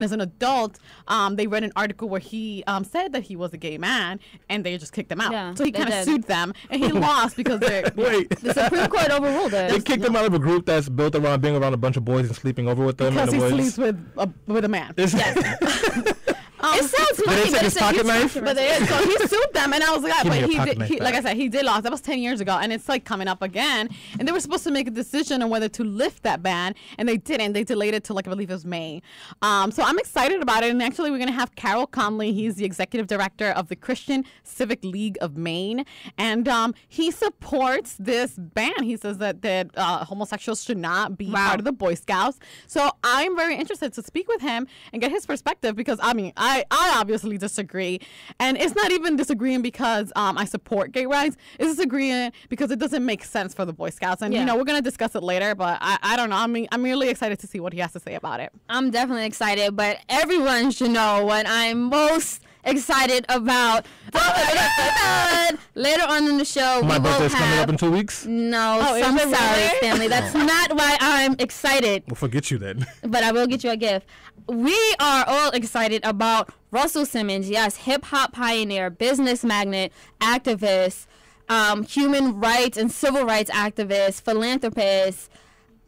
as an adult, they read an article where he said that he was a gay man, and they just kicked him out. Yeah, so he kind of sued them, and he lost because the Supreme Court overruled it. They kicked him out of a group that's built around being around a bunch of boys and sleeping over with them. Because in the he woods. sleeps with a man. Yes. It sounds Did funny, they take his pocket knife? But so he sued them, and I was like, Give me but your pocket knife like I back. said, he did lose. That was 10 years ago, and it's like coming up again. And they were supposed to make a decision on whether to lift that ban, and they didn't. They delayed it to, like, I believe it was May. So I'm excited about it. And actually, we're gonna have Carol Conley. He's the executive director of the Christian Civic League of Maine, and he supports this ban. He says that homosexuals should not be part of the Boy Scouts. So I'm very interested to speak with him and get his perspective, because I mean, I obviously disagree, and it's not even disagreeing because I support gay rights. It's disagreeing because it doesn't make sense for the Boy Scouts, and we're gonna discuss it later. But I don't know. I mean, I'm really excited to see what he has to say about it. I'm definitely excited, but everyone should know what I'm most excited about. Later on in the show, My we will birthday's coming have. up in 2 weeks. No, is I'm it sorry, really? family. That's not why I'm excited. We'll forget you then. But I will get you a gift. We are all excited about Russell Simmons. Yes, hip hop pioneer, business magnate, activist, human rights and civil rights activist, philanthropist.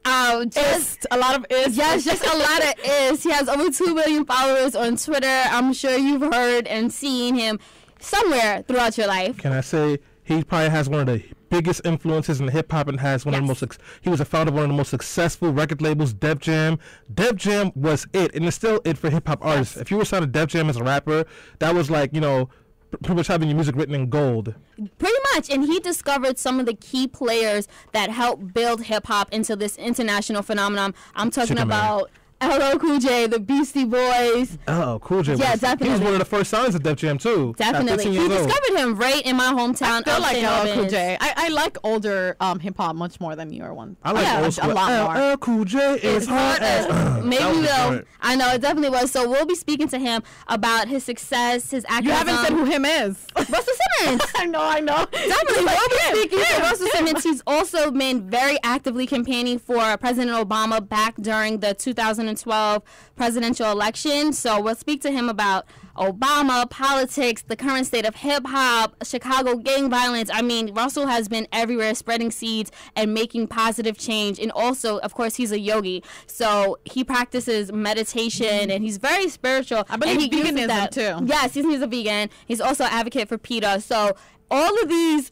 Just a lot of is. Yes, just a lot of is. He has over 2 million followers on Twitter. I'm sure you've heard and seen him somewhere throughout your life. Can I say he probably has one of the biggest influences in hip hop and has one of the most. He was a founder of one of the most successful record labels, Def Jam. Def Jam was it, and it's still it for hip hop artists. If you were signed to Def Jam as a rapper, that was like, pretty much having your music written in gold. Pretty much, and he discovered some of the key players that helped build hip hop into this international phenomenon. I'm talking about LL Cool J, the Beastie Boys. Oh, Cool J. Yeah, definitely. He was one of the first signs of Def Jam too. Definitely, he discovered him right in my hometown. I feel like LL Cool J. I like older hip hop much more than newer ones. I like old school. a lot more. LL Cool J is hard as. Maybe we'll. I know, it definitely was. So we'll be speaking to him about his success, his activism. You haven't said who him is. Russell Simmons. I know. Definitely, we'll be speaking to Russell Simmons. He's also been very actively campaigning for President Obama back during the 2012 presidential election. So we'll speak to him about Obama, politics, the current state of hip hop, Chicago gang violence. I mean, Russell has been everywhere spreading seeds and making positive change. And also, of course, he's a yogi. So he practices meditation and he's very spiritual. I believe veganism too. Yes, he's a vegan. He's also an advocate for PETA. So all of these,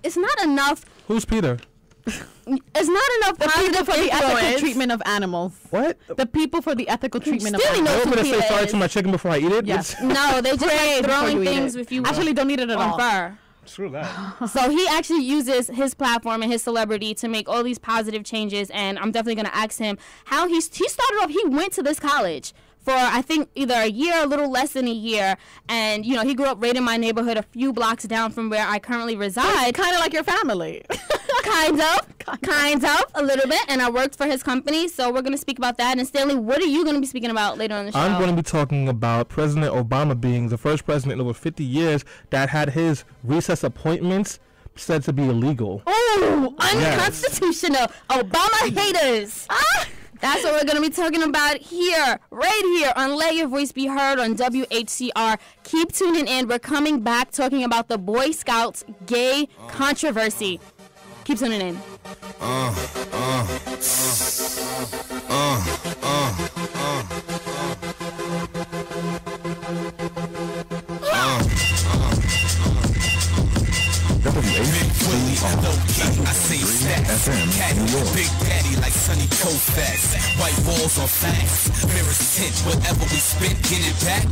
it's not enough. Who's Peter? It's not enough The people positive for the ethical influence. treatment of animals. What? The people for the ethical treatment of Still animals. know I'm who gonna say Peter sorry is. to my chicken before I eat it. Yes. No, they just Pray like before throwing you eat things it. with you Actually, don't eat it at on all. fur. Screw that. So he actually uses his platform and his celebrity to make all these positive changes, and I'm definitely going to ask him how he started off. He went to this college for, I think, either a year, a little less than a year, and, he grew up right in my neighborhood, a few blocks down from where I currently reside. Kind of like your family. Kind of, a little bit, and I worked for his company, so we're going to speak about that. And Stanley, what are you going to be speaking about later on the show? I'm going to be talking about President Obama being the first president in over 50 years that had his recess appointments said to be illegal. Oh, unconstitutional. Obama haters. That's what we're going to be talking about right here on Let Your Voice Be Heard on WHCR. Keep tuning in. We're coming back talking about the Boy Scouts gay controversy. Keep tuning in. I say stacks, caddy, big daddy like Sonny Koufax. White walls on facts, mirrors tint, whatever we spent, get it back.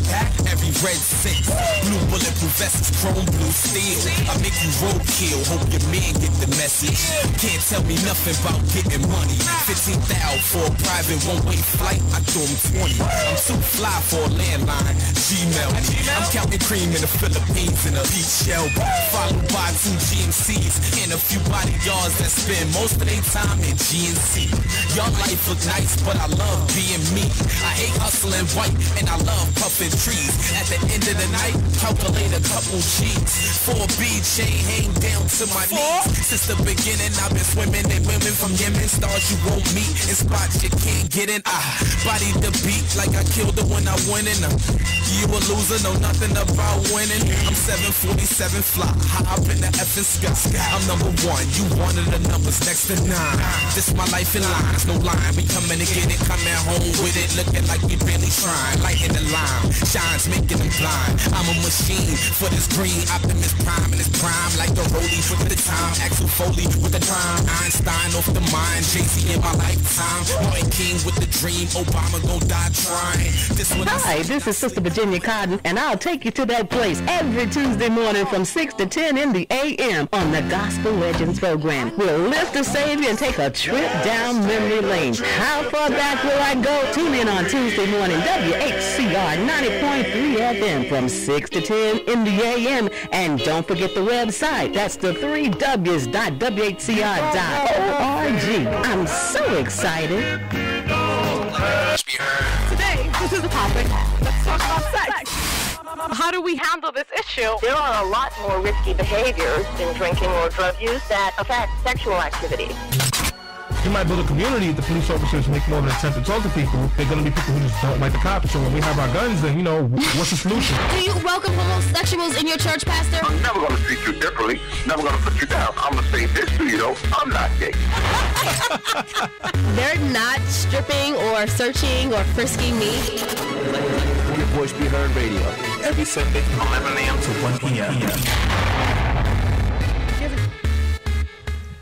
Every red cent, blue bulletproof vests, chrome blue steel. I make you roadkill, hope your man get the message. Can't tell me nothing about getting money. 15,000 for a private one-way flight, I threw him 20. I'm too fly for a landline. Gmail. I'm counting cream in the Philippines in a beach shell. Followed by 2 GMCs and a few bodyguards that spend most of their time in GNC. Your life look nice, but I love being me. I hate hustling white and I love puffing trees. At the end of the night, calculate a couple G's. 4B chain hang down to my knees. Since the beginning, I've been swimming in women from Yemen. Stars you won't meet in spots you can't get in. Body the beat like I killed it when I went in. You a loser, know nothing about winning. I'm 747 fly, high up in the effing sky. I'm number 1, you one of the numbers next to 9. This my life in line, it's no line. We coming to get it, coming home with it, looking like we barely trying. Light in the line, shines making them blind. I'm a machine for this green Optimus Prime in his prime, like the rollie with the time. Axel Foley with the crime, Einstein off the mind. Jay-Z in my lifetime, Martin King with the dream. Obama gon' die trying. Hi, this is Sister Virginia Cotton, and I'll take you to that place every Tuesday morning from 6 to 10 in the a.m. on the Gospel Legends program. We'll lift the Savior and take a trip down memory lane. How far back will I go? Tune in on Tuesday morning, WHCR 90.3 FM from 6 to 10 in the a.m. And don't forget the website. That's the 3Ws.whcr.org. I'm so excited. Today, this is the topic. Let's talk about sex. How do we handle this issue? There are a lot more risky behaviors in drinking or drug use that affect sexual activity. You might build a community if the police officers make more of an attempt to talk to people. They're going to be people who just don't like the cops. So when we have our guns, then, what's the solution? Do you welcome homosexuals in your church, Pastor? I'm never going to treat you differently. Never going to put you down. I'm going to say this to you, though. I'm not gay. They're not stripping or searching or frisking me. Your voice be heard radio. Every Sunday from 11 a.m. to 1 p.m.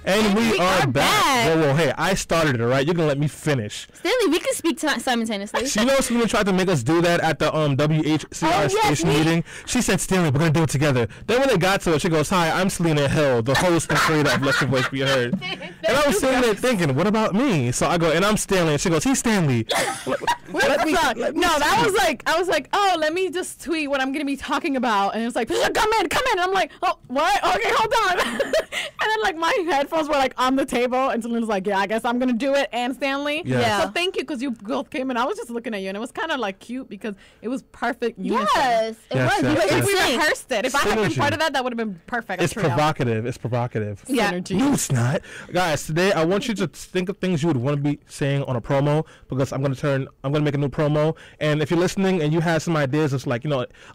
And we are back. Whoa, hey, I started it, all right? You're going to let me finish. Stanley, we can speak simultaneously. You know, Selena tried to make us do that at the WHCR station meeting. She said, Stanley, we're going to do it together. Then when they got to it, she goes, hi, I'm Selena Hill, the host and creator of Let Your Voice Be Heard. And I was sitting there thinking, what about me? So I go, and I'm Stanley. And she goes, he's Stanley. I was like, oh, let me just tweet what I'm going to be talking about. And it's like, come in. And I'm like, oh, what? Okay, hold on. And then, like, my headphones were, like, on the table. And Selena's like, yeah, I guess I'm going to do it. And Stanley. Yeah. So thank you, because you both came in. I was just looking at you. And it was kind of, like, cute because it was perfect unison. Yes, it was. If we rehearsed it. If I had been part of that would have been perfect. It's provocative. It's provocative. Yeah. No, it's not. Guys, today I want you to think of things you would want to be saying on a promo, because I'm going to make a new promo. And if you're listening and you have some ideas, it's like,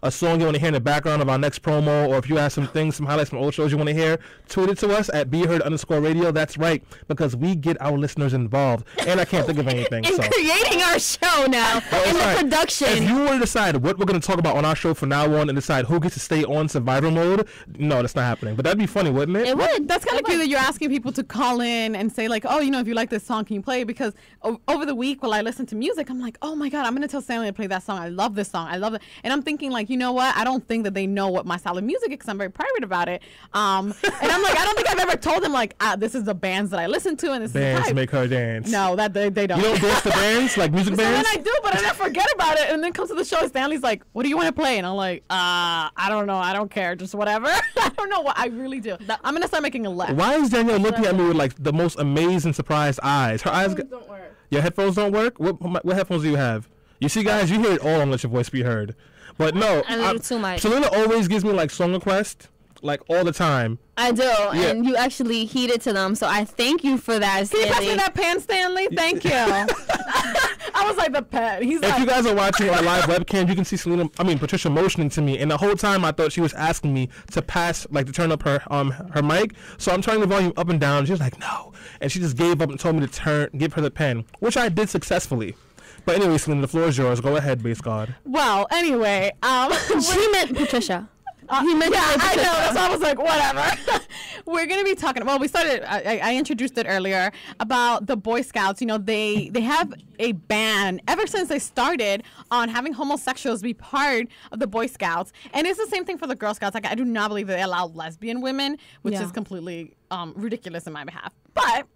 a song you want to hear in the background of our next promo, or if you have some highlights from old shows you want to hear, tweet it to us at BeHeard_radio. That's right, because we get our listeners involved. And I can't think of anything. In creating our show now, in the production. If you want to decide what we're going to talk about on our show from now on and decide who gets to stay on survival mode, no, that's not happening. But that'd be funny, wouldn't it? It would. That's kind of cute that you're asking people to call in and say, like, oh, if you like this song, can you play it? Because over the week while I listen to music, I'm like, oh my God, I'm going to tell Stanley to play that song. I love this song. I love it. And I'm thinking, like, you know what? I don't think that they know what my style of music is, because I'm very private about it. And I'm like, I don't think I've ever told them, like, this is the bands that I listen to, and this bands is the type. Make her dance. No, that they don't. You don't dance to bands, like music bands? And I do, but I never forget about it. And then comes to the show, and Stanley's like, what do you want to play? And I'm like, I don't know. I don't care. Just whatever. I don't know what I really do. I'm going to start making a left. Why is Danielle looking at me with, like, the most amazing, surprised eyes? Her eyes don't work. Your headphones don't work? What headphones do you have? You see, guys, you hear it all on Let Your Voice Be Heard. But no, too much. Selena always gives me, like, song requests, like, all the time. I do, and you actually heeded to them, so I thank you for that, Stanley. Can you pass me that pen, Stanley? Thank you. I was like, the pen. If you guys are watching our live webcam, you can see Patricia motioning to me, and the whole time I thought she was asking me to turn up her mic. So I'm turning the volume up and down. She was like, no, and she just gave up and told me to give her the pen, which I did successfully. But anyway, Selena, the floor is yours. Go ahead, Bass God. Well, anyway, she meant Patricia. I know. So I was like, whatever. We're going to be talking. Well, we started. I introduced it earlier about the Boy Scouts. They have a ban ever since they started on having homosexuals be part of the Boy Scouts, and it's the same thing for the Girl Scouts. Like, I do not believe that they allow lesbian women, which is completely ridiculous in my behalf. But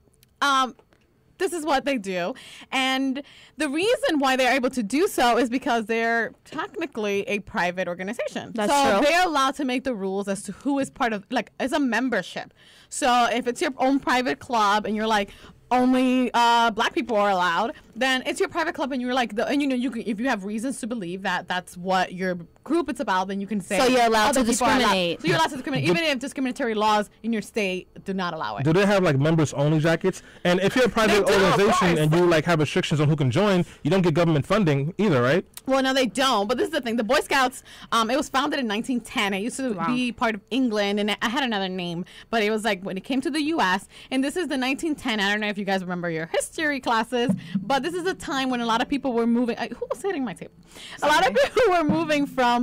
this is what they do. And the reason why they're able to do so is because they're technically a private organization. That's so true. they're allowed to make the rules as to who is part of, like, it's a membership. So if it's your own private club and you're like, only black people are allowed, then it's your private club, and you're like, and you know, you can, if you have reasons to believe that that's what your group is about, then you can say. So you're allowed other to people are allowed. discriminate. So you're allowed to discriminate, even if discriminatory laws in your state do not allow it. Do they have like members only jackets? And if you're a private They do, of organization course. and you like have restrictions on who can join, you don't get government funding either, right? Well, no, they don't. But this is the thing. The Boy Scouts, it was founded in 1910. It used to be part of England, and I had another name, but it was like when it came to the U.S., and this is the 1910. I don't know if you guys remember your history classes, but this is a time when a lot of people were moving. Who was hitting my table? A lot of people were moving from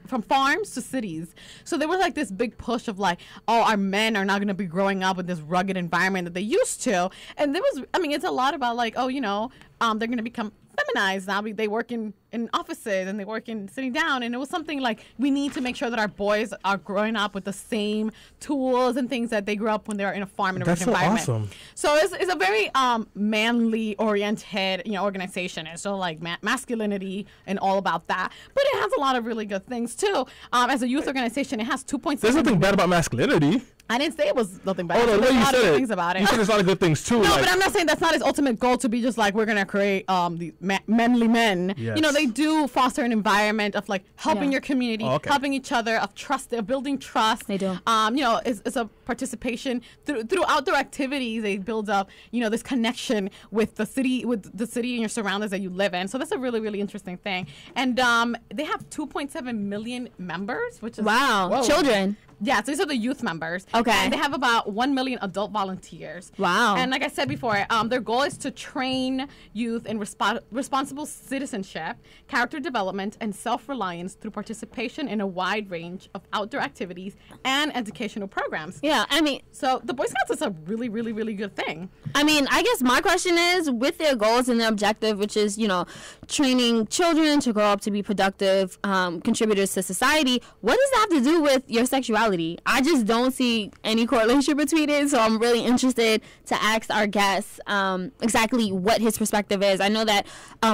from farms to cities. So there was like this big push of like, oh, our men are not going to be growing up with this rugged environment that they used to. And there was, I mean, it's a lot about like, oh, you know, they're going to become feminized now. They work in offices and they work in sitting down. And it was something like, we need to make sure that our boys are growing up with the same tools and things that they grew up when they were in a farm and a That's rugged so environment. awesome. So it's a very manly oriented, you know, organization. It's so like masculinity and all about that. But it has a lot of really good things too. As a youth organization, it has 2.7. There's nothing bad about masculinity. I didn't say it was nothing bad. Oh, no, There's a you lot of said good it. things about it. You said there's a lot of good things too. No, like, but I'm not saying that's not his ultimate goal to be just like, we're going to create these manly men. Yes. You know, they do foster an environment of like helping Yeah. your community, Oh, okay. helping each other, of trust, of building trust. They do. You know, it's a participation through outdoor activities. They build up, you know, this connection with the city and your surroundings that you live in. So that's a really, really interesting thing. And they have 2.7 million members, which is Wow. whoa. Children. Yeah, so these are the youth members. Okay. And they have about 1 million adult volunteers. Wow. And like I said before, their goal is to train youth in responsible citizenship, character development, and self-reliance through participation in a wide range of outdoor activities and educational programs. Yeah, I mean, So the Boy Scouts is a really, really, really good thing. I guess my question is, with their goals and their objective, which is, you know, training children to grow up to be productive contributors to society, what does that have to do with your sexuality? I just don't see any correlation between it, so I'm really interested to ask our guest exactly what his perspective is. I know that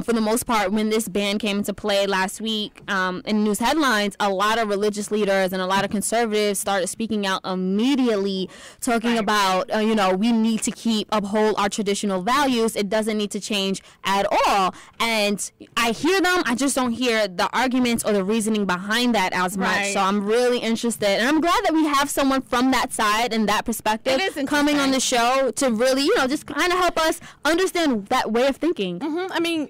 for the most part, when this ban came into play last week in news headlines, a lot of religious leaders and a lot of conservatives started speaking out immediately, talking about, you know, we need to uphold our traditional values. It doesn't need to change at all. And I hear them, I just don't hear the arguments or the reasoning behind that as much. Right. So I'm really interested. And I'm glad that we have someone from that side and that perspective It is coming on the show to really, you know, just kind of help us understand that way of thinking. I mean,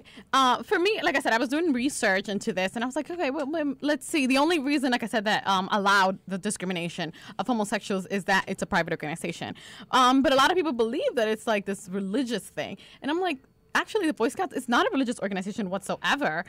for me, like I said, I was doing research into this, and I was like, okay, well, let's see. The only reason, like I said, that allowed the discrimination of homosexuals is that it's a private organization. But a lot of people believe that it's like this religious thing. And I'm like, actually, the Boy Scouts is not a religious organization whatsoever.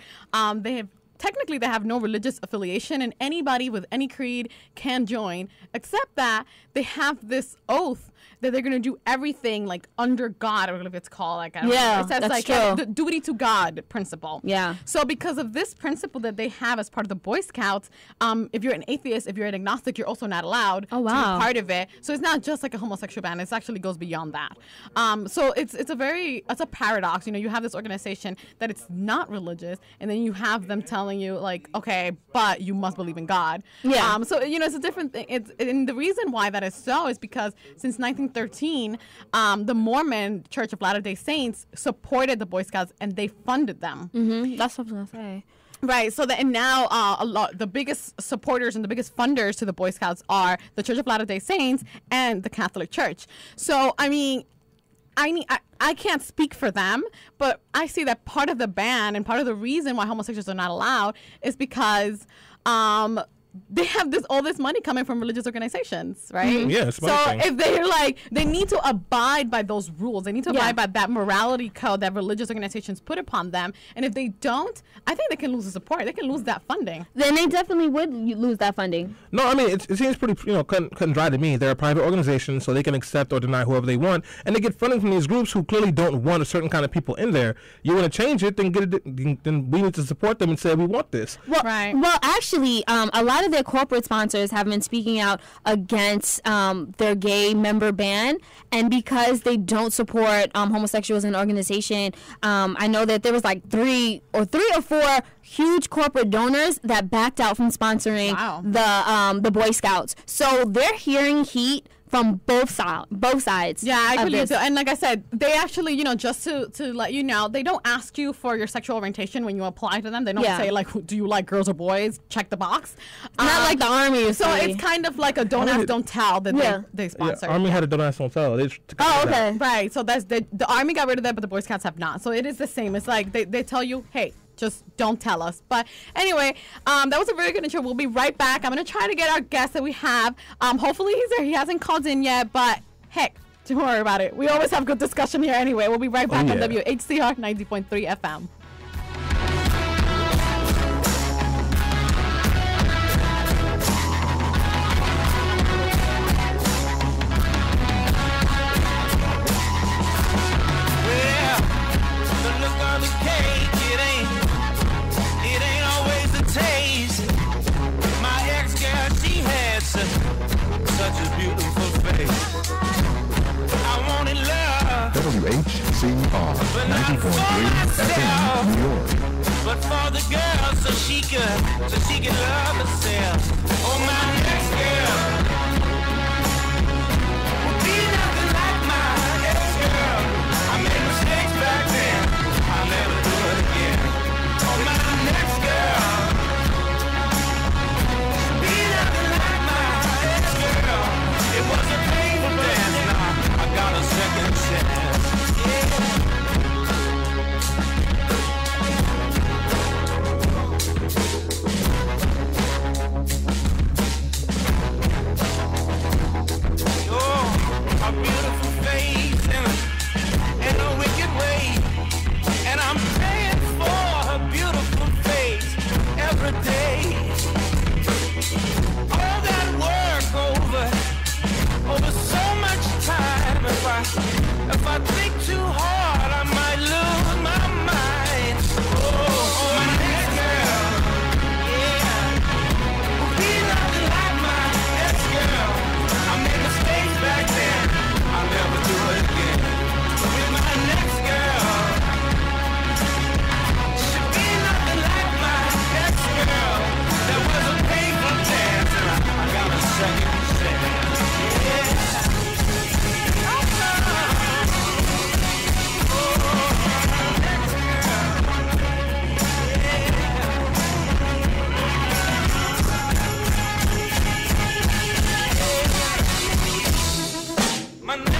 Technically, they have no religious affiliation, and anybody with any creed can join, except that they have this oath that they're going to do everything like under God, or if it's called, like, I don't know. It says that's like true. the duty to God principle. Yeah. So because of this principle that they have as part of the Boy Scouts, if you're an atheist, if you're an agnostic, you're also not allowed to be part of it. So it's not just like a homosexual ban. It actually goes beyond that. So it's a paradox. You know, you have this organization that it's not religious, and then you have them telling you like, okay, but you must believe in God. Yeah. So, you know, it's a different thing. And the reason why that is so is because since 1913, the Mormon Church of Latter-day Saints supported the Boy Scouts, and they funded them. That's what I was going to say. Right. So and now the biggest supporters and the biggest funders to the Boy Scouts are the Church of Latter-day Saints and the Catholic Church. So, I mean, I can't speak for them, but I see that part of the ban and part of the reason why homosexuals are not allowed is because they have all this money coming from religious organizations, right? Yeah, it's so money thing. if they're like, they need to abide by those rules. They need to abide by that morality code that religious organizations put upon them. And if they don't, I think they can lose the support. They can lose that funding. Then they definitely would lose that funding. No, I mean, it seems pretty, you know, cut and dry to me. They're a private organization, so they can accept or deny whoever they want, and they get funding from these groups who clearly don't want a certain kind of people in there. You want to change it, then then we need to support them and say we want this. Well, Right. Well, actually, a lot of of their corporate sponsors have been speaking out against their gay member ban, and because they don't support homosexuals in the organization, I know that there was like three or four huge corporate donors that backed out from sponsoring the Boy Scouts. So they're hearing heat from both sides. Yeah, I believe so. And like I said, they actually, just to let you know, they don't ask you for your sexual orientation when you apply to them. They don't say, like, do you like girls or boys? Check the box. Not like the Army. So it's kind of like a don't ask, don't tell that they sponsor. Yeah, Army had a don't ask, don't tell. Okay. Right. So that's the Army got rid of that, but the Boy Scouts have not. So it is the same. It's like they tell you, hey, just don't tell us. But anyway, that was a very good intro. We'll be right back. I'm going to try to get our guest that we have. Hopefully he's there. He hasn't called in yet, but heck, don't worry about it. We always have good discussion here anyway. We'll be right back on WHCR 90.3 FM. Such a beautiful face. I wanted love. WHCR 90.3 FM, New York. But for the girl, so she could love herself. Oh, my next girl will be nothing like my ex-girl. I made mistakes back then. I'll never do it again. Oh, my next girl will be nothing like my ex-girl. It was a painful dance. Now I got a second chance. Yeah. A beautiful face and a wicked way, and I'm paying for her beautiful face every day. All that work over so much time. If I think too hard, I might lose my mind. Oh, my next girl, yeah, will be nothing like my ex-girl. I made mistakes back then. I'll never do it again. With my next girl, she'll be nothing like my ex-girl. There was a painful dance, and I got a second chance. Yeah. My next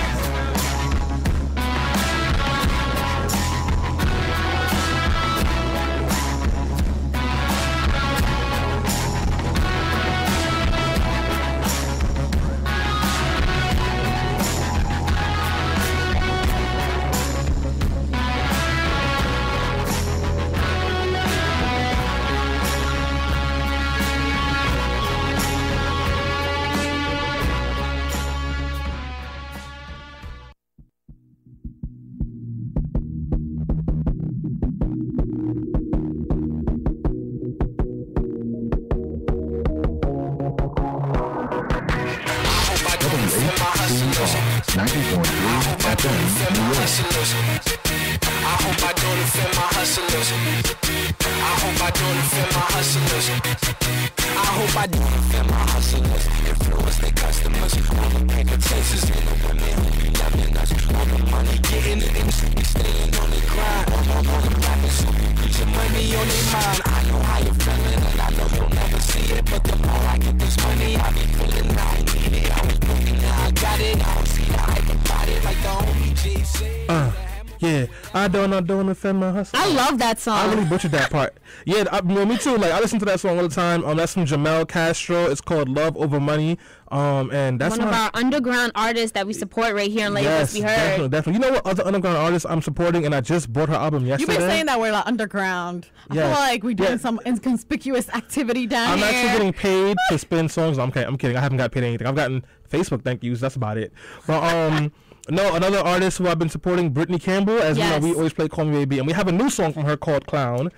I don't defend my hustle. I love that song. I really butchered that part. Yeah, me too. Like, I listen to that song all the time. That's from Jamel Castro. It's called Love Over Money. And that's one of our underground artists that we support right here in Lagos. Yes, We heard. definitely. You know what other underground artist I'm supporting? And I just bought her album yesterday. You've been saying that we're like underground. I feel like we're doing some inconspicuous activity down here. I'm actually getting paid to spin songs. I'm kidding. I haven't got paid anything. I've gotten Facebook thank yous. That's about it. But no, another artist who I've been supporting, Brittany Campbell. As you know, we always play Call Me Baby, and we have a new song from her called Clown.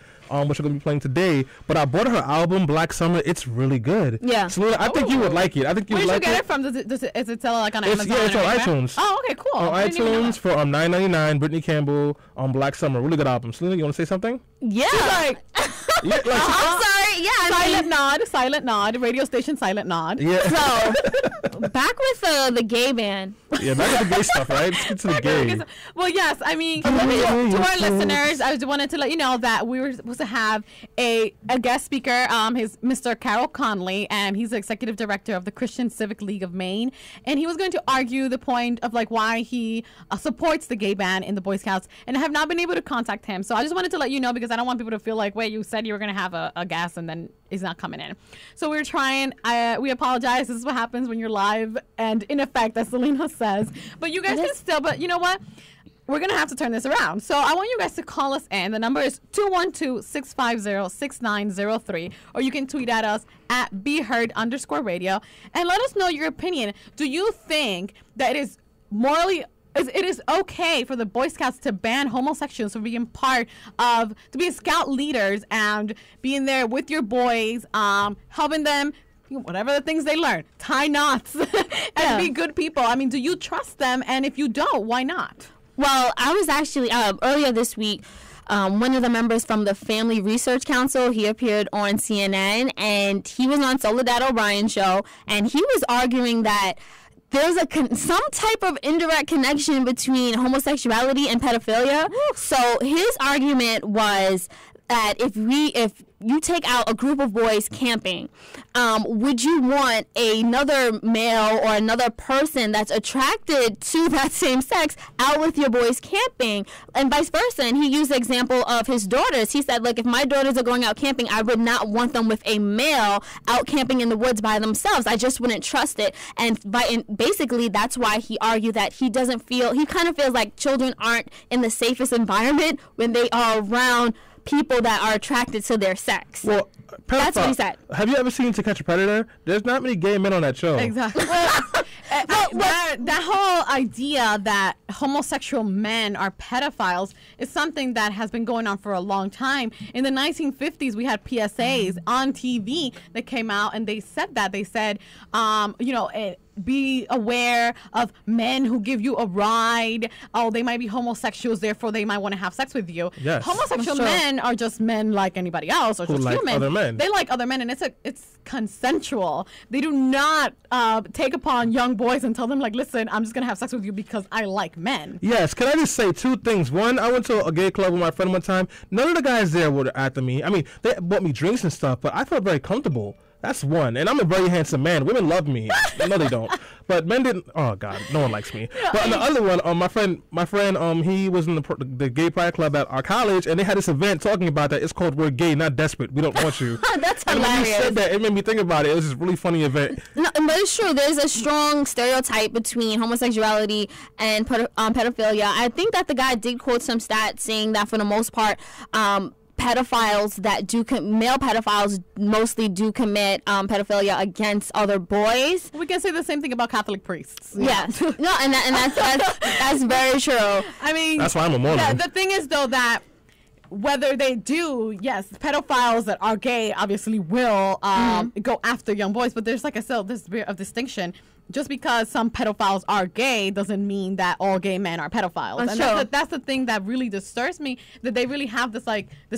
which we're gonna be playing today. But I bought her album Black Summer. It's really good. Yeah. Selena, I think you would like it. I think you Where would did you like get it from? Is it sell like on Amazon? Yeah, it's on iTunes. Oh, okay, cool. On I didn't even know iTunes for $9.99. Brittany Campbell on Black Summer. Really good album. Selena, you want to say something? Yeah. Yeah, like, I'm sorry. Yeah. silent nod, radio station silent nod. yeah. So back with the gay band. Yeah, back to the gay stuff, right? Let's get to the gay. Well, yes, I mean, to our listeners, I just wanted to let you know that we were supposed to have a guest speaker, his Mr. Carol Conley, and he's the executive director of the Christian Civic League of Maine, and he was going to argue the point of like why he supports the gay band in the Boy Scouts, and I have not been able to contact him. So I just wanted to let you know because I don't want people to feel like, wait, you said you were going to have a guest and then he's not coming in. So we're trying. We apologize. This is what happens when you're live and in effect, as Selena says. But you guys can still. But you know what? We're going to have to turn this around. So I want you guys to call us in. The number is 212-650-6903. Or you can tweet at us at BeHeard_radio. And let us know your opinion. Do you think that it is morally... It is okay for the Boy Scouts to ban homosexuals from being part of, to be scout leaders and being there with your boys, helping them, whatever the things they learn, tie knots, and be good people. I mean, do you trust them? And if you don't, why not? Well, I was actually, earlier this week, one of the members from the Family Research Council, he appeared on CNN, and he was on Soledad O'Brien's show, and he was arguing that there's some type of indirect connection between homosexuality and pedophilia. So his argument was that if you take out a group of boys camping, would you want another male or another person that's attracted to that same sex out with your boys camping, and vice versa? And he used the example of his daughters. He said, look, if my daughters are going out camping, I would not want them with a male out camping in the woods by themselves. I just wouldn't trust it. And basically that's why he argued that he kind of feels like children aren't in the safest environment when they are around people that are attracted to their sex. Well, that's what he said. Have you ever seen To Catch a Predator? There's not many gay men on that show. Exactly. That whole idea that homosexual men are pedophiles is something that has been going on for a long time. In the 1950s, we had PSAs on TV that came out, and they said that. They said, be aware of men who give you a ride. Oh, they might be homosexuals, therefore they might want to have sex with you. Yes. Homosexual men are just men like anybody else, or who just like human. other men. They like other men, and it's consensual. They do not take upon young boys and tell them like, listen, I'm just gonna have sex with you because I like men. Yes. Can I just say two things? One, I went to a gay club with my friend one time. None of the guys there were after me. I mean, they bought me drinks and stuff, but I felt very comfortable. That's one. And I'm a very handsome man. Women love me. No, they don't. But men didn't. Oh, God. No one likes me. But the other one, my friend, he was in the gay pride club at our college, and they had this event talking about that. It's called We're Gay, Not Desperate. We Don't Want You. That's and hilarious. when he said that, it made me think about it. It was this really funny event. No, but it's true. There's a strong stereotype between homosexuality and pedophilia. I think that the guy did quote some stats saying that for the most part, pedophiles that male pedophiles mostly do commit pedophilia against other boys. We can say the same thing about Catholic priests. Yes. No, and that's very true. I mean, that's why I'm a Mormon. The thing is, though, that whether they do, yes, pedophiles that are gay obviously will go after young boys, but there's, like I said, this bit of distinction. Just because some pedophiles are gay doesn't mean that all gay men are pedophiles. That's the thing that really disturbs me, that they really have this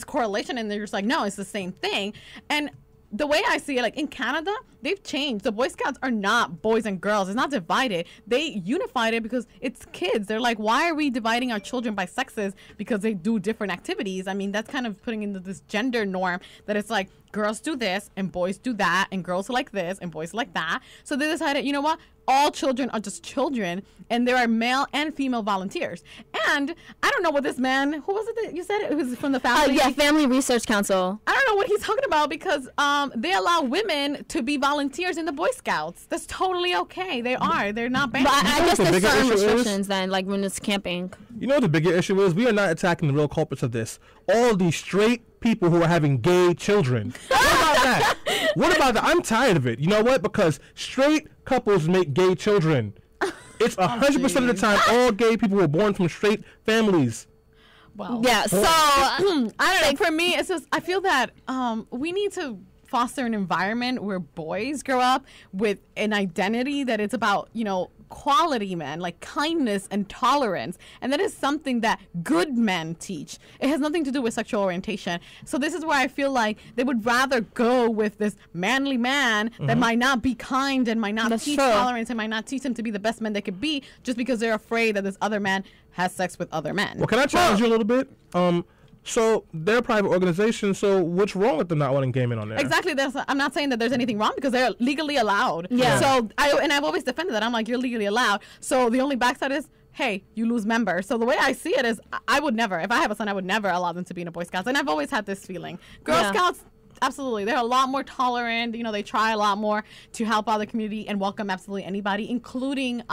correlation, and they're just like, no, it's the same thing. And the way I see it, like in Canada, they've changed. The Boy Scouts are not boys and girls. It's not divided. They unified it because it's kids. They're like, why are we dividing our children by sexes because they do different activities? I mean, that's kind of putting into this gender norm that it's like girls do this and boys do that, and girls like this and boys like that. So they decided, you know what? All children are just children, and there are male and female volunteers. And I don't know what this man, who was it that you said it was from the family? Family Research Council. I don't know what he's talking about because they allow women to be volunteers in the Boy Scouts. That's totally okay. They are. They're not banned. But I guess the there's bigger certain issue restrictions then, like when it's camping. You know what the bigger issue is? We are not attacking the real culprits of this. All these straight people who are having gay children. What about that? What about that? I'm tired of it. You know what? Because straight couples make gay children. It's 100% of the time all gay people were born from straight families. Well, Yeah, so I don't know. For me, it's just I feel that we need to foster an environment where boys grow up with an identity that it's about, quality men, like kindness and tolerance. And that is something that good men teach. It has nothing to do with sexual orientation. So this is where I feel like they would rather go with this manly man that might not be kind and might not teach tolerance and might not teach them to be the best men they could be, just because they're afraid that this other man has sex with other men. Well, can I challenge you a little bit? So they're a private organization, so what's wrong with them not wanting gay men on there? Exactly. I'm not saying that there's anything wrong because they're legally allowed. Yeah. So I've always defended that. I'm like, you're legally allowed. So the only backside is, hey, you lose members. So the way I see it is, I would never, if I have a son, I would never allow them to be in a Boy Scouts. And I've always had this feeling. Girl Scouts, absolutely. They're a lot more tolerant. They try a lot more to help out the community and welcome absolutely anybody, including,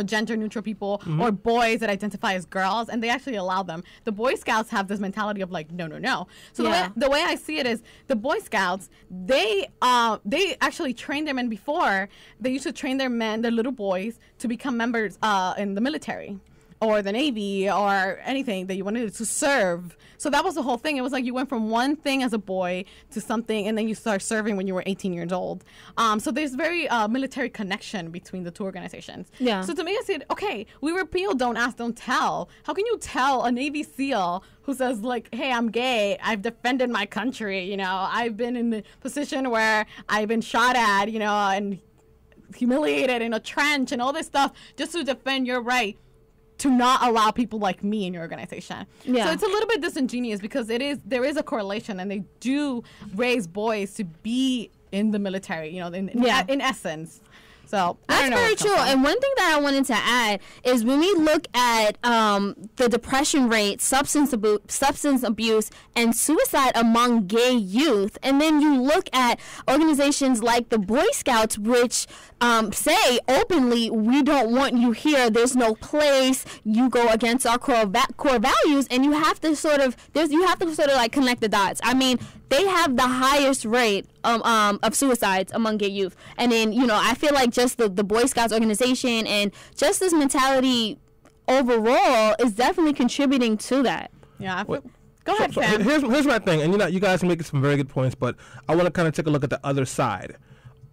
gender neutral people or boys that identify as girls. And they actually allow them. The Boy Scouts have this mentality of like, no. So the way I see it is the Boy Scouts, they actually train their men before. They used to train their little boys to become members in the military or the Navy or anything that you wanted to serve. So that was the whole thing. It was like you went from one thing as a boy to something, and then you start serving when you were 18 years old. So there's very military connection between the two organizations. Yeah. So to me, I said, okay, we repeal Don't Ask, Don't Tell. How can you tell a Navy SEAL who says, like, hey, I'm gay, I've defended my country, I've been in the position where I've been shot at, and humiliated in a trench and all this stuff just to defend your right to not allow people like me in your organization. Yeah. So it's a little bit disingenuous because there is a correlation, and they do raise boys to be in the military, in essence. So that's very true. And one thing that I wanted to add is when we look at the depression rate, substance abuse, and suicide among gay youth, and then you look at organizations like the Boy Scouts, which say openly, we don't want you here. There's no place. You go against our core values, and you have to sort of like connect the dots. I mean, they have the highest rate of suicides among gay youth. And then, I feel like just the Boy Scouts organization and just this mentality overall is definitely contributing to that. Yeah. Go ahead, Sam. Here's my thing. And, you guys are making some very good points, but I want to kind of take a look at the other side.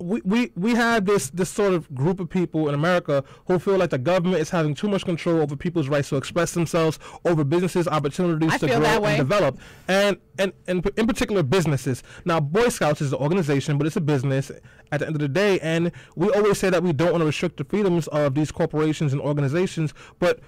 We have this sort of group of people in America who feel like the government is having too much control over people's rights to express themselves, over businesses' opportunities to grow and develop, and in particular businesses. Now, Boy Scouts is an organization, but it's a business at the end of the day, and we always say that we don't want to restrict the freedoms of these corporations and organizations, but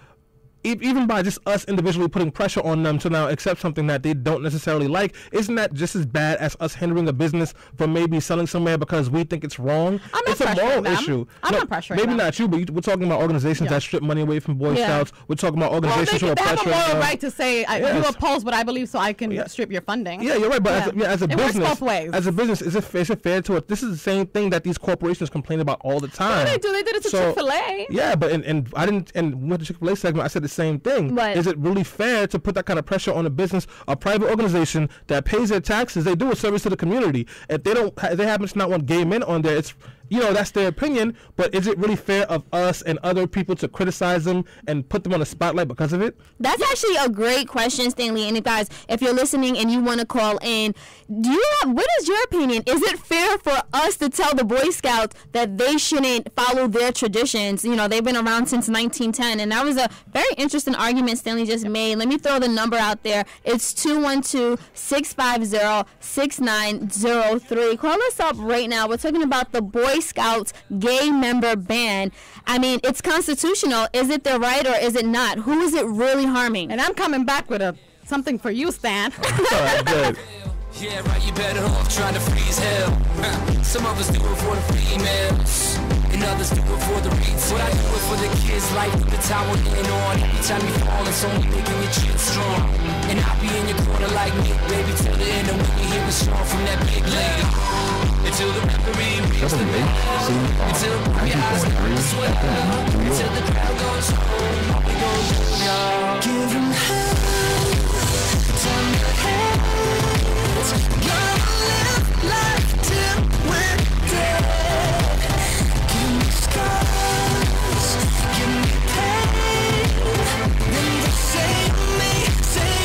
even by just us individually putting pressure on them to now accept something that they don't necessarily like, isn't that just as bad as us hindering a business from maybe selling somewhere because we think it's wrong? It's a moral issue. I'm not pressuring maybe them. Not you, but we're talking about organizations that strip money away from Boy Scouts. We're talking about organizations who are pressuring. They have a moral right to say, you oppose what I believe, so I can strip your funding. Yeah, you're right. But as a business, works both ways. As a business, is it fair to it? This is the same thing that these corporations complain about all the time. Yeah, they do. They did it to Chick-fil-A. Yeah, but and I didn't. And with the Chick-fil-A segment, I said the same thing. But is it really fair to put that kind of pressure on a business, a private organization that pays their taxes? They do a service to the community. If they happen to not want gay men on there, it's that's their opinion, but is it really fair of us and other people to criticize them and put them on the spotlight because of it? That's actually a great question, Stanley. And guys, if you're listening and you want to call in, what is your opinion? Is it fair for us to tell the Boy Scouts that they shouldn't follow their traditions? They've been around since 1910, and that was a very interesting argument Stanley just made. Let me throw the number out there. It's 212-650-6903. Call us up right now. We're talking about the Boy Scouts gay member ban. I mean, it's constitutional. Is it their right or is it not? Who is it really harming? And I'm coming back with something for you, Stan. Good. Yeah, right, you better off trying to freeze hell. Some of us do it for the females, and others do it for the reeds. But I do it for the kids, like the towel in on. Every time you fall, it's only making your chin strong. And I'll be in your corner like Nick, baby, till the end of when you hear a song from that big lady. Until the referee reads the bell, until your eyes start to swell, until the crowd goes home. We gon' do it, y'all. Give them hell, turn your head. Gonna live life till we're dead. Give me scars, give me pain. Then they say to me, say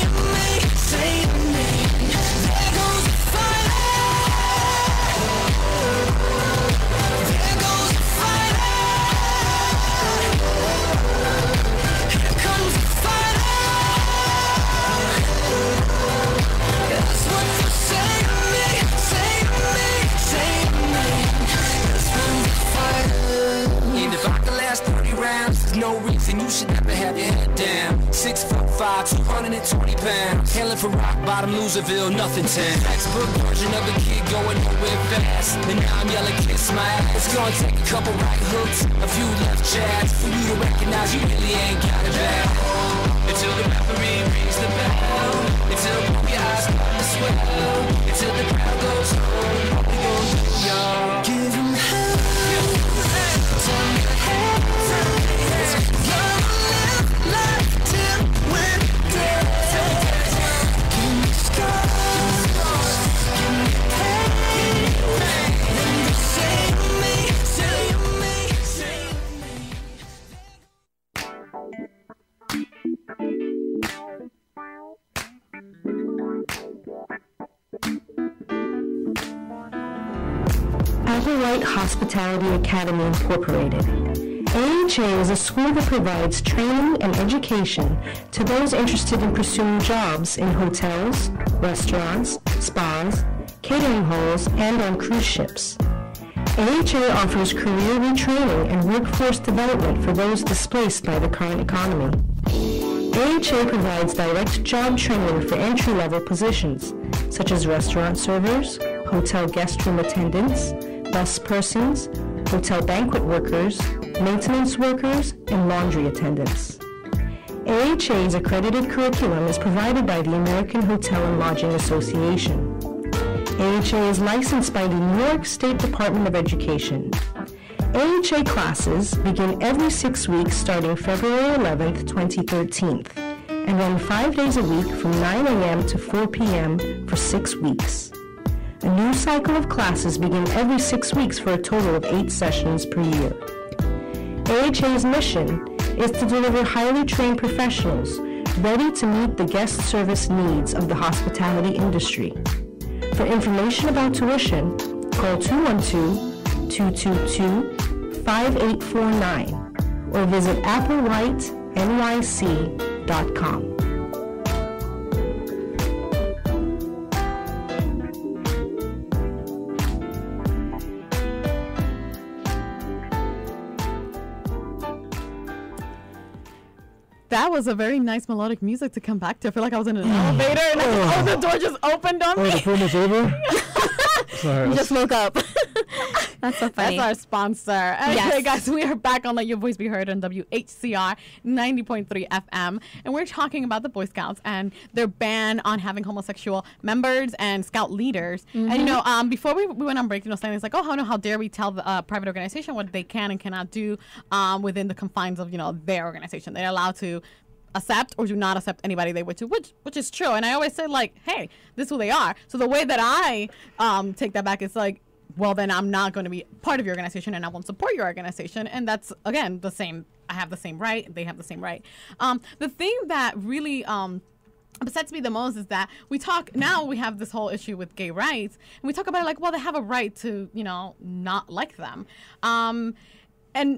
120 pounds. Hailing from rock bottom, Loserville, nothing town. Textbook version of a kid going nowhere fast. And now I'm yelling, kiss my ass. It's gonna take a couple right hooks, a few left jabs, for you to recognize you really ain't got it bad. Until the referee rings the bell, until both your eyes start to swell, until the crowd goes home. What we gon' do, y'all? Give 'em hell. Tell me the hell. Gonna live life till we're dead. Give me scars, give me pain, then you save me, save me, save me. Applewhite Hospitality Academy Incorporated. AHA is a school that provides training and education to those interested in pursuing jobs in hotels, restaurants, spas, catering halls, and on cruise ships. AHA offers career retraining and workforce development for those displaced by the current economy. AHA provides direct job training for entry-level positions, such as restaurant servers, hotel guest room attendants, bus persons, hotel banquet workers, maintenance workers, and laundry attendants. AHA's accredited curriculum is provided by the American Hotel and Lodging Association. AHA is licensed by the New York State Department of Education. AHA classes begin every 6 weeks starting February 11th, 2013, and run 5 days a week from 9 a.m. to 4 p.m. for 6 weeks. A new cycle of classes begin every 6 weeks for a total of 8 sessions per year. AHA's mission is to deliver highly trained professionals ready to meet the guest service needs of the hospitality industry. For information about tuition, call 212-222-5849 or visit applewhitenyc.com. That was a very nice melodic music to come back to. I feel like I was in an elevator and the door just opened on me. Oh, the film is over? Sorry. You just woke up. That's so funny. That's our sponsor. Okay, Yes. guys, we are back on Let Your Voice Be Heard on WHCR 90.3 FM. And we're talking about the Boy Scouts and their ban on having homosexual members and scout leaders. And, you know, before we went on break, saying it's like, oh, how dare we tell the private organization what they can and cannot do within the confines of, their organization. They're allowed to accept or do not accept anybody they wish to, which is true. And I always say, like, hey, this is who they are. So the way that I take that back is like, well, then I'm not going to be part of your organization and I won't support your organization. And that's, again, the same. I have the same right. They have the same right. The thing that really upsets me the most is that we have this whole issue with gay rights. And we talk about it like, well, they have a right to, not like them. And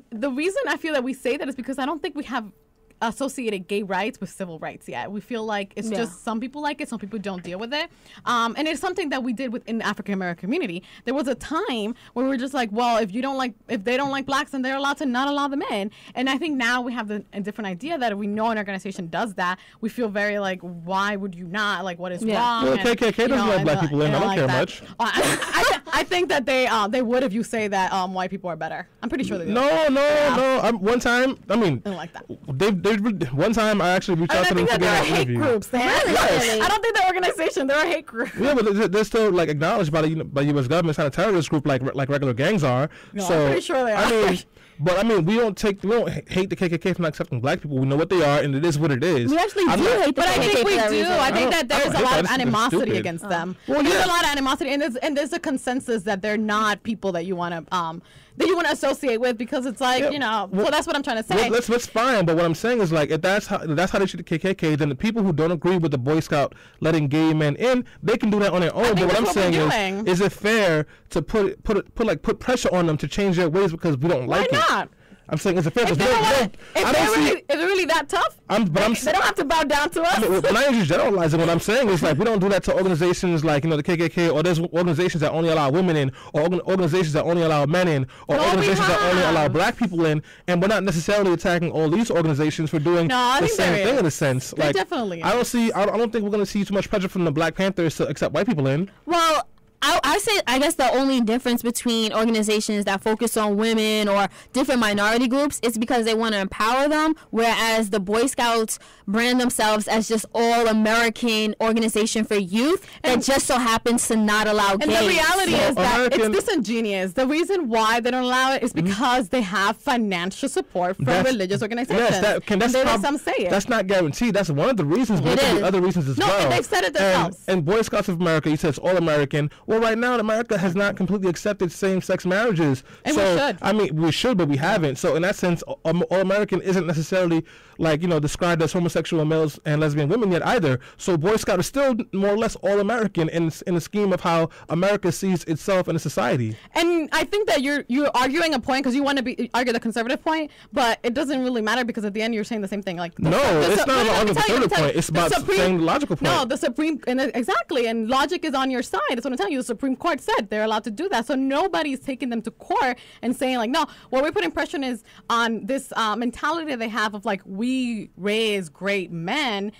the reason I feel that we say that is because I don't think we have associated gay rights with civil rights yet. We feel like it's just some people like it, some people don't deal with it. And it's something that we did within the African American community. There was a time where we were just like, well, if they don't like blacks, then they're allowed to not allow them in. And I think now we have a different idea that if we know an organization does that, we feel very like, why would you not? Like, what is wrong? Well, KKK doesn't let black people in. I don't care much. I think that they would if you say that white people are better. I'm pretty sure they do. No. One time, I mean, I don't like that. One time I actually reached out to them to get an interview. Groups. Yes. I don't think they're organization. They're a hate group. Yeah, but they're still like acknowledged by the U.S. government. It's not a terrorist group like regular gangs are. No, so I'm pretty sure they are. We don't hate the KKK for not accepting black people. We know what they are, and it is what it is. We actually do hate the KKK. But I think we do. I think that there's a lot of that. animosity against them. Well, there's a lot of animosity, and there's a consensus that they're not people that you want to associate with because it's like so that's what I'm trying to say. Well, that's fine, but what I'm saying is like if that's how they treat the KKK, then the people who don't agree with the Boy Scout letting gay men in, they can do that on their own. But what I'm saying is it fair to put pressure on them to change their ways because we don't like it? Why not? I'm saying it's a fair. If it's really that tough, they don't have to bow down to us. I mean, when I just generalizing, what I'm saying is like we don't do that to organizations like the KKK, or there's organizations that only allow women in, or organizations that only allow men in, or organizations that only allow black people in, and we're not necessarily attacking all these organizations for doing the same thing in a sense. Like, definitely. I don't think we're going to see too much pressure from the Black Panthers to accept white people in. Well, I guess the only difference between organizations that focus on women or different minority groups is because they want to empower them, whereas the Boy Scouts brand themselves as just all-American organization for youth that just so happens to not allow gays. And the reality is that it's disingenuous. The reason why they don't allow it is because they have financial support from religious organizations. Yes, some say it. That's not guaranteed. That's one of the reasons, but there could be other reasons as well. No, and they've said it themselves. And Boy Scouts of America, you said it's all-American. Well, right now, America has not completely accepted same-sex marriages. And we should. I mean, we should, but we haven't. So in that sense, all-American isn't necessarily described as homosexual males and lesbian women yet either. So Boy Scout is still more or less all-American in the scheme of how America sees itself in a society. And I think that you're arguing a point because you want to argue the conservative point, but it doesn't really matter because at the end you're saying the same thing. Like it's not about arguing the conservative point. It's about saying the logical point. No, the Supreme exactly, and logic is on your side. That's what I'm telling you. The Supreme Court said they're allowed to do that, so nobody's taking them to court and saying like, no. What we're putting pressure is on this mentality that they have of like, we raise great men.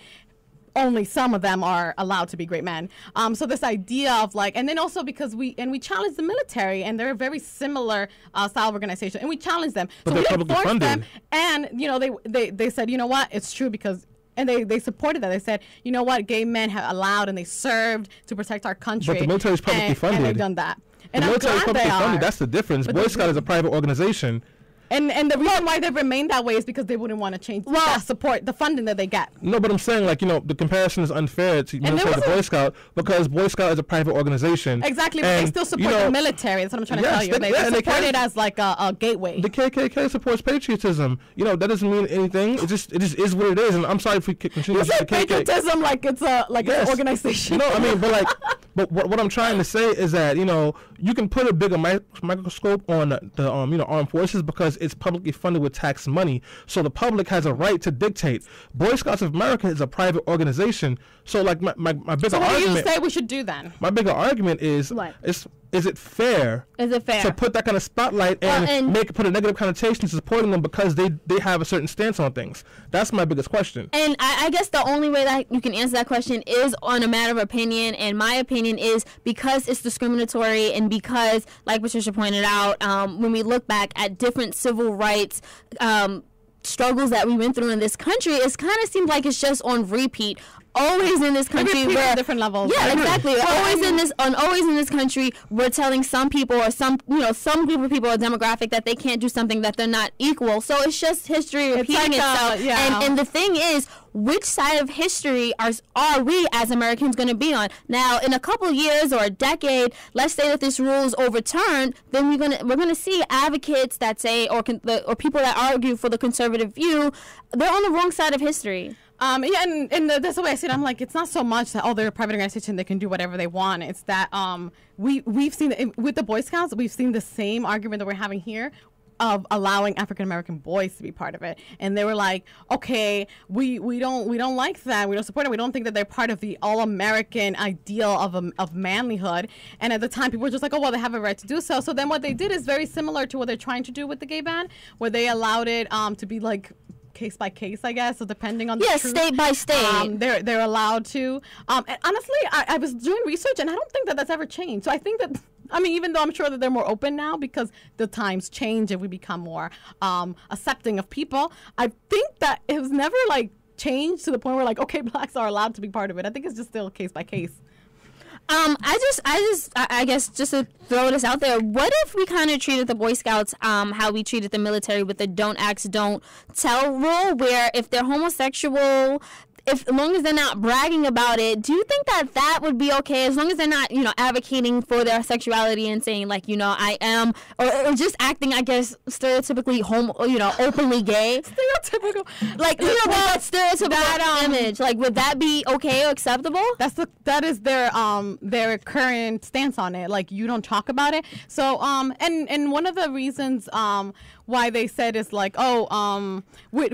Only some of them are allowed to be great men. So this idea of like, and then also because we challenge the military, and they're a very similar style of organization, and we challenge them. But so they're we publicly force funded. them, and they said, you know what, it's true because. And they supported that. They said, you know what, gay men have allowed and they served to protect our country. But the military is publicly funded. And they've done that. And the military is publicly funded. That's the difference. But Boy Scout is a private organization. And the reason why they've remained that way is because they wouldn't want to change that support, the funding that they get. No, but I'm saying, the comparison is unfair to military to Boy Scout because Boy Scout is a private organization. Exactly, but they still support the military. That's what I'm trying to tell you. They support it as like a gateway. The KKK supports patriotism. That doesn't mean anything. It just is what it is. And I'm sorry if we continue to say patriotism like it's an organization. No, I mean, but what I'm trying to say is that you can put a bigger microscope on the armed forces because it's publicly funded with tax money, so the public has a right to dictate. Boy Scouts of America is a private organization, so like my bigger argument. So what do you say we should do then? My bigger argument is is it fair? Is it fair to put that kind of spotlight and put a negative connotation to supporting them because they have a certain stance on things? That's my biggest question. And I guess the only way that you can answer that question is on a matter of opinion, and my opinion is because it's discriminatory and because, like Patricia pointed out, when we look back at different civil rights struggles that we went through in this country, it kind of seems like it's just on repeat. Always in this country, we're different levels. Yeah, exactly. Always in this country, we're telling some people or some group of people or demographic that they can't do something, that they're not equal. So it's just history repeating itself. And the thing is, which side of history are we as Americans going to be on? Now, in a couple of years or a decade, let's say that this rule is overturned, then we're gonna see advocates that say or people that argue for the conservative view, they're on the wrong side of history. And that's the way I see it. I'm like, it's not so much that they're a private organization, they can do whatever they want. It's that we've seen with the Boy Scouts, we've seen the same argument that we're having here of allowing African American boys to be part of it, and they were like, okay, we don't like that, we don't support it, we don't think that they're part of the all American ideal of manlyhood. And at the time, people were just like, oh well, they have a right to do so. So then what they did is very similar to what they're trying to do with the gay ban, where they allowed it to be like case by case, I guess. So depending on the truth, state by state, they're allowed to. And honestly, I was doing research, and I don't think that that's ever changed. So I think that, even though I'm sure that they're more open now because the times change and we become more accepting of people, I think that it was never like changed to the point where like, okay, blacks are allowed to be part of it. I think it's just still case by case. I guess just to throw this out there, what if we kind of treated the Boy Scouts how we treated the military with the don't ask, don't tell rule, where if they're homosexual as long as they're not bragging about it, do you think that would be okay? As long as they're not, advocating for their sexuality and saying like, I am, or just acting, I guess, stereotypically openly gay. Stereotypical, like that stereotypical image. Like, would that be okay or acceptable? That is their current stance on it. Like, you don't talk about it. So and one of the reasons why they said is like, we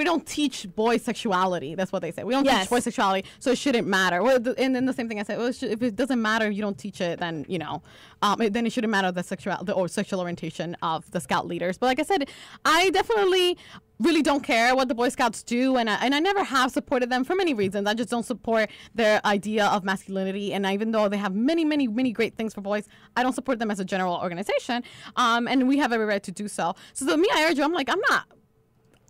don't teach boys sexuality. That's what they say. We don't teach boys sexuality, so it shouldn't matter. Well, and then the same thing I said, if it doesn't matter, you don't teach it, then then it shouldn't matter the sexual orientation of the Scout leaders. But like I said, I definitely really don't care what the Boy Scouts do, and I never have supported them for many reasons. I just don't support their idea of masculinity, and even though they have many, many, many great things for boys, I don't support them as a general organization, and we have every right to do so. So me, I urge you,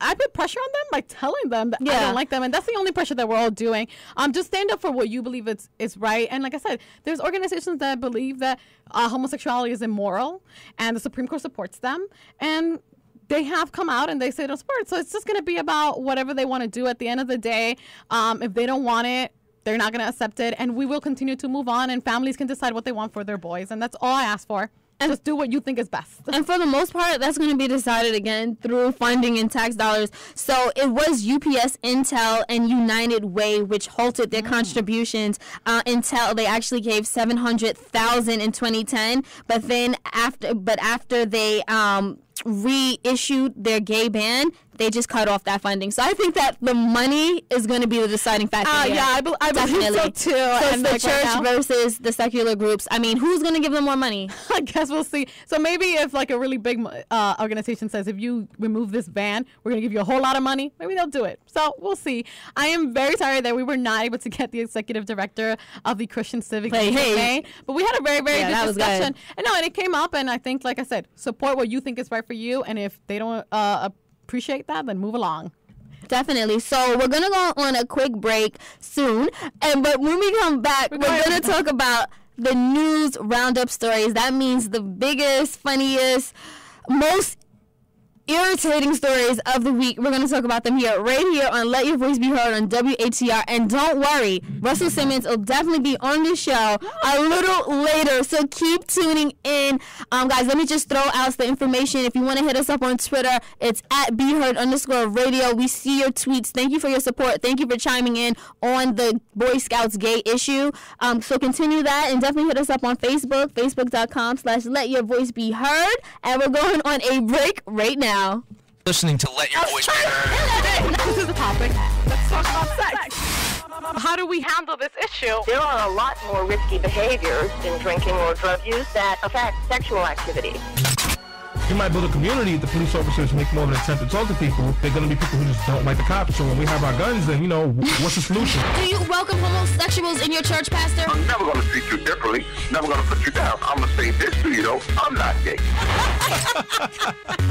I put pressure on them by telling them that I don't like them, and that's the only pressure that we're all doing. Just stand up for what you believe is right. And like I said, there's organizations that believe that homosexuality is immoral, and the Supreme Court supports them, and they have come out and they say don't support it. So it's just going to be about whatever they want to do at the end of the day. If they don't want it, they're not going to accept it, and we will continue to move on, and families can decide what they want for their boys, and that's all I ask for. And just do what you think is best. And for the most part, that's going to be decided again through funding and tax dollars. So it was UPS, Intel, and United Way which halted their contributions. Intel, they actually gave $700,000 in 2010, but then after they reissued their gay ban, they just cut off that funding. So I think that the money is going to be the deciding factor. I believe so too. So it's the church versus the secular groups. I mean, who's going to give them more money? I guess we'll see. So maybe if like a really big organization says, if you remove this ban, we're going to give you a whole lot of money, maybe they'll do it. So we'll see. I am very sorry that we were not able to get the executive director of the Christian Civic Union, but we had a very, very good discussion. And it came up, and I think, like I said, support what you think is right for you, and if they don't appreciate that, then move along. Definitely. So we're gonna go on a quick break soon, but when we come back, we're gonna talk about the news roundup stories. That means the biggest, funniest, most irritating stories of the week. We're going to talk about them right here on Let Your Voice Be Heard on Whcr. And don't worry, Russell Simmons will definitely be on the show a little later, so keep tuning in. Guys, let me just throw out the information. If you want to hit us up on Twitter, it's at BeHeard_radio. We see your tweets. Thank you for your support. Thank you for chiming in on the Boy Scouts gay issue. So continue that, and definitely hit us up on Facebook, facebook.com/Let Your Voice Be Heard. And we're going on a break right now. Listening to Let Your Voice Be Heard. This is the topic. Let's talk about sex. How do we handle this issue? There are a lot more risky behaviors in drinking or drug use that affect sexual activity. You might build a community if the police officers make more of an attempt to talk to people. They're going to be people who just don't like the cops. So when we have our guns, then, what's the solution? Do you welcome homosexuals in your church, Pastor? I'm never going to treat you differently. Never going to put you down. I'm going to say this to you, though. I'm not gay.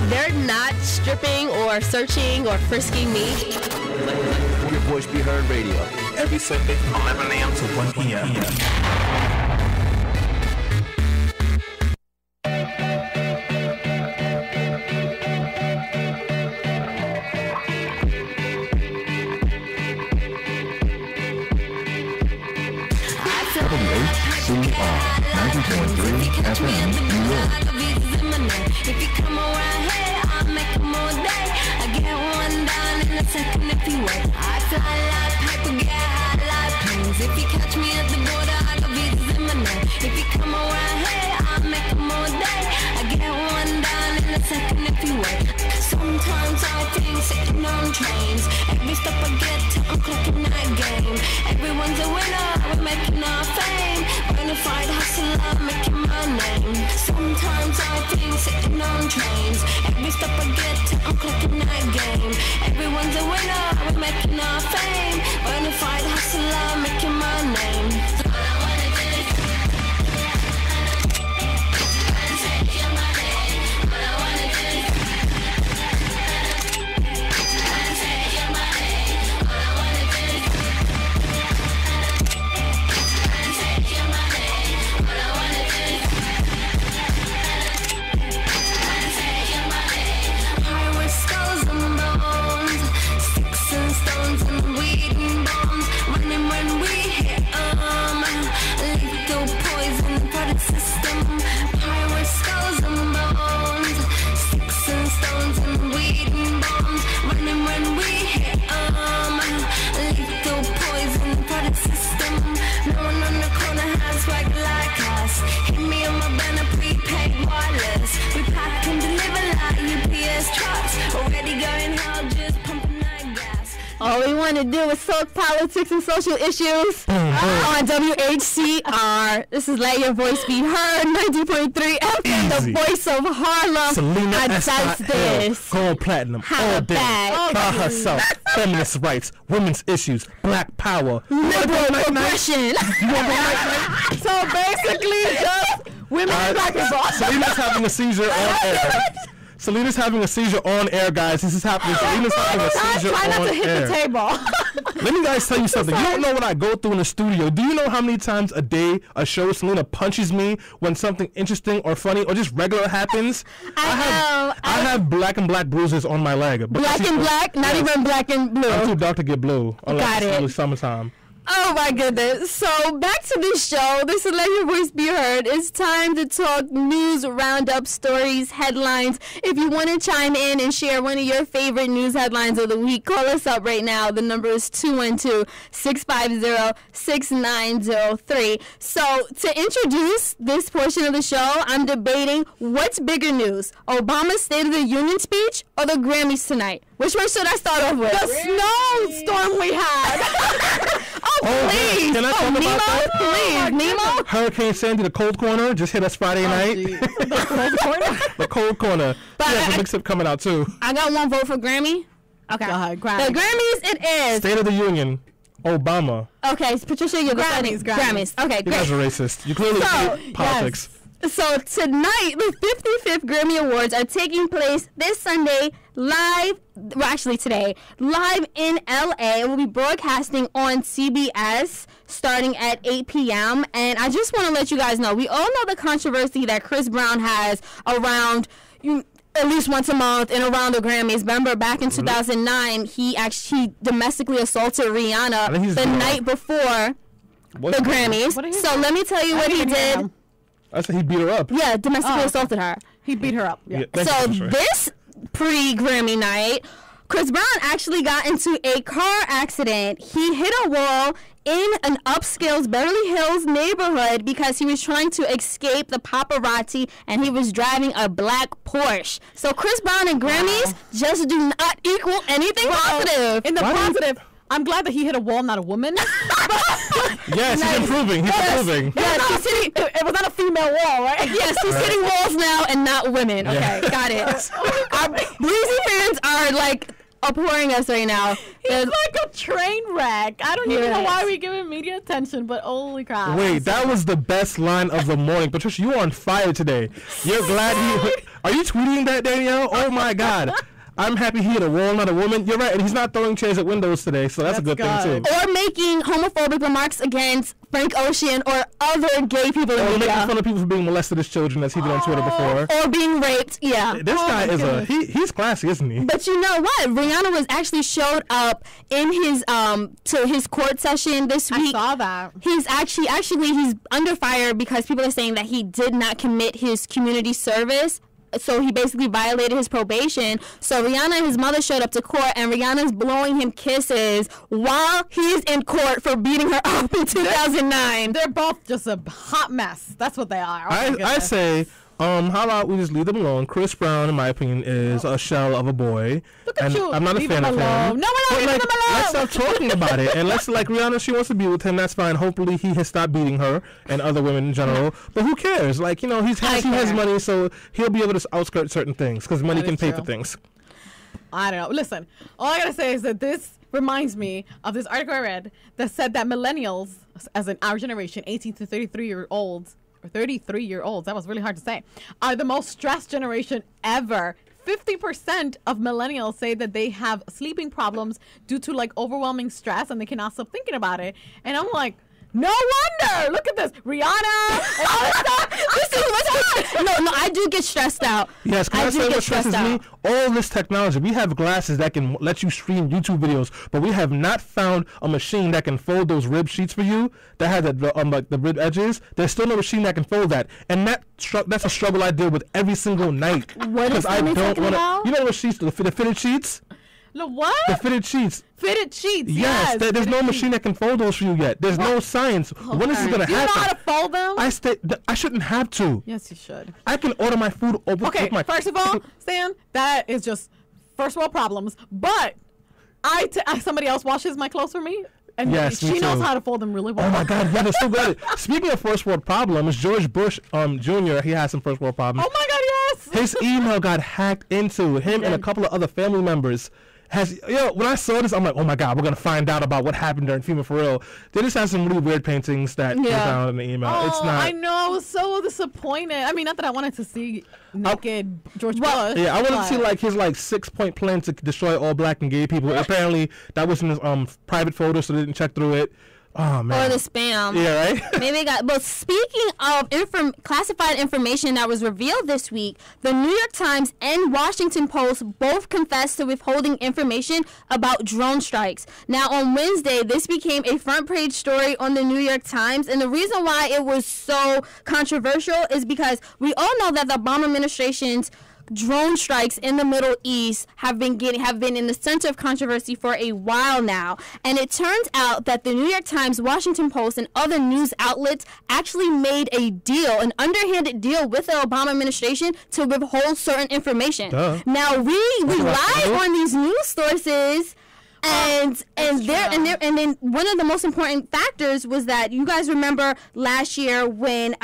They're not stripping or searching or frisking me. Let Your Voice Be Heard radio. Every Sunday from 11 a.m. to 1 p.m. Whcr 90.3 FM, New York. If you come around here, I'll make them all day. I get one down in a second if you wait. I fly like paper, get high like planes. If you catch me at the border, I got visas in my name. If you come around here, I'll make them all day. I get one down in a second if you wait. Sometimes I think sitting on trains. Every step I get to, I'm clocking that game. Everyone's a winner, we're making our fame. Bonafide hustler, making my name. Sometimes I think sitting on trains. Every step I get to, I'm clocking that game. Everyone's a winner, we're making our fame. Bonafide hustler, making my name. All I wanna do is take your money. All I wanna do is take your money. All I wanna do is take your money. All I wanna do is take your money. High with skulls and bones, sticks and stones and weed. want to do is talk politics and social issues on WHCR. This is Let Your Voice Be Heard, 90.3 FM, the voice of Harlem. Selena That's this. Gold platinum all day by herself. Feminist rights, women's issues, black power. Liberal progression. So basically, just women and black people. Selena's having a seizure on air. Selena's having a seizure on air, guys. This is happening. Selena's having a seizure Try not on to hit air. the table. Let me guys tell you something. You don't know what I go through in the studio. Do you know how many times a day a show Selena punches me when something interesting or funny or just regular happens? I have black and black bruises on my leg. Black and black, not even black and blue. I'm too dark to get blue. Got it. It's summertime. Oh my goodness. So back to this show. This is Let Your Voice Be Heard. It's time to talk news, roundup, stories, headlines. If you want to chime in and share one of your favorite news headlines of the week, call us up right now. The number is 212-650-6903. So to introduce this portion of the show, I'm debating what's bigger news, Obama's State of the Union speech or the Grammys tonight? Which one should I start off with? The snowstorm we had. Please. Can I talk about that? Please, Nemo. Hurricane Sandy, the cold corner, just hit us Friday night. The cold corner? The cold corner. Yeah, the mix-up coming out too. I got one vote for Grammy. Okay. Grammy. The Grammys it is. State of the Union, Obama. Okay, Patricia, you're Grammys. Grammys. Okay, You great. guys are racist. You clearly hate politics. Yes. So tonight, the 55th Grammy Awards are taking place this Sunday live, well actually today, live in LA. It will be broadcasting on CBS starting at 8 p.m. And I just want to let you guys know, we all know the controversy that Chris Brown has around at least once a month and around the Grammys. Remember back in 2009, he actually domestically assaulted Rihanna the night before the Grammys. So let me tell you what he did. I said he beat her up. Yeah, domestically assaulted her. He beat her up. Yeah. So this pre-Grammy night, Chris Brown actually got into a car accident. He hit a wall in an upscale Beverly Hills neighborhood because he was trying to escape the paparazzi and he was driving a black Porsche. So Chris Brown and Grammys just do not equal anything positive. In the positive, I'm glad that he hit a wall, not a woman. Yes, he's improving. He's improving. Yes, he's hitting. It was not a female wall, right? Yes, he's hitting walls now and not women. Okay, got it. Our Breezy fans are like abhorring us right now. He's like a train wreck. I don't even know why we give him media attention, but holy crap. Wait, that was the best line of the morning. Patricia, you are on fire today. You're glad he... Are you tweeting that, Danielle? Oh, my God. I'm happy he hit a wall, not a woman. You're right, and he's not throwing chairs at windows today, so that's a good thing, too. Or making homophobic remarks against Frank Ocean or other gay people in Or media. making fun of people for being molested as children, as he did on Twitter before. Or being raped, yeah. This guy is he's classy, isn't he? But you know what? Rihanna was actually showed up in his to his court session this week. I saw that. He's actually he's under fire because people are saying that he did not commit his community service. So he basically violated his probation. So Rihanna and his mother showed up to court, and Rihanna's blowing him kisses while he's in court for beating her up in 2009. They're both just a hot mess. That's what they are. I say, how about we just leave them alone? Chris Brown, in my opinion, is a shell of a boy. Look at you. I'm not a fan of him. No, we're not leaving him alone. Let's stop talking about it. And let's, like, Rihanna, she wants to be with him. That's fine. Hopefully he has stopped beating her and other women in general. But who cares? Like, he has money, so he'll be able to outskirt certain things because money can pay for things. I don't know. Listen, all I got to say is that this reminds me of this article I read that said that millennials, as in our generation, 18 to 33-year-olds, or 33-year-olds, that was really hard to say, are the most stressed generation ever. 50% of millennials say that they have sleeping problems due to like overwhelming stress and they cannot stop thinking about it. And I'm like, no wonder. Look at this. Rihanna and all this stuff. No, I do get stressed out. Yes, can I say what stresses me? All this technology. We have glasses that can let you stream YouTube videos, but we have not found a machine that can fold those rib sheets for you that has the rib edges. There's still no machine that can fold that, and that's a struggle I deal with every single night. What is I don't talking about? You know what sheets? The fitted sheets. The what? The fitted sheets. Fitted sheets. Yes, there's no machine that can fold those for you yet. There's no science. Okay. When is this gonna Do you happen? know how to fold them? I shouldn't have to. Yes, you should. I can order my food over. Okay, with my first of all, Stan, that is just first world problems. But somebody else washes my clothes for me. And Yes, she me knows too. how to fold them really well. Oh my God, yeah, they're so good. Speaking of first world problems, George Bush Jr., he has some first world problems. Oh my God, yes. His email got hacked into. Him and a couple of other family members when I saw this, I'm like, oh my God, we're gonna find out about what happened during FEMA for real. They just have some really weird paintings that we found in the email. Oh, it's not. I know, so disappointed. I mean, not that I wanted to see naked George Bush. Yeah, I wanted to see like his 6-point plan to destroy all black and gay people. Apparently, that was in his private folder, so they didn't check through it. Oh man. Or the spam. Yeah, right. Maybe they got. But speaking of classified information that was revealed this week, the New York Times and Washington Post both confessed to withholding information about drone strikes. Now, on Wednesday, this became a front page story on the New York Times, and the reason why it was so controversial is because we all know that the Obama administration's drone strikes in the Middle East have been in the center of controversy for a while now. And it turns out that the New York Times, Washington Post, and other news outlets actually made a deal, an underhanded deal with the Obama administration to withhold certain information. Duh. Now we rely on these news sources. And then one of the most important factors was that you guys remember last year when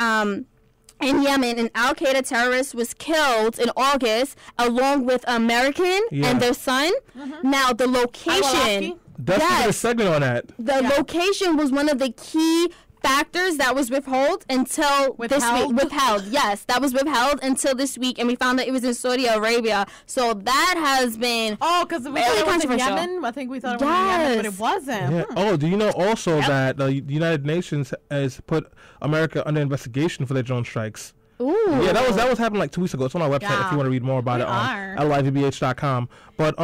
in Yemen, an al-Qaeda terrorist was killed in August, along with American and their son. Mm-hmm. Now, the location... Dusty did a segment on that. The location was one of the key factors that was withheld until this week. Withheld, yes. That was withheld until this week, and we found that it was in Saudi Arabia. So that has been because we thought it was in Yemen. I think we thought it was in Yemen, but it wasn't. Yeah. Oh, do you know also that the United Nations has put America under investigation for their drone strikes? Ooh. Yeah, that was happening like 2 weeks ago. It's on our website if you want to read more about it on livebh.com. But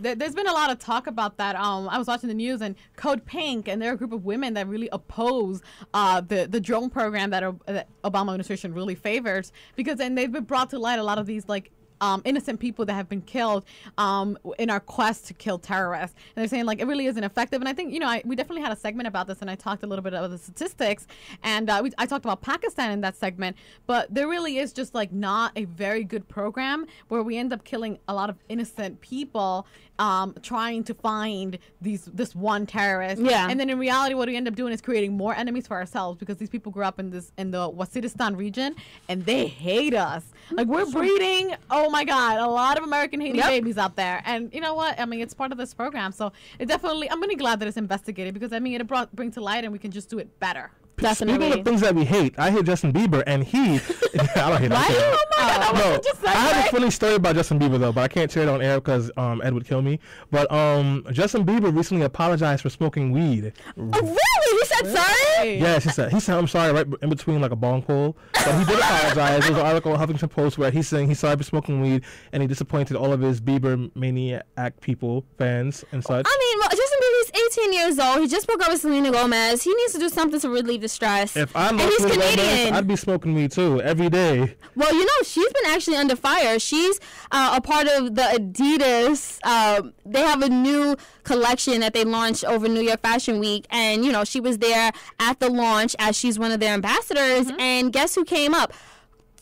there's been a lot of talk about that. I was watching the news, and Code Pink, and they're a group of women that really oppose the drone program that Obama administration really favors, because then they've been brought to light a lot of these innocent people that have been killed in our quest to kill terrorists, and they're saying it really isn't effective. And I think we definitely had a segment about this, and I talked a little bit about the statistics, and I talked about Pakistan in that segment, but there really is just not a very good program where we end up killing a lot of innocent people trying to find this one terrorist. Yeah. And then in reality, what we end up doing is creating more enemies for ourselves, because these people grew up in the Waziristan region, and they hate us. We're breeding. Oh my God, a lot of American hating babies out there. And you know what? I mean, it's part of this program. So it definitely, I'm really glad that it's investigated, because I mean, it bring to light, and we can just do it better. Definitely. Speaking of things that we hate, I hate Justin Bieber, and I don't hate him. Oh my God, No, I have a funny story about Justin Bieber, though, but I can't share it on air because Ed would kill me. But Justin Bieber recently apologized for smoking weed. Oh, really? He said sorry? Yes, he said I'm sorry right in between a bong pull. But he did apologize. There was an article on Huffington Post where he's saying he's sorry for smoking weed, and he disappointed all of his Bieber maniac people, fans, and such. I mean, Justin Bieber's 18 years old. He just broke up with Selena Gomez. He needs to do something to relieve the stress. If I know Selena Gomez, I'd be smoking weed too every day. Well, she's been actually under fire. She's a part of the Adidas. They have a new collection that they launched over New York Fashion Week, and she was there at the launch as she's one of their ambassadors. Mm-hmm. And guess who came up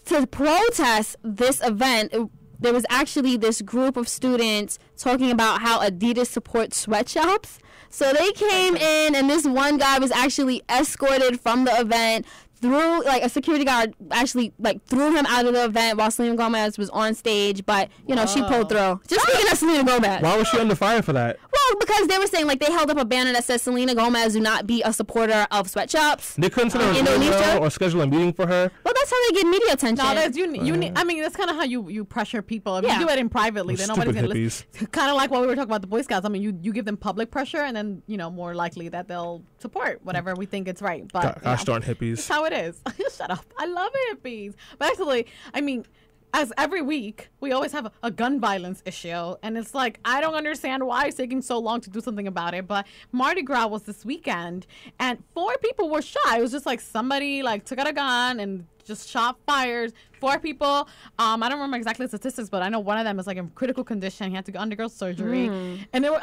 to protest this event? There was actually this group of students talking about how Adidas supports sweatshops. So they came in, and this one guy was actually escorted from the event through, a security guard actually, threw him out of the event while Selena Gomez was on stage. But, she pulled through. Just speaking of Selena Gomez. Why was she under fire for that? Well, because they were saying, they held up a banner that says Selena Gomez do not be a supporter of sweatshops. They couldn't send her an email or schedule a meeting for her? Well, that's how they get media attention. No, I mean, that's kind of how you pressure people. If you do it in privately, then nobody's going to listen. Kind of like what we were talking about the Boy Scouts. I mean, you give them public pressure, and then, more likely that they'll support whatever we think it's right. But gosh darn hippies. That's how it is. Shut up. I love hippies. But actually, I mean, as every week, we always have a gun violence issue. And it's I don't understand why it's taking so long to do something about it. But Mardi Gras was this weekend, and 4 people were shot. It was just somebody took out a gun and just shot fires. 4 people. I don't remember exactly the statistics, but I know one of them is in critical condition. He had to undergo surgery. And there were,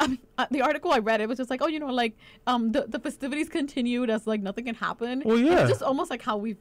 the article I read, it was just the festivities continued as nothing can happen. Well, yeah. And it's just almost how we've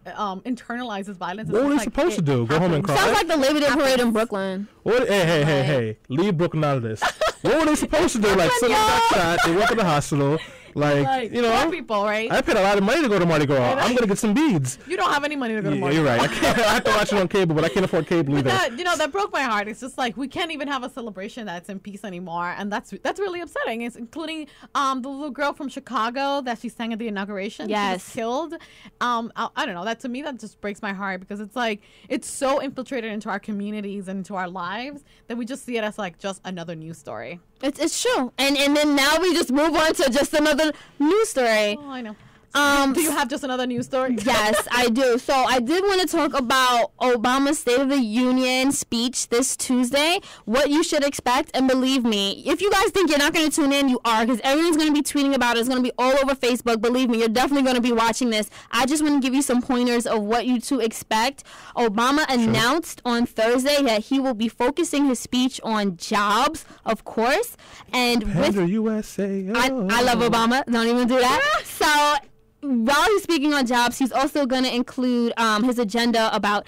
internalizes violence. What were they supposed to do? Go home and cry? Sounds like the Labor Day parade in Brooklyn. Hey. Leave Brooklyn out of this. What were they supposed to do? Like, someone got shot, they went to the hospital. Like, you know, poor people, right? I paid a lot of money to go to Mardi Gras. I'm gonna get some beads. You don't have any money to go to Mardi Gras. You're right. I have to watch it on cable, but I can't afford cable either. That broke my heart. It's just like we can't even have a celebration that's in peace anymore, and that's really upsetting. It's including the little girl from Chicago that she sang at the inauguration. Yes, she was killed. I don't know. That to me, that just breaks my heart because it's like it's so infiltrated into our communities and into our lives that we just see it as like just another news story. It's true, and then now we just move on to just another news story. Oh, I know. Do you have just another news story? Yes, I do. So I did want to talk about Obama's State of the Union speech this Tuesday, what you should expect. And believe me, if you guys think you're not going to tune in, you are, because everyone's going to be tweeting about it. It's going to be all over Facebook. Believe me, you're definitely going to be watching this. I just want to give you some pointers of what you to expect. Obama announced on Thursday that he will be focusing his speech on jobs, of course. And with USA. I love Obama. Don't even do that. So while he's speaking on jobs, he's also going to include his agenda about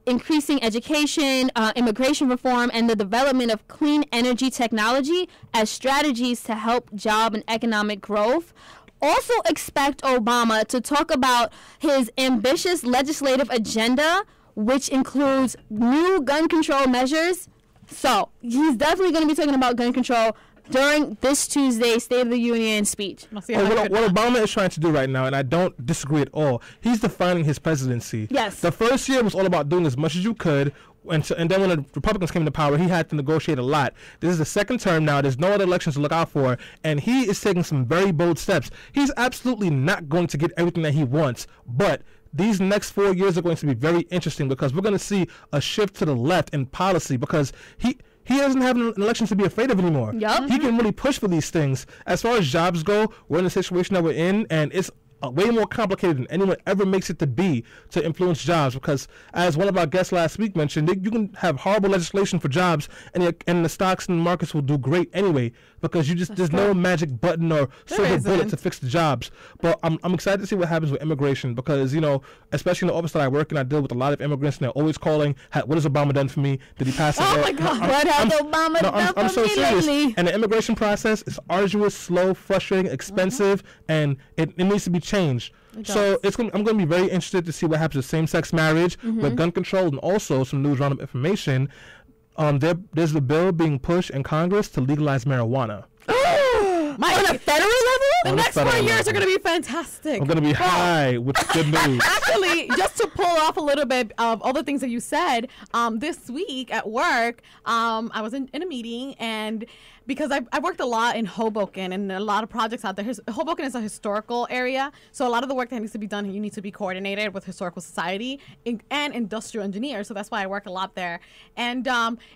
increasing education, immigration reform, and the development of clean energy technology as strategies to help job and economic growth. Also expect Obama to talk about his ambitious legislative agenda, which includes new gun control measures. So he's definitely going to be talking about gun control during this Tuesday's State of the Union speech. What Obama is trying to do right now, and I don't disagree at all, he's defining his presidency. Yes. The first year was all about doing as much as you could, and then when the Republicans came into power, he had to negotiate a lot. This is the second term now. There's no other elections to look out for, and he is taking some very bold steps. He's absolutely not going to get everything that he wants, but these next 4 years are going to be very interesting because we're going to see a shift to the left in policy because he doesn't have an election to be afraid of anymore. Yep. He can really push for these things. As far as jobs go, we're in the situation that we're in, and it's way more complicated than anyone ever makes it to be to influence jobs because, as one of our guests last week mentioned, you can have horrible legislation for jobs, and the stocks and the markets will do great anyway because there's no magic button or silver bullet to fix the jobs. But I'm excited to see what happens with immigration because, especially in the office that I work in, I deal with a lot of immigrants, and they're always calling, what has Obama done for me? Did he pass it? Oh my God, what has Obama done for me serious. lately? And the immigration process is arduous, slow, frustrating, expensive, and it needs to be changed. So I'm going to be very interested to see what happens with same-sex marriage, with gun control, and also some news roundup information. There's a bill being pushed in Congress to legalize marijuana. On a federal level? The next 4 years are going to be fantastic. I'm going to be high with good news. Actually, just to pull off a little bit of all the things that you said, this week at work, I was in a meeting, and because I worked a lot in Hoboken and a lot of projects out there. Hoboken is a historical area, so a lot of the work that needs to be done, you need to be coordinated with Historical Society and industrial engineers, so that's why I work a lot there. And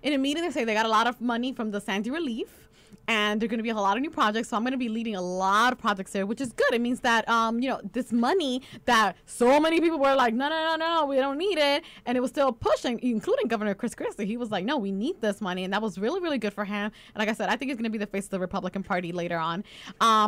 in a meeting, they say they got a lot of money from the Sandy Relief, and there are going to be a lot of new projects, so I'm going to be leading a lot of projects there, which is good. It means that, this money that so many people were like, no, we don't need it, and it was still pushing, including Governor Chris Christie. He was like, no, we need this money, and that was really, really good for him. And like I said, I think he's going to be the face of the Republican Party later on.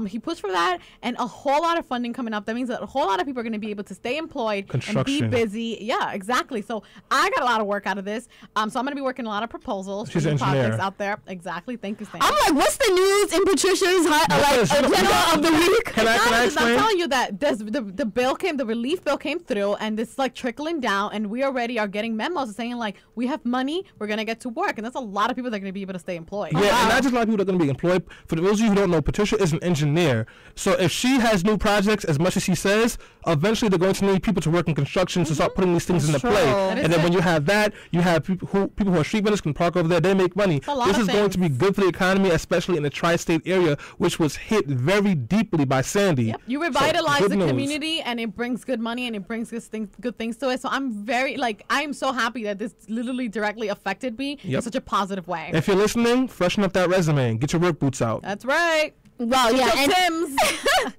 He pushed for that, and a whole lot of funding coming up. That means that a whole lot of people are going to be able to stay employed and be busy. Yeah, exactly. So I got a lot of work out of this. So I'm going to be working a lot proposals for new projects out there. Exactly. Thank you, Sam. I'm like, what's the news in Patricia's agenda of the week? Can I explain? I'm telling you that the relief bill came through, and it's like trickling down, and we already are getting memos saying like, we have money, we're going to get to work, and that's a lot of people that are going to be able to stay employed. Yeah, and not just a lot of people that are going to be employed. For those of you who don't know, Patricia is an engineer, so if she has new projects, as much as she says, eventually they're going to need people to work in construction to start putting these things into play. And then when you have that, you have people who are street vendors can park over there, they make money. This is going to be good for the economy, especially in the tri-state area, which was hit very deeply by Sandy. Yep. You revitalize the community, and it brings good money, and it brings good things to it. So I'm so happy that this literally directly affected me in such a positive way. If you're listening, freshen up that resume and get your work boots out. That's right. Well, yeah. And, Tim's.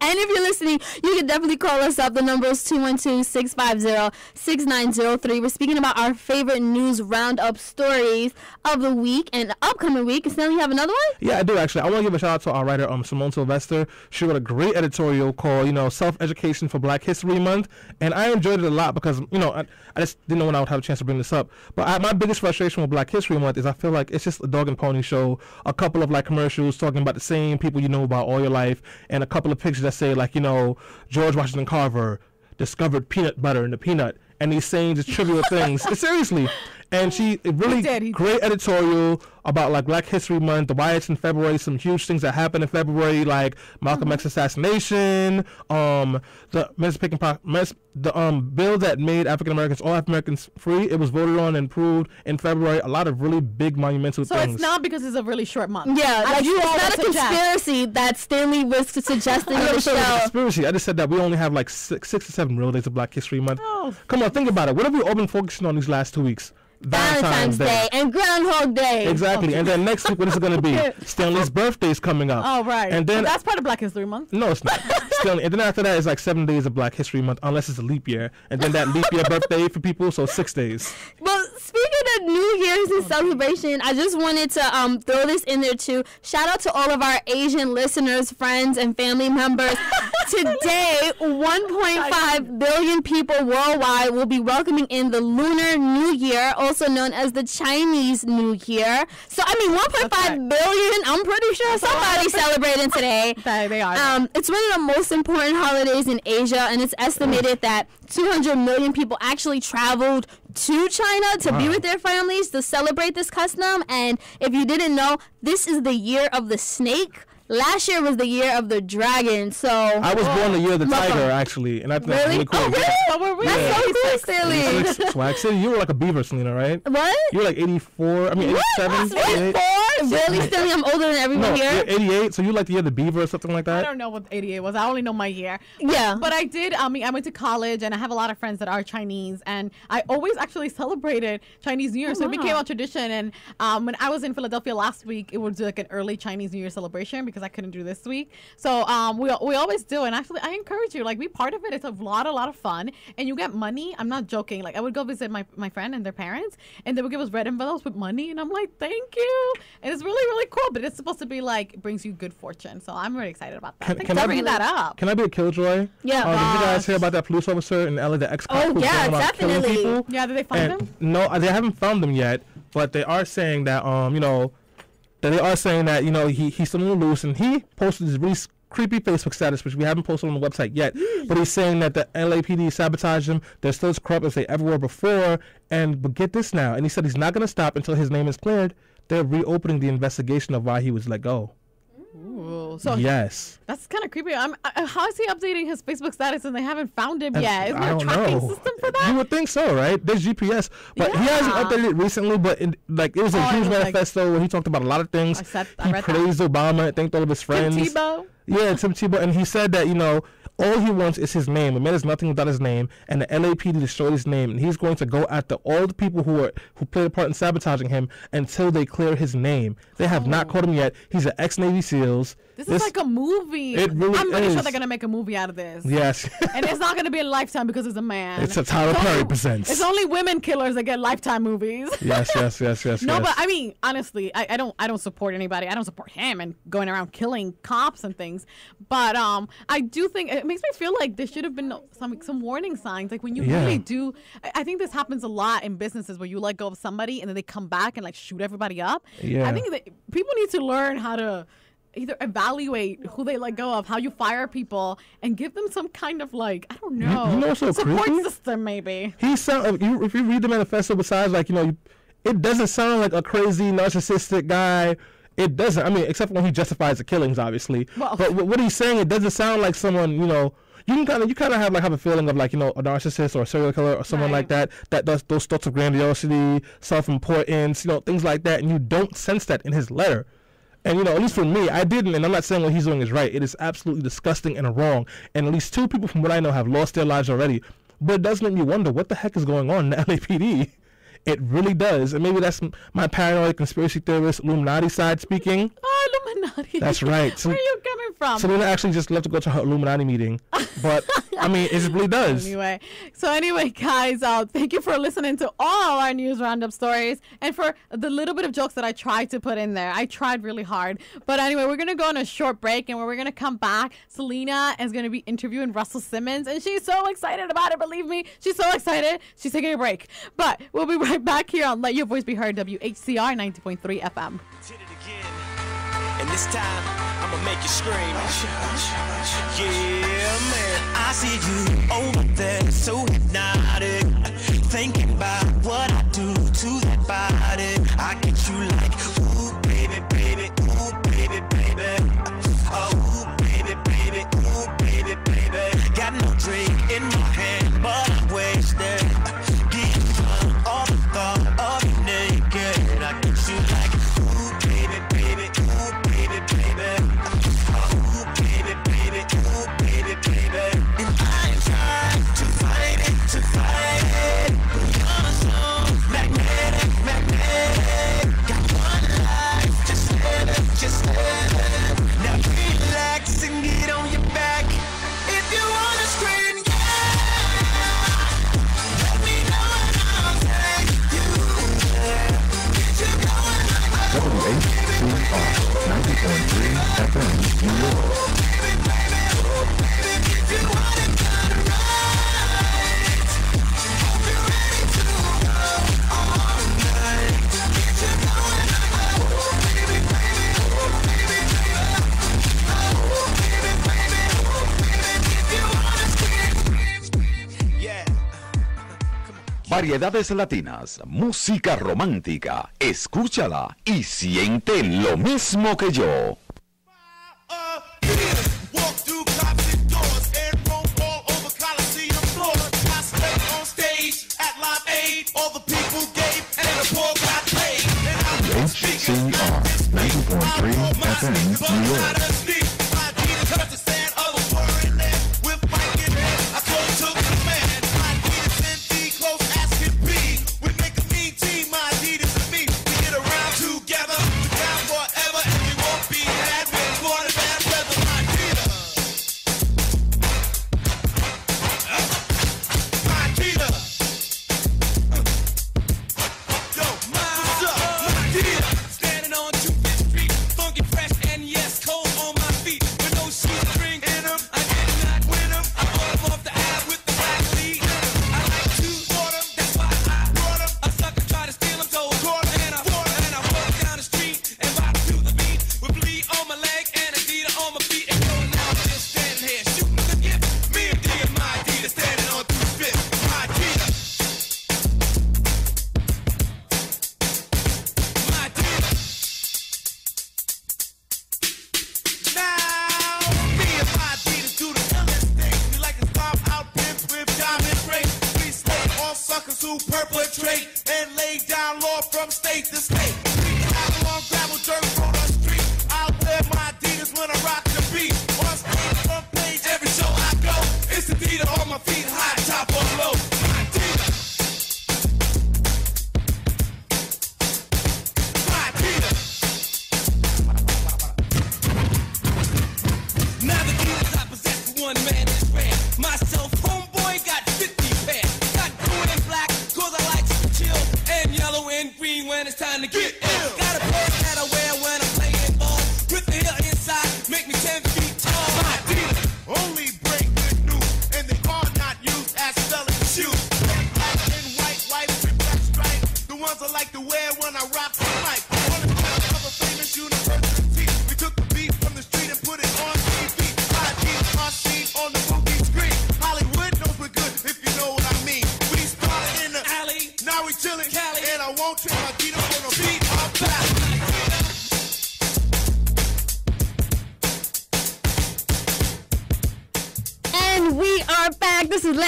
and if you're listening, you can definitely call us up. The number is 212-650-6903. We're speaking about our favorite news roundup stories of the week and the upcoming week. And Stanley, you have another one? Yeah, I do actually. I want to give a shout out to our writer, Simone Sylvester. She wrote a great editorial called, Self-Education for Black History Month. And I enjoyed it a lot because, I just didn't know when I would have a chance to bring this up. But my biggest frustration with Black History Month is I feel like it's just a dog and pony show. A couple of commercials talking about the same people you know about all your life, and a couple of pictures that say George Washington Carver discovered peanut butter in the peanut, and these saying just trivial things. Seriously. And she really great editorial about Black History Month, the riots in February, some huge things that happened in February, like Malcolm X assassination, the bill that made African Americans, all African Americans free. It was voted on and approved in February. A lot of really big monumental things. So it's not because it's a really short month. Yeah, it's not a conspiracy that Stanley was suggesting on the show. Conspiracy. I just said that we only have 6 or 7 real days of Black History Month. Oh. Come on, think about it. What have we all been focusing on these last 2 weeks? Valentine's Day and Groundhog Day. Exactly. And then next week, what is it going to be? Stanley's birthday is coming up. Oh, right. And then that's part of Black History Month. No, it's not. Stanley. And then after that, it's 7 days of Black History Month, unless it's a leap year. And then that leap year birthday for people, so 6 days. Well, speaking of New Year's and celebration, I just wanted to throw this in there too. Shout out to all of our Asian listeners, friends, and family members. Today, 1.5 billion people worldwide will be welcoming in the Lunar New Year, also known as the Chinese New Year. So, 1.5 billion, I'm pretty sure somebody's celebrating today. They are. It's one of the most important holidays in Asia, and it's estimated that 200 million people actually traveled to China to be with their families to celebrate this custom. And if you didn't know, this is the year of the snake. Last year was the year of the dragon, so... I was born the year of the tiger, actually, and I think that's really cool. Oh, really? Oh, were we? That's so cool, Stanley. Swag City, you were like a beaver, Selena, right? What? You were 84, 87, 88. Really, Stanley? I'm older than everyone here? You're 88, so you like the year of the beaver or something like that? I don't know what 88 was. I only know my year. Yeah. But I did, I went to college, and I have a lot of friends that are Chinese, and I always actually celebrated Chinese New Year, so it became a tradition. And when I was in Philadelphia last week, it was an early Chinese New Year celebration because I couldn't do this week. So we always do, and actually I encourage you, be part of it. It's a lot of fun, and you get money. I'm not joking. I would go visit my friend and their parents, and they would give us red envelopes with money, and I'm like, thank you. And it's really, really cool, but it's supposed to be brings you good fortune. So I'm really excited about that. Thanks for bringing that up. Can I be a killjoy? Yeah. Did you guys hear about that police officer in LA, the ex-cop who's going about killing people? Yeah, did they find him? No, they haven't found him yet, but they are saying that he's still on the loose, and he posted this really creepy Facebook status, which we haven't posted on the website yet, but he's saying that the LAPD sabotaged him. They're still as corrupt as they ever were before, but get this now, and he said he's not going to stop until his name is cleared. They're reopening the investigation of why he was let go. Ooh, so yes, that's kind of creepy. How is he updating his Facebook status and they haven't found him yet? Isn't there a don't tracking know. system for that? You would think so, right? There's GPS, but he hasn't updated it recently. But it was a huge manifesto where he talked about a lot of things. He praised Obama, thanked all of his friends. Tim Tebow. Yeah, Tim Tebow, and he said that all he wants is his name. The man is nothing without his name, and the LAPD destroyed his name, and he's going to go after all the people who played a part in sabotaging him until they clear his name. They have not caught him yet. He's an ex-Navy SEALs. This is like a movie. It really I'm pretty is. sure they're going to make a movie out of this. Yes. And it's not going to be a Lifetime because it's a man. It's a Tyler Perry presents. It's only women killers that get Lifetime movies. Yes. No, but honestly, I don't support anybody. I don't support him and going around killing cops and things. But I do think it makes me feel like there should have been some warning signs. Like when you really do, I think this happens a lot in businesses where you let go of somebody and then they come back and shoot everybody up. Yeah. I think that people need to learn how to either evaluate who they let go of, how you fire people, and give them some kind of I don't know, you know what's so support creepy? system maybe. If you read the manifesto, besides it doesn't sound like a crazy narcissistic guy. It doesn't. Except when he justifies the killings, obviously. Well, but what he's saying, it doesn't sound like someone You kind of have a feeling of a narcissist or a serial killer or someone like that does those thoughts of grandiosity, self-importance, things like that, and you don't sense that in his letter. And, at least for me, I didn't, and I'm not saying what he's doing is right. It is absolutely disgusting and wrong. And at least 2 people from what I know have lost their lives already. But it does make me wonder what the heck is going on in the LAPD. It really does. And maybe that's my paranoid conspiracy theorist Illuminati side speaking. Oh, Illuminati. That's right. Where are you coming from? Selena actually just left to go to her Illuminati meeting. But, I mean, it really does. Anyway, guys, thank you for listening to all our news roundup stories and for the little bit of jokes that I tried to put in there. I tried really hard. But anyway, we're going to go on a short break, and when we're going to come back, Selena is going to be interviewing Russell Simmons, and she's so excited about it. Believe me, she's so excited. She's taking a break. But we'll be right back here on Let Your Voice Be Heard, WHCR 90.3 FM. And this time, I'ma make you scream. Yeah, man. I see you over there, so hypnotic. Thinking about what I do to that body. I get you like, ooh, baby, baby, ooh, baby, baby. Oh, ooh, baby, baby, ooh, baby, baby. Got no drink in my hand, but I'm wasted. Get drunk, all the thought of you naked. I get you like, ooh, baby, baby, ooh, baby, baby. Oh, baby, baby, ooh, baby, baby. And I am trying to fight it, to fight it. But you're so magnetic, magnetic. Got one life, just live it, just live it. Now relax and get on your back. If you wanna scream, yeah, let me know and I'll take you there. Get you going like a WHCR 90.3 FM, New York. Variedades latinas, música romántica. Escúchala y siente lo mismo que yo. walk through cops and doors and roam all over Coliseum floors. I stayed on stage at Live Aid. All the people gave and the poor got paid. And I was speaking WHCR 90.3 FM, New York.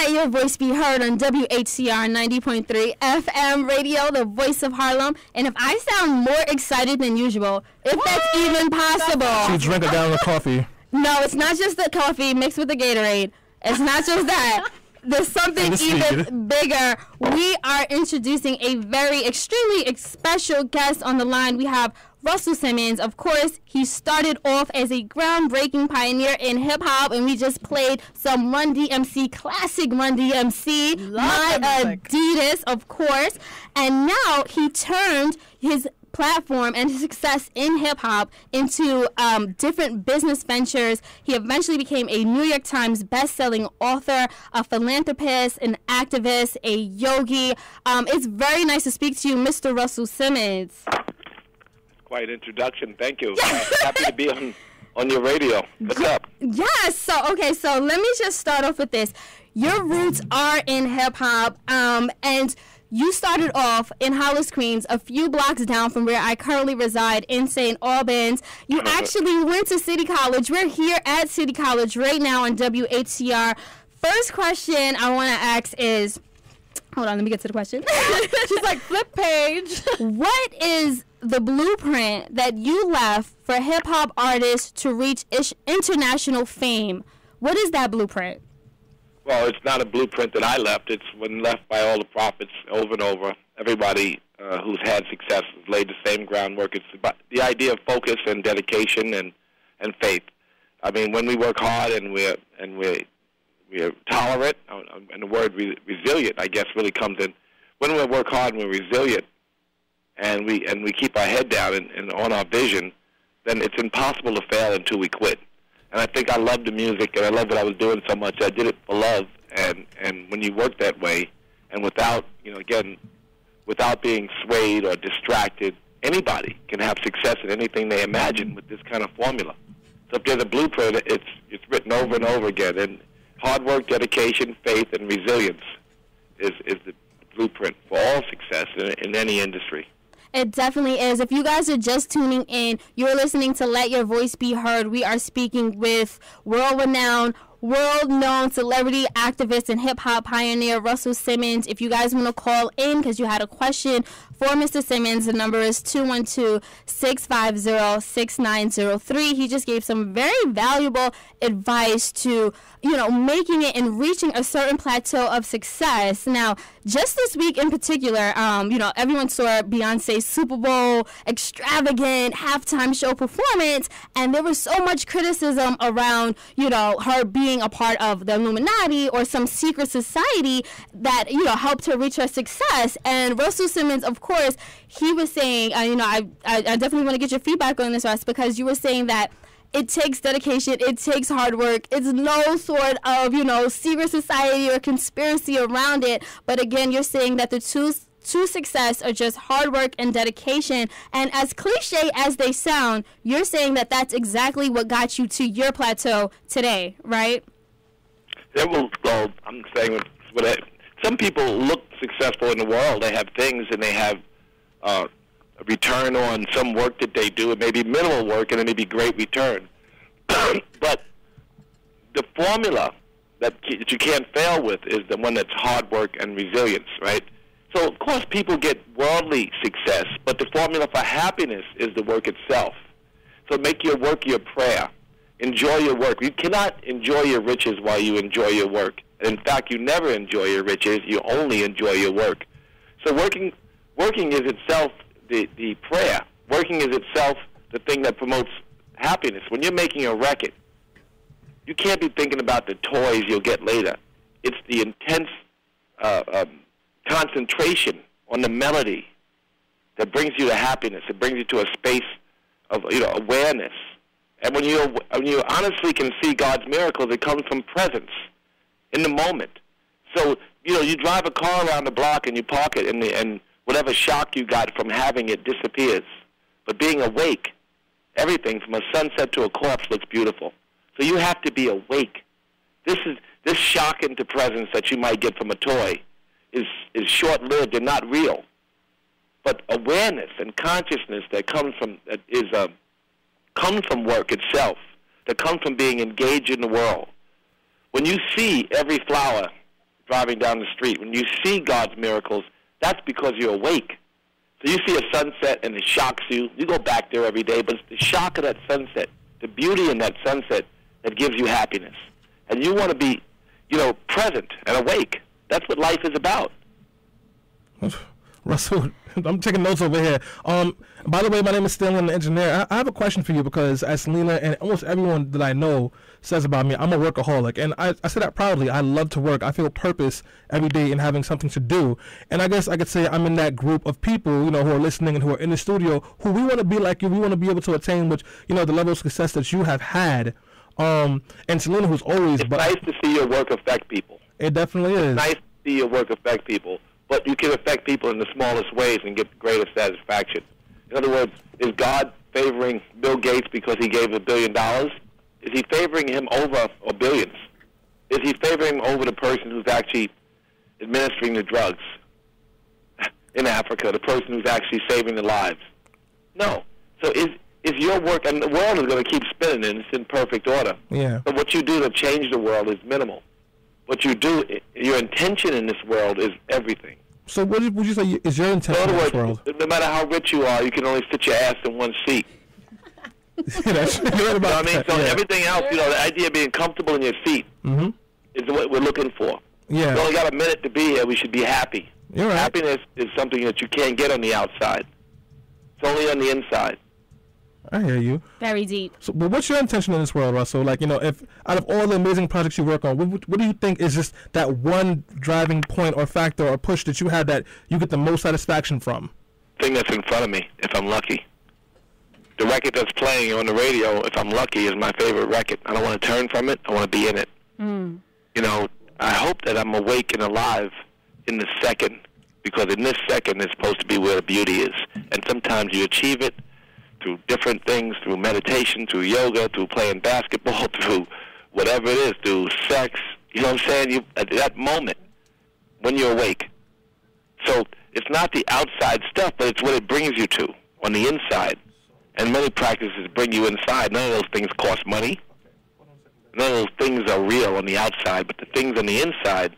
Your voice be heard on WHCR 90.3 FM radio, the voice of Harlem. And if I sound more excited than usual, if that's even possible. She drank a gallon of coffee. No, it's not just the coffee mixed with the Gatorade. It's not just that. there's something even bigger. We are introducing a very extremely special guest on the line. We have Russell Simmons. Of course, he started off as a groundbreaking pioneer in hip-hop, and we just played some Run DMC, classic Run DMC, My Adidas, of course. And now he turned his platform and his success in hip-hop into different business ventures. He eventually became a New York Times best-selling author, a philanthropist, an activist, a yogi. It's very nice to speak to you, Mr. Russell Simmons. Quite an introduction. Thank you. Happy to be on your radio. What's up? Yes. So let me just start off with this. Your roots are in hip-hop, and you started off in Hollis, Queens, a few blocks down from where I currently reside in St. Albans. You actually went to City College. We're here at City College right now on WHCR. First question I want to ask is, hold on, let me get to the question. She's like, flip page. What is the blueprint that you left for hip-hop artists to reach international fame? What is that blueprint? Well, it's not a blueprint that I left. It's one left by all the prophets over and over. Everybody who's had success has laid the same groundwork. It's about the idea of focus and dedication and faith. I mean, when we work hard and we're tolerant, and the word resilient, I guess, really comes in. When we work hard and we're resilient, and we keep our head down and on our vision, then it's impossible to fail until we quit. And I think I love the music, and I love that I was doing so much. I did it for love, and when you work that way, and without, without being swayed or distracted, anybody can have success in anything they imagine with this kind of formula. So if there's a blueprint, it's written over and over again. And hard work, dedication, faith, and resilience is the blueprint for all success in any industry. It definitely is. If you guys are just tuning in, you're listening to Let Your Voice Be Heard. We are speaking with world-known celebrity activist and hip-hop pioneer Russell Simmons. If you guys want to call in because you had a question for Mr. Simmons, the number is 212-650-6903. He just gave some very valuable advice to, making it and reaching a certain plateau of success. Now, just this week in particular, everyone saw Beyonce's Super Bowl extravagant halftime show performance, and there was so much criticism around, her being a part of the Illuminati or some secret society that, helped her reach her success. And Russell Simmons, of course, he was saying, I definitely want to get your feedback on this, Russ, because you were saying that it takes dedication, it takes hard work. It's no sort of, secret society or conspiracy around it. But again, you're saying that the two success are just hard work and dedication. And as cliche as they sound, you're saying that that's exactly what got you to your plateau today, right? Yeah, well, I'm saying some people look successful in the world. They have things and they have a return on some work that they do. It may be minimal work and it may be great return. But the formula that you can't fail with is the one that's hard work and resilience, right? So, of course, people get worldly success, but the formula for happiness is the work itself. So make your work your prayer. Enjoy your work. You cannot enjoy your riches while you enjoy your work. In fact, you never enjoy your riches. You only enjoy your work. So working is itself the prayer. Working is itself the thing that promotes happiness. When you're making a record, you can't be thinking about the toys you'll get later. It's the intense concentration on the melody that brings you to happiness. It brings you to a space of awareness. And when you honestly can see God's miracles, it comes from presence in the moment. So you drive a car around the block and you park it, and whatever shock you got from having it disappears. But being awake, everything from a sunset to a corpse looks beautiful. So you have to be awake. This shock into presence that you might get from a toy is short-lived and not real. But awareness and consciousness that comes from work itself, that comes from being engaged in the world. When you see every flower driving down the street, when you see God's miracles, that's because you're awake. So you see a sunset and it shocks you. You go back there every day, but it's the shock of that sunset, the beauty in that sunset that gives you happiness. And you want to be present and awake. That's what life is about. Russell, I'm taking notes over here. By the way, my name is Stanley. I'm an engineer. I have a question for you because as Selena and almost everyone that I know says about me, I'm a workaholic. And I say that proudly. I love to work. I feel purpose every day in having something to do. And I guess I could say I'm in that group of people, who are listening and who are in the studio, who we want to be like you. We want to be able to attain the level of success that you have had. And Selena, who's always... It's nice to see your work affect people. It definitely is. It's nice to see your work affect people. But you can affect people in the smallest ways and get the greatest satisfaction. In other words, is God favoring Bill Gates because he gave $1 billion? Is he favoring him over, or billions? Is he favoring him over the person who's actually administering the drugs in Africa, the person who's actually saving the lives? No. So is your work, and the world is going to keep spinning and it's in perfect order. Yeah. But what you do to change the world is minimal. What you do, your intention in this world is everything. So what would you say is your intention in this world? No matter how rich you are, you can only sit your ass in one seat. That's right about you know what I mean? So yeah. everything else, the idea of being comfortable in your seat is what we're looking for. Yeah. We only got a minute to be here. We should be happy. You're right. Happiness is something that you can't get on the outside. It's only on the inside. I hear you. Very deep. So, but what's your intention in this world, Russell? If out of all the amazing projects you work on, what do you think is just that one driving point or factor or push that you have that you get the most satisfaction from? The thing that's in front of me, if I'm lucky. The record that's playing on the radio, if I'm lucky, is my favorite record. I don't want to turn from it. I want to be in it. I hope that I'm awake and alive in the second, because in this second is supposed to be where the beauty is. And sometimes you achieve it through different things, through meditation, through yoga, through playing basketball, through whatever it is, through sex. You know what I'm saying? At that moment, when you're awake. So it's not the outside stuff, but it's what it brings you to on the inside. And many practices bring you inside. None of those things cost money. None of those things are real on the outside, but the things on the inside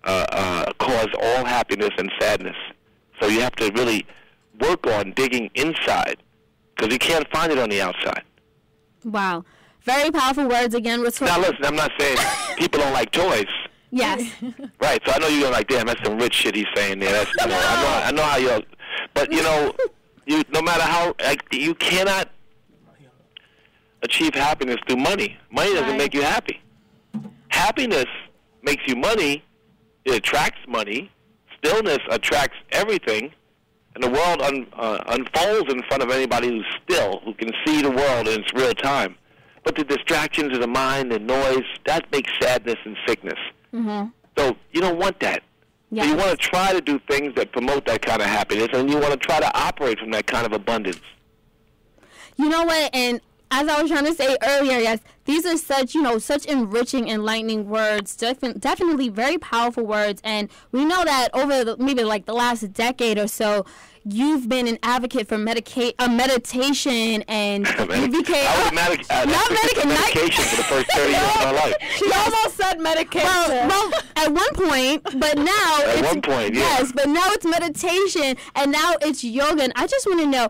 cause all happiness and sadness. So you have to really work on digging inside, because you can't find it on the outside. Wow. Very powerful words again. Now listen, I'm not saying people don't like toys. Yes. Right, so I know you're going like, damn, that's some rich shit he's saying there. That's, I know how you're, but no matter how, you cannot achieve happiness through money. Money doesn't make you happy. Happiness makes you money. It attracts money. Stillness attracts everything. And the world unfolds in front of anybody who's still, who can see the world in its real time. But the distractions of the mind, the noise, that makes sadness and sickness. So you don't want that. Yes. So you want to try to do things that promote that kind of happiness, and you want to try to operate from that kind of abundance. You know what? And as I was trying to say earlier, yes, these are such enriching, enlightening words. Definitely very powerful words. And we know that over the last decade or so, you've been an advocate for meditation, and you became medication for the first 30 years of my life. She almost said medication. Well, at one point, but now yes, but now it's meditation, and now it's yoga. And I just want to know,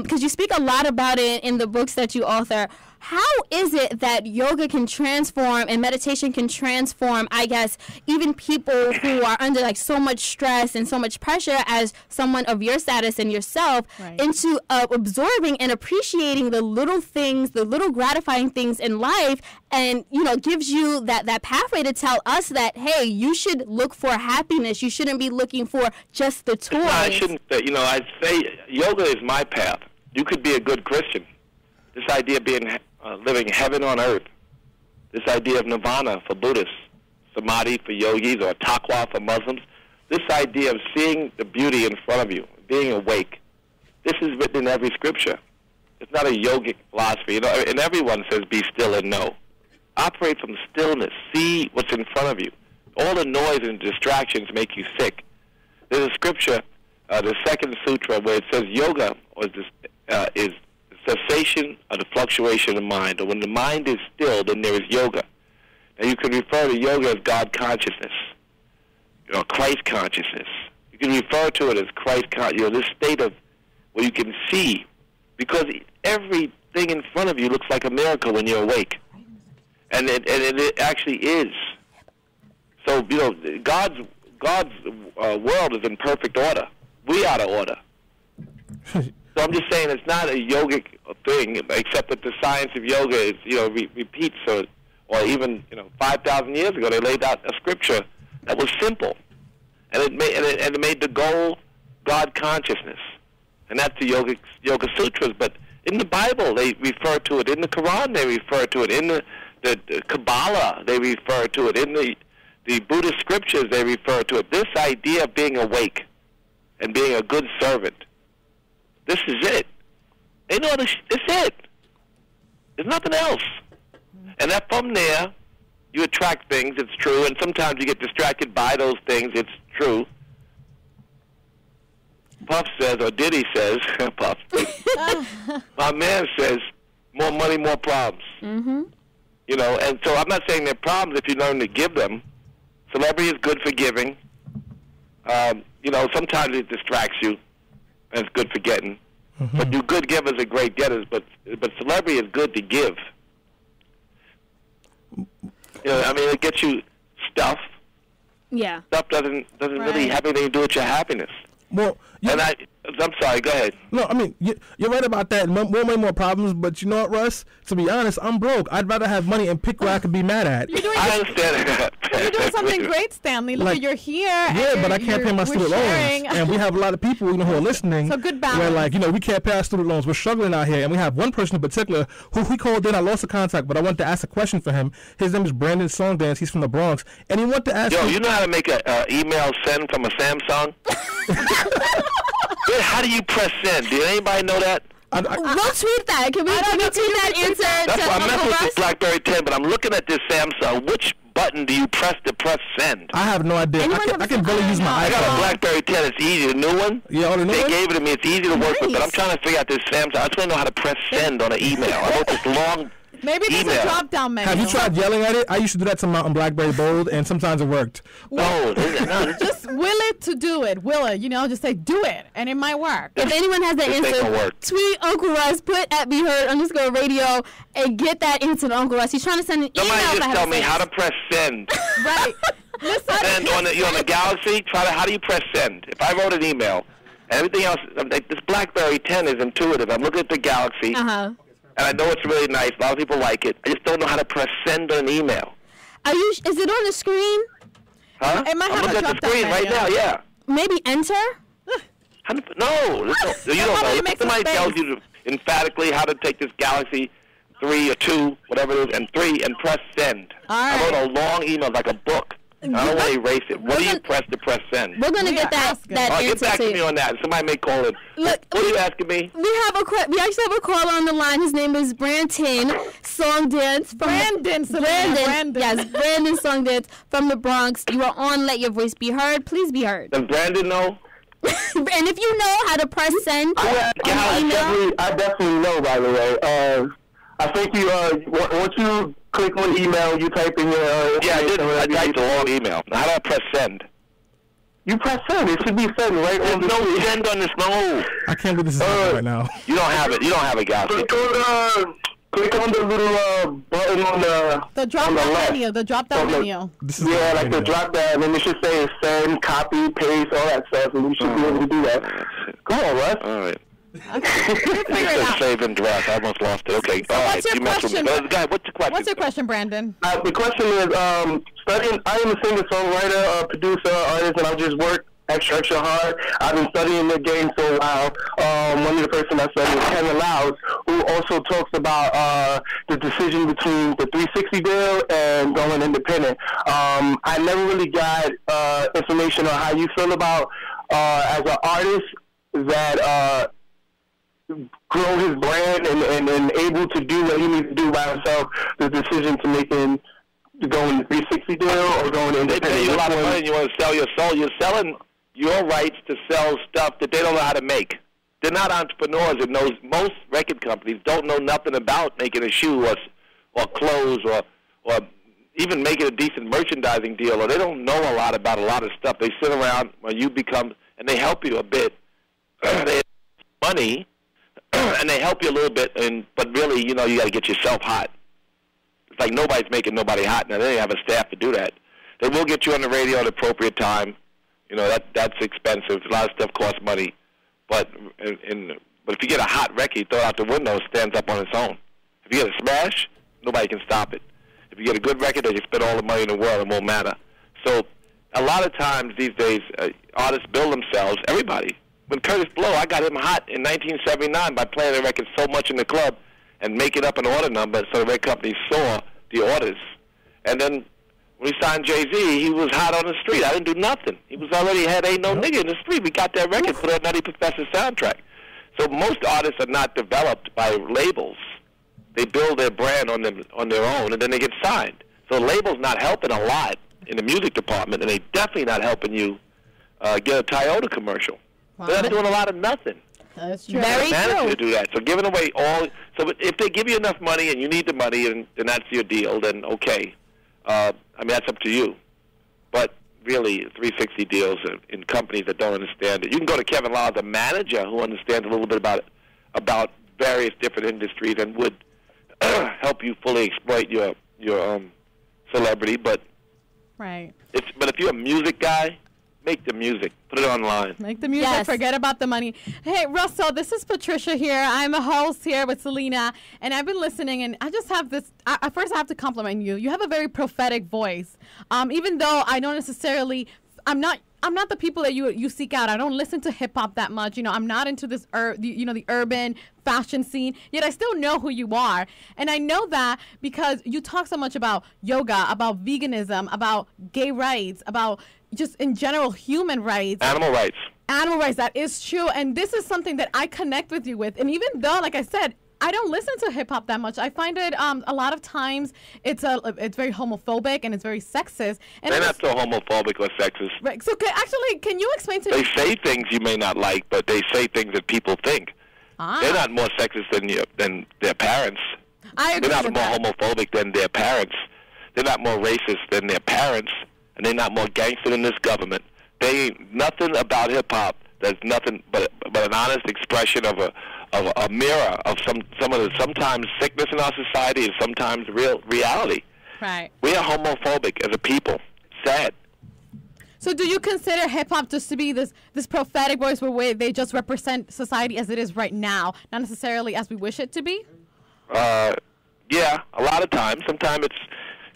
because you speak a lot about it in the books that you author. How is it that yoga can transform and meditation can transform, I guess, even people who are under so much stress and so much pressure as someone of your status and yourself, into absorbing and appreciating the little things, the little gratifying things in life, and gives you that pathway to tell us that, hey, you should look for happiness. You shouldn't be looking for just the toys. No, I shouldn't. I'd say yoga is my path. You could be a good Christian. This idea of being living heaven on earth, this idea of nirvana for Buddhists, samadhi for yogis, or taqwa for Muslims, this idea of seeing the beauty in front of you, being awake, this is written in every scripture. It's not a yogic philosophy. And everyone says be still and know. Operate from stillness. See what's in front of you. All the noise and distractions make you sick. There's a scripture, the second sutra, where it says yoga is cessation of the fluctuation of mind. Or when the mind is still, then there is yoga. Now you can refer to yoga as God consciousness, Christ consciousness. You can refer to it as Christ this state of where you can see, because everything in front of you looks like a miracle when you're awake, and it actually is. So, you know, God's world is in perfect order. We out of order. So I'm just saying it's not a yogic thing, except that the science of yoga is, you know, repeats, or even, you know, 5,000 years ago they laid out a scripture that was simple, and it made the goal God consciousness, and that's the Yoga Sutras. But in the Bible they refer to it, in the Quran they refer to it, in the Kabbalah they refer to it, in the Buddhist scriptures they refer to it. This idea of being awake and being a good servant. This is it. Ain't no other. It's it. There's nothing else. And that from there, you attract things. It's true. And sometimes you get distracted by those things. It's true. Puff says, or Diddy says, Puff. My man says, more money, more problems. Mm-hmm. You know. And so I'm not saying they're problems if you learn to give them. Celebrity is good for giving. You know, sometimes it distracts you. And it's good for getting. Mm-hmm. But you good givers are great getters, but celebrity is good to give. You know, I mean, it gets you stuff. Yeah. Stuff doesn't really have anything to do with your happiness. Well, I'm sorry, go ahead. No, I mean, you're right about that. More problems, but you know what, Russ? To be honest, I'm broke. I'd rather have money and pick where I could be mad at. I understand that. You're doing something great, Stanley. Look, you're here. Yeah, but I can't pay my student loans. And we have a lot of people, you know, who are listening. So good balance. Where, like, you know, we can't pay our student loans. We're struggling out here. And we have one person in particular who we called in. I lost the contact, but I wanted to ask a question for him. His name is Brandon Songdance. He's from the Bronx. And he wanted to ask you know how to make an email send from a Samsung? How do you press send? Did anybody know that? We'll tweet that. Can we tweet that answer That's to why I'm Uncle messing with Russ? this BlackBerry 10, but I'm looking at this Samsung. Which button do you press to press send? I have no idea. I can barely use my iPhone. I got a BlackBerry 10. It's easy. The new one? Yeah, the new They one? gave it to me. It's easy to work with, but I'm trying to figure out this Samsung. I just want to know how to press send on an email. I wrote this long Maybe there's email. a drop-down menu. Have you tried yelling at it? I used to do that to Mountain BlackBerry Bold, and sometimes it worked. No. Just will it to do it. Will it, you know, just say do it, and it might work. If anyone has that answer, tweet Uncle Russ, put at @BeHeard_radio, and get that answer to Uncle Russ. He's trying to send an email. Somebody just tell me how to press send. Right. Send on the Galaxy. How do you press send? If I wrote an email, and everything else, like, this BlackBerry 10 is intuitive. I'm looking at the Galaxy. And I know it's really nice. A lot of people like it. I just don't know how to press send on an email. Is it on the screen? Huh? It might I'm have looking at the screen right now, yeah. Maybe enter? No. You don't know. If somebody tells you emphatically how to take this Galaxy 3 or 2, whatever it is, and 3, and press send. Right. I wrote a long email like a book. I don't want to erase it. What do you press to press send? We're going to get that answer get back to me on that. Somebody may call in. Look, what are you asking me? We actually have a caller on the line. His name is Brandon Songdance. Brandon. Yes, Brandon Songdance from the Bronx. You are on Let Your Voice Be Heard. Please be heard. Does Brandon know? And if you know how to press send on email. I definitely know, by the way. I think you, once you click on email, you type in your... yeah, I did. I typed a long email. Now, how do I press send? You press send. It should be send right on the no send on this. No. I can't believe this is happening right now. You don't have it. You don't have a Galaxy. Click on the little button on the drop-down menu. The drop-down menu. Yeah, like the drop-down, and then it should say send, copy, paste, all that stuff, and you should be able to do that. Come on, Russ. All right. Save and draft. I almost lost it. Okay. So all what's right. your question? What's your question? What's your question, Brandon? The question is, studying. I am a singer-songwriter, producer, artist, and I just work extra hard. I've been studying the game for a while. One of the person I studied is Ken Loud, who also talks about the decision between the 360 deal and going independent. I never really got information on how you feel about as an artist that grow his brand and able to do what he needs to do by himself, the decision to making to go in the 360 deal or going independent. They pay you a lot of money and you want to sell your soul. You're selling your rights to sell stuff that they don't know how to make. They're not entrepreneurs, and most record companies don't know nothing about making a shoe or clothes or even making a decent merchandising deal, or they don't know a lot about a lot of stuff. They sit around when you become, and they help you a bit. They have money, and they help you a little bit, but really, you got to get yourself hot. It's like nobody's making nobody hot now. They don't have a staff to do that. They will get you on the radio at the appropriate time. You know, that's expensive. A lot of stuff costs money. But but if you get a hot record, you throw it out the window, it stands up on its own. If you get a smash, nobody can stop it. If you get a good record, they can spend all the money in the world, it won't matter. So a lot of times these days, artists build themselves, everybody. When Curtis Blow, I got him hot in 1979 by playing the record so much in the club and making up an order number so the record company saw the orders. And then when he signed Jay-Z, he was hot on the street. I didn't do nothing. He was already had Ain't No Nigga in the Street. We got that record, put it on Nutty Professor soundtrack. So most artists are not developed by labels. They build their brand on their own, and then they get signed. So labels not helping a lot in the music department, and they definitely not helping you get a Toyota commercial. Wow. They're doing a lot of nothing. That's true. Very true. To do that. So giving away all. So if they give you enough money and you need the money, and that's your deal, then okay. I mean, that's up to you. But really, 360 deals in companies that don't understand it. You can go to Kevin Lyle, the manager, who understands a little bit about various different industries and would help you fully exploit your celebrity. But right. But if you're a music guy, make the music. Put it online. Make the music. Yes. Forget about the money. Hey, Russell, this is Patricia here. I'm a host here with Selena, and I've been listening, and I just have this. First, I have to compliment you. You have a very prophetic voice. Even though I don't necessarily, I'm not the people that you seek out. I don't listen to hip hop that much. You know, I'm not into this, the urban fashion scene. Yet I still know who you are, and I know that because you talk so much about yoga, about veganism, about gay rights, about just in general human rights, animal rights. That is true, and this is something that I connect with you with. And even though, like I said, I don't listen to hip hop that much, I find it a lot of times it's very homophobic and it's very sexist. And they're not so homophobic or sexist. Right. So can you explain to me? They say things you may not like, but they say things that people think. They're not more sexist than their parents. I agree. They're not more homophobic than their parents. They're not more racist than their parents. And they're not more gangster than this government. They ain't nothing about hip hop that's nothing but an honest expression of a mirror of some of the sometimes sickness in our society and sometimes reality. Right. We are homophobic as a people. Sad. So do you consider hip hop just to be this prophetic voice where they just represent society as it is right now, not necessarily as we wish it to be? Yeah, a lot of times. Sometimes it's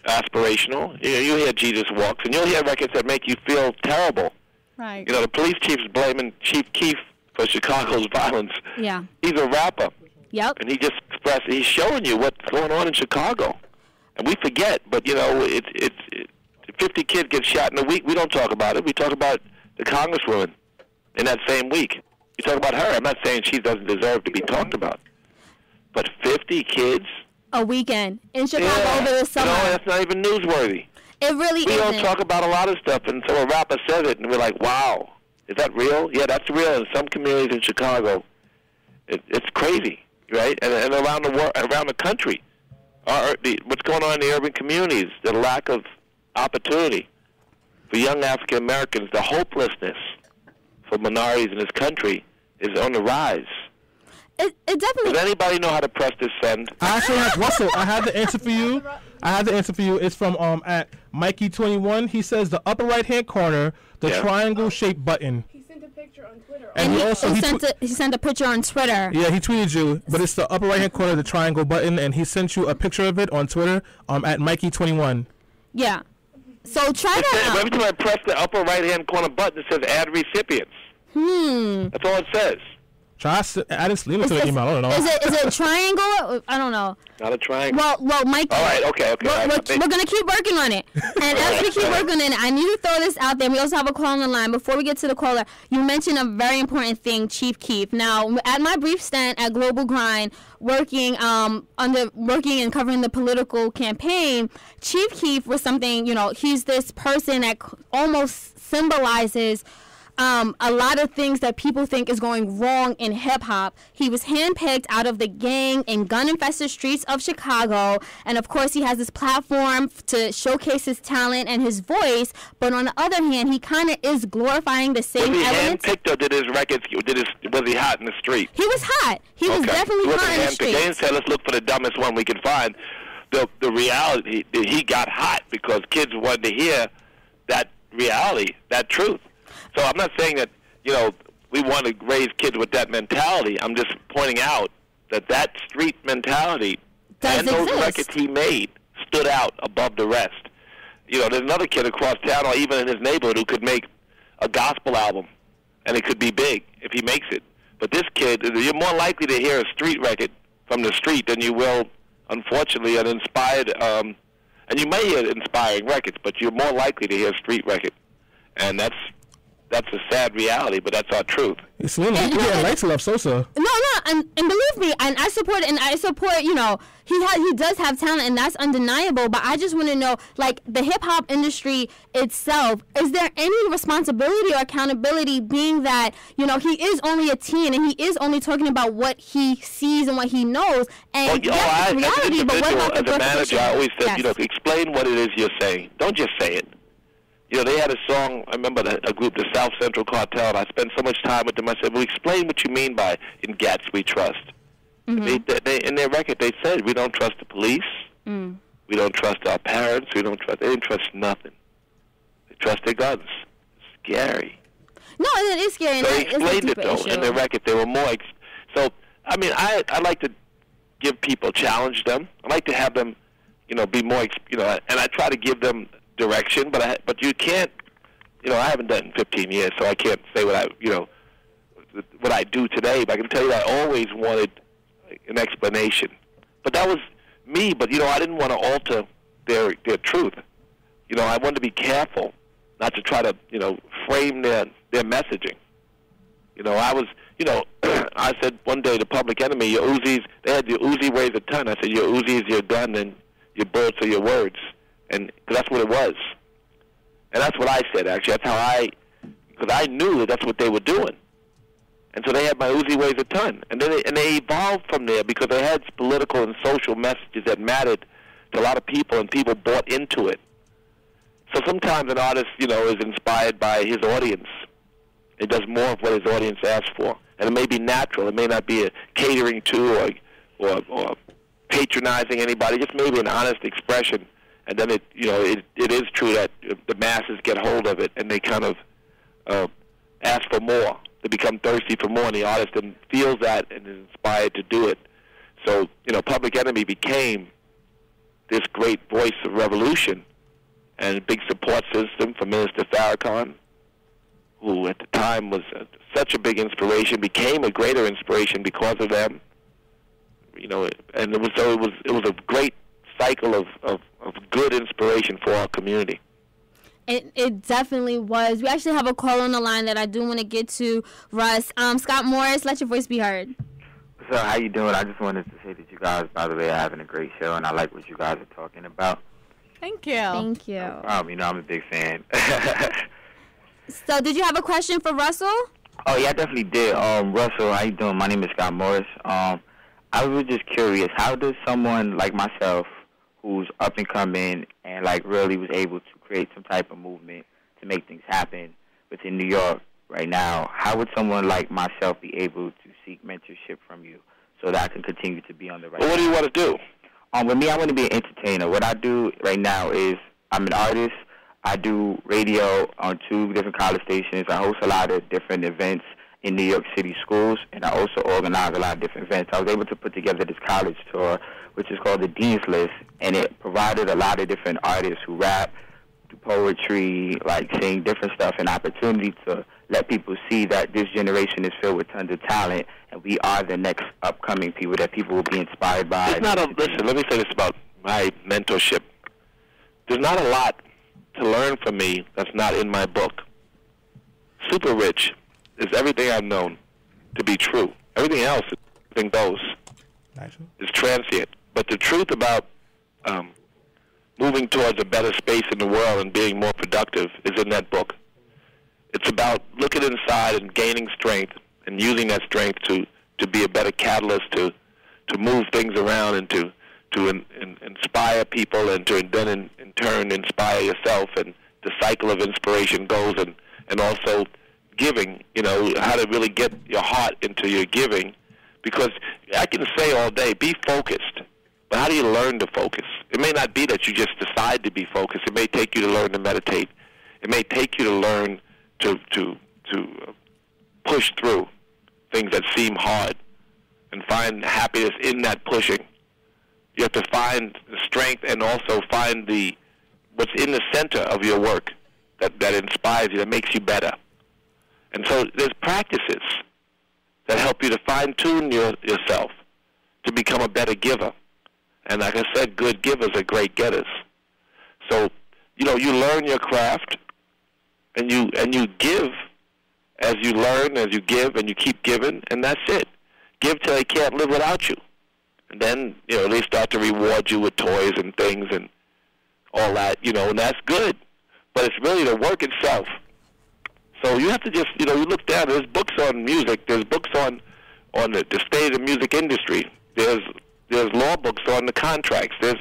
aspirational. You hear Jesus Walks, and you'll hear records that make you feel terrible. Right. You know, the police chief's blaming Chief Keef for Chicago's violence. Yeah. He's a rapper. Yep. And he's showing you what's going on in Chicago. And we forget, but, you know, it's 50 kids get shot in a week. We don't talk about it. We talk about the congresswoman in that same week. You talk about her. I'm not saying she doesn't deserve to be talked about. But 50 kids? A weekend in Chicago over the summer. No, that's not even newsworthy. It really isn't. We don't talk about a lot of stuff, and so a rapper says it, and we're like, wow, is that real? Yeah, that's real. In some communities in Chicago, it's crazy, right? And around the world, around the country, what's going on in the urban communities, the lack of opportunity for young African Americans, the hopelessness for minorities in this country is on the rise. It definitely. Does anybody know how to press this send? I actually have Russell. I have the answer for you. It's from at Mikey21. He says the upper right hand corner, the triangle shaped button. He sent a picture on Twitter. And he sent a picture on Twitter. Yeah, he tweeted you, but it's the upper right hand corner, the triangle button, and he sent you a picture of it on Twitter. At Mikey21. Yeah. So try that out. Every time I press the upper right hand corner button, it says add recipients. That's all it says. Try adding Selena to the email. I don't know. Is it a triangle? I don't know. Not a triangle. Well, Mike. All right, okay. We're going to keep working on it. And as we keep working on it, I need to throw this out there. We also have a call on the line. Before we get to the caller, you mentioned a very important thing, Chief Keef. Now, at my brief stint at Global Grind, working and covering the political campaign, Chief Keef was something, he's this person that almost symbolizes a lot of things that people think is going wrong in hip-hop. He was handpicked out of the gang and gun-infested streets of Chicago, and of course he has this platform to showcase his talent and his voice, but on the other hand, he kind of is glorifying the same elements. Was he handpicked, or did his records, was he hot in the street? He was hot. He was definitely hot in the street. They didn't say, let's look for the dumbest one we can find. The reality, he got hot because kids wanted to hear that reality, that truth. So I'm not saying that, you know, we want to raise kids with that mentality. I'm just pointing out that that street mentality and those records he made stood out above the rest. You know, there's another kid across town or even in his neighborhood who could make a gospel album, and it could be big if he makes it. But this kid, you're more likely to hear a street record from the street than you will, unfortunately, an inspired, and you may hear inspiring records, but you're more likely to hear a street record. And that's a sad reality, but that's our truth. It's Lil likes Love Sosa. No, and believe me, and I support, you know, he does have talent, and that's undeniable, but I just want to know, like, the hip-hop industry itself, is there any responsibility or accountability, being that, you know, he is only a teen, and he is only talking about what he sees and what he knows, and yes, it's reality, but what about the as a manager, I always said, you know, explain what it is you're saying. Don't just say it. You know, they had a song, I remember a group, the South Central Cartel, and I spent so much time with them. I said, well, explain what you mean by in Gats we trust. They, in their record, they said, we don't trust the police. We don't trust our parents. They didn't trust nothing. They trust their guns. It's scary. No, it is scary. So they explained it, though, in their record. They were more... So, I mean, I like to give people, challenge them. I like to have them, you know, be more... You know, and I try to give them direction, but you can't, you know, I haven't done it in 15 years, so I can't say what I do today, but I can tell you that I always wanted an explanation. But that was me, but, you know, I didn't want to alter their truth. You know, I wanted to be careful not to try to, you know, frame their messaging. You know, I was, you know, I said one day to Public Enemy, your Uzis, they had your Uzi weighs a ton. I said, your Uzi is your gun and your bullets are your words. And cause that's what it was. And that's what I said, actually. That's how because I knew that's what they were doing. And so they had my Uzi weighs a ton. And then they evolved from there because they had political and social messages that mattered to a lot of people, and people bought into it. So sometimes an artist, you know, is inspired by his audience. It does more of what his audience asks for. And it may be natural. It may not be a catering to or patronizing anybody. Just maybe an honest expression. And then it is true that the masses get hold of it and they kind of ask for more. They become thirsty for more, and the artist then feels that and is inspired to do it. So, you know, Public Enemy became this great voice of revolution and a big support system for Minister Farrakhan, who at the time was such a big inspiration, became a greater inspiration because of them. You know, and it was a great cycle of good inspiration for our community. It definitely was. We actually have a call on the line that I do want to get to, Russ. Scott Morris, let your voice be heard. So how you doing? I just wanted to say that you guys, by the way, are having a great show, and I like what you guys are talking about. Thank you. Thank you. No problem. You know, I'm a big fan. So did you have a question for Russell? Oh, yeah, I definitely did. Russell, how you doing? My name is Scott Morris. I was just curious, how does someone like myself, who's up and coming and like really was able to create some type of movement to make things happen within New York right now, how would someone like myself be able to seek mentorship from you so that I can continue to be on the right path? What do you want to do? With me, I want to be an entertainer. What I do right now is I'm an artist. I do radio on 2 different college stations. I host a lot of different events in New York City schools, and I also organize a lot of different events. I was able to put together this college tour, which is called the Dean's List, and it provided a lot of different artists who rap, do poetry, like sing different stuff, an opportunity to let people see that this generation is filled with tons of talent, and we are the next upcoming people that people will be inspired by. Listen, let me say this about my mentorship. There's not a lot to learn from me that's not in my book. Super Rich is everything I've known to be true. Everything else, everything goes, is transient. But the truth about moving towards a better space in the world and being more productive is in that book. It's about looking inside and gaining strength and using that strength to be a better catalyst to move things around and to inspire people and to then in turn inspire yourself. And the cycle of inspiration goes, and also giving, you know, how to really get your heart into your giving. Because I can say all day, be focused, but how do you learn to focus? It may not be that you just decide to be focused. It may take you to learn to meditate. It may take you to learn to push through things that seem hard and find happiness in that pushing. You have to find the strength and also find what's in the center of your work that inspires you, that makes you better. And so there's practices that help you to fine-tune yourself to become a better giver. And like I said, good givers are great getters. So, you learn your craft, and you give as you learn, as you give, and you keep giving, and that's it. Give till they can't live without you. And then, they start to reward you with toys and things and all that, and that's good. But it's really the work itself. So you have to just, you look down. There's books on music. There's books on the state of the music industry. There's law books on the contracts. There's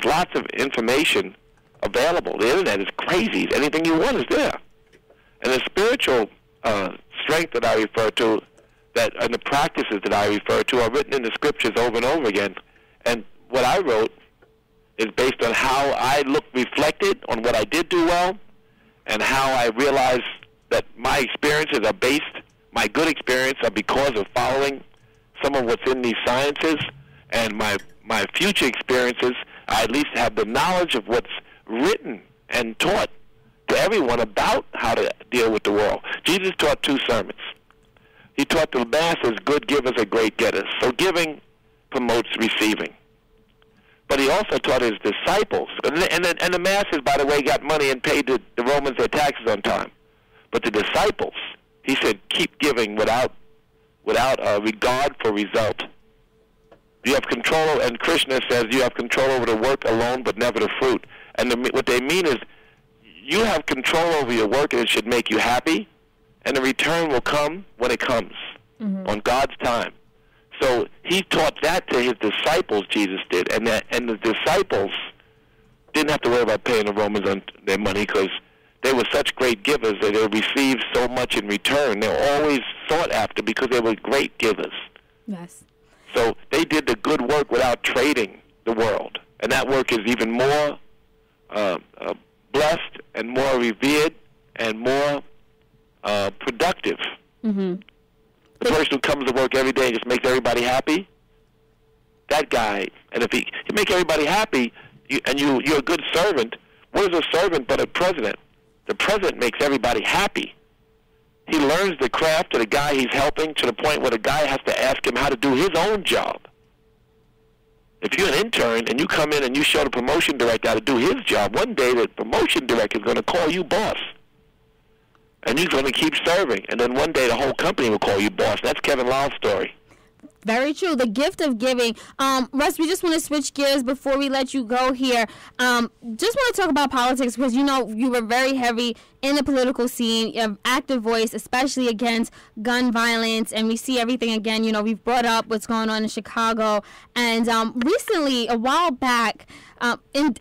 lots of information available. The internet is crazy. Anything you want is there. And the spiritual strength that I refer to, and the practices that I refer to, are written in the scriptures over and over again. And what I wrote is based on how I reflected on what I did do well, and how I realized that my experiences are based, my good experiences are because of following some of what's in these sciences, and my future experiences, I at least have the knowledge of what's written and taught to everyone about how to deal with the world. Jesus taught 2 sermons. He taught the masses, good givers are great getters. So giving promotes receiving. But he also taught his disciples, and the masses, by the way, got money and paid the Romans their taxes on time. But the disciples, he said, keep giving without regard for result. You have control, and Krishna says you have control over the work alone, but never the fruit. And what they mean is, you have control over your work, and it should make you happy, and the return will come when it comes, on God's time. So he taught that to his disciples, Jesus did, and the disciples didn't have to worry about paying the Romans on their money, because they were such great givers that they received so much in return. They were always sought after because they were great givers. Yes. So they did the good work without trading the world, and that work is even more blessed and more revered and more productive. Mm-hmm. The person who comes to work every day and just makes everybody happy, that guy, and if he make everybody happy, you're a good servant. What is a servant but a president? The president makes everybody happy. He learns the craft of the guy he's helping to the point where the guy has to ask him how to do his own job. If you're an intern and you come in and you show the promotion director how to do his job, one day the promotion director is going to call you boss. And you're going to keep serving. And then one day the whole company will call you boss. That's Kevin Lyle's story. Very true. The gift of giving. Russ, we just want to switch gears before we let you go here. Just want to talk about politics because, you were very heavy in the political scene. You have active voice, especially against gun violence. And we see everything again. We've brought up what's going on in Chicago. And recently, a while back, in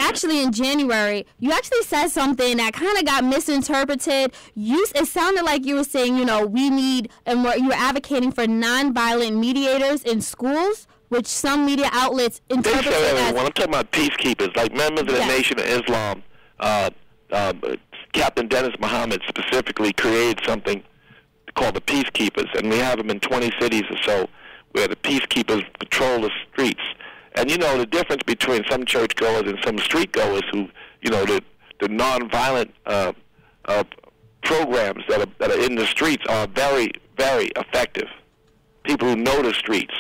January, you actually said something that kind of got misinterpreted. It sounded like you were saying, we need, and you were advocating for nonviolent mediators in schools, which some media outlets interpret as... When I'm talking about peacekeepers, like members of the Nation of Islam, Captain Dennis Muhammad specifically created something called the Peacekeepers, and we have them in 20 cities or so, where the peacekeepers patrol the streets. And the difference between some churchgoers and some streetgoers who, the nonviolent programs that are in the streets are very, very effective. People who know the streets.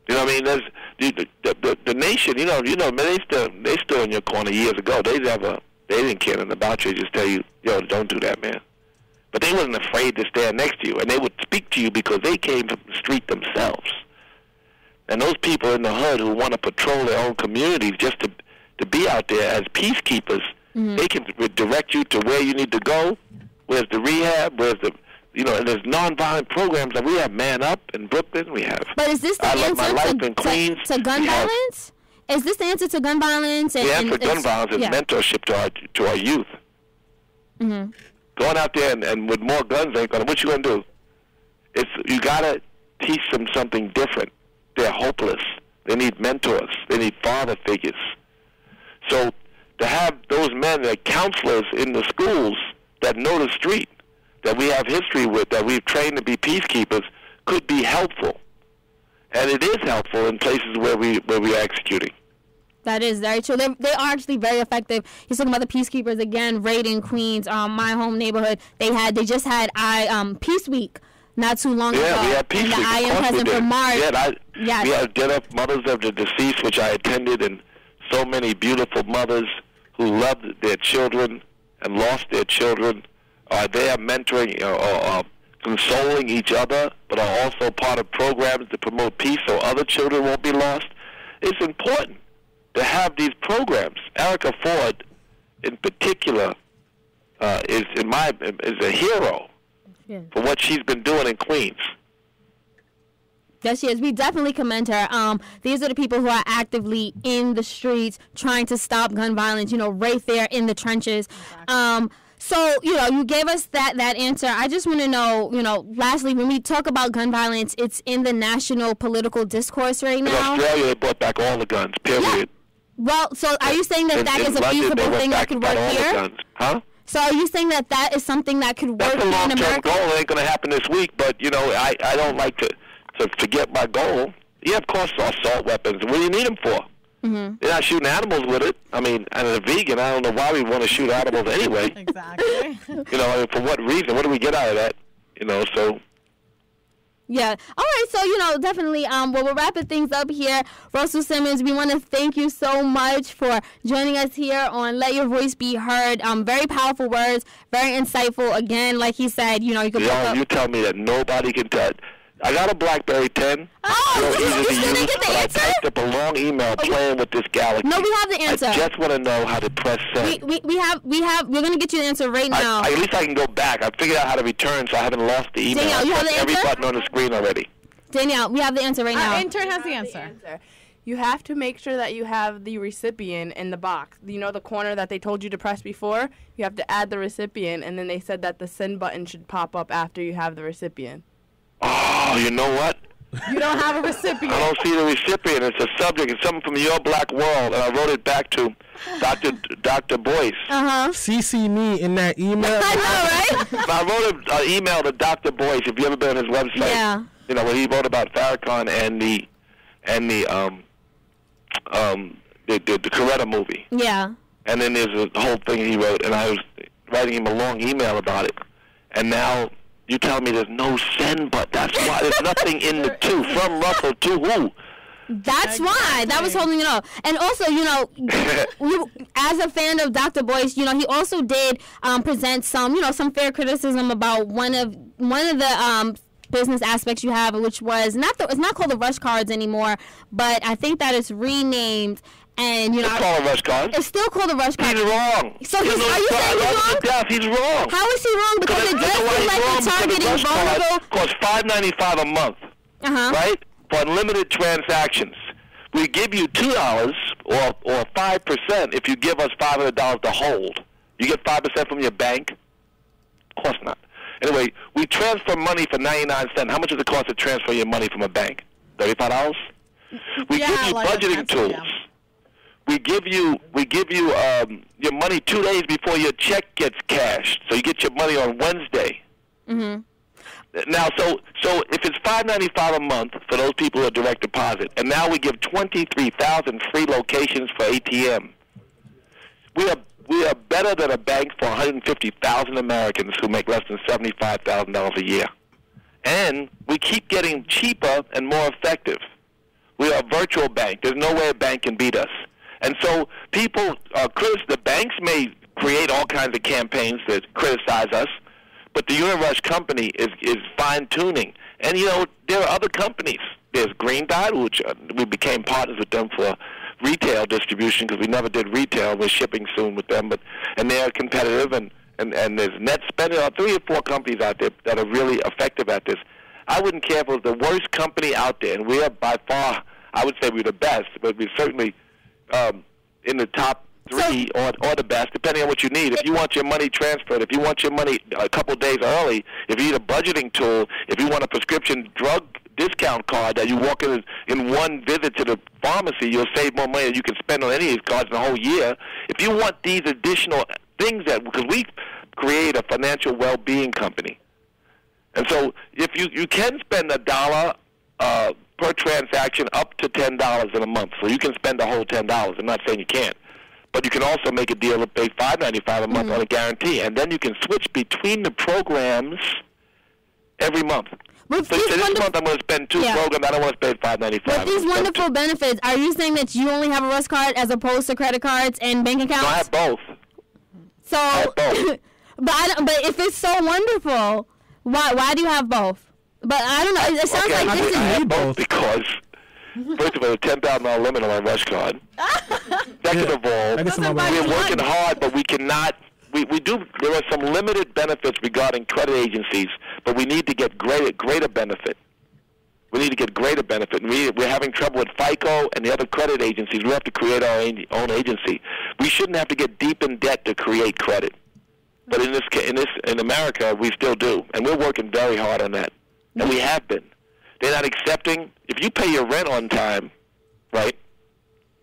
There's the nation. They stood in your corner years ago. They didn't care nothing about you. They just tell you, don't do that, man. But they wasn't afraid to stand next to you, and they would speak to you because they came from the street themselves. And those people in the hood who want to patrol their own communities just to be out there as peacekeepers, they can direct you to where you need to go. Where's the rehab? Where's the, and there's nonviolent programs that we have. Man Up in Brooklyn, we have. But is this the answer to gun violence? Is this the answer to gun violence? The answer to gun violence is mentorship to our youth. Mm-hmm. Going out there and with more guns ain't gonna. What you gonna do? You gotta teach them something different. They're hopeless. They need mentors. They need father figures. So to have those men, like counselors in the schools that know the street, that we have history with, that we've trained to be peacekeepers, could be helpful. And it is helpful in places where we are executing. That is very true. They are actually very effective. He's talking about the peacekeepers again, raiding Queens, my home neighborhood. They just had Peace Week not too long ago. Yeah, we had Peace Week. And the I Am Present for March. Yeah, we had Get Up Mothers of the Deceased, which I attended, and so many beautiful mothers who loved their children and lost their children are there mentoring or consoling each other, but are also part of programs to promote peace so other children won't be lost. It's important to have these programs. Erica Ford, in particular, is a hero for what she's been doing in Queens. Yes, she is. We definitely commend her. These are the people who are actively in the streets trying to stop gun violence, right there in the trenches. Exactly. So, you gave us that answer. I just want to know, lastly, when we talk about gun violence, it's in the national political discourse right now. In Australia, they brought back all the guns, period. Yeah. Well, so are you saying that is a feasible thing that could work here? Huh? So are you saying that is something that could work here in America? That's a long-term goal. It ain't going to happen this week, but, I don't like to forget my goal. Yeah, of course, assault weapons. What do you need them for? Mm-hmm. You're not shooting animals with it. I mean, and as a vegan, I don't know why we want to shoot animals anyway. Exactly. For what reason? What do we get out of that? So... Yeah. All right. So, definitely, we're wrapping things up here. Russell Simmons, we want to thank you so much for joining us here on Let Your Voice Be Heard. Very powerful words, very insightful. Again, like he said, you can you tell me that nobody can touch. I got a BlackBerry 10. Oh, so you didn't get the answer? I typed up a long email playing with this galaxy. No, we have the answer. I just want to know how to press send. We're going to get you the answer right now. At least I can go back. I figured out how to return, so I haven't lost the email. Danielle, you have the answer? Every button on the screen already. Danielle, we have the answer right now. Our intern has the answer. You have to make sure that you have the recipient in the box. The corner that they told you to press before? You have to add the recipient, and then they said that the send button should pop up after you have the recipient. Oh, you know what? You don't have a recipient. I don't see the recipient. It's a subject. It's something from your black world, and I wrote it back to Dr. Boyce. CC me in that email. I know, right? I wrote an email to Dr. Boyce. If you ever been on his website, yeah. When he wrote about Farrakhan and the Coretta movie. Yeah. And then there's a whole thing he wrote, and I was writing him a long email about it, and now. You tell me there's no send, but that's why there's nothing in the two. From Russell to who? That's why. That was holding it up. And also, as a fan of Dr. Boyce, he also did present some fair criticism about one of the business aspects you have, which was it's not called the rush cards anymore, but I think that it's renamed. And it's called a rush card. It's still called a rush card. He's wrong. So are you saying he's wrong? He's wrong. How is he wrong? Because it does seem like you're targeting vulnerable. Costs $5.95 a month. Right? For unlimited transactions. We give you $2 or 5% if you give us $500 to hold. You get 5% from your bank? Of course not. Anyway, we transfer money for 99 cents. How much does it cost to transfer your money from a bank? $35? We give you budgeting tools. Yeah. We give you your money 2 days before your check gets cashed, so you get your money on Wednesday. Mm-hmm. Now, so if it's $5.95 a month for those people who are direct deposit, and now we give 23,000 free locations for ATM, we are better than a bank for 150,000 Americans who make less than $75,000 a year, and we keep getting cheaper and more effective. We are a virtual bank. There's no way a bank can beat us. And so people, the banks may create all kinds of campaigns that criticize us, but the Unirush company is fine-tuning. And, there are other companies. There's Green Dot, which we became partners with them for retail distribution because we never did retail. We're shipping soon with them. And they're competitive, and there's NetSpend. There are 3 or 4 companies out there that are really effective at this. I wouldn't care if it was the worst company out there, and we are by far, I would say we're the best, but we're certainly in the top 3 or the best, depending on what you need. If you want your money transferred, if you want your money a couple days early, if you need a budgeting tool, if you want a prescription drug discount card that you walk in one visit to the pharmacy, you'll save more money than you can spend on any of these cards in a whole year. If you want these additional things because we create a financial well-being company. And so if you can spend $1 per transaction up to $10 in a month. So you can spend the whole $10. I'm not saying you can't. But you can also make a deal to pay $5.95 a month on a guarantee. And then you can switch between the programs every month. So this month I'm going to spend 2 programs. I don't want to spend $5.95. With these wonderful benefits, are you saying that you only have a Rush card as opposed to credit cards and bank accounts? No, I have both. So, I have both. but if it's so wonderful, why do you have both? But I don't know. It sounds like this is... I have both because, first of all, a $10,000 limit on my Rush card. Second of all, we're working hard, but we cannot... We do. There are some limited benefits regarding credit agencies, but we need to get greater benefit. We need to get greater benefit. And we're having trouble with FICO and the other credit agencies. We have to create our own agency. We shouldn't have to get deep in debt to create credit. But in America, we still do, and we're working very hard on that. And we have been. They're not accepting. If you pay your rent on time, right,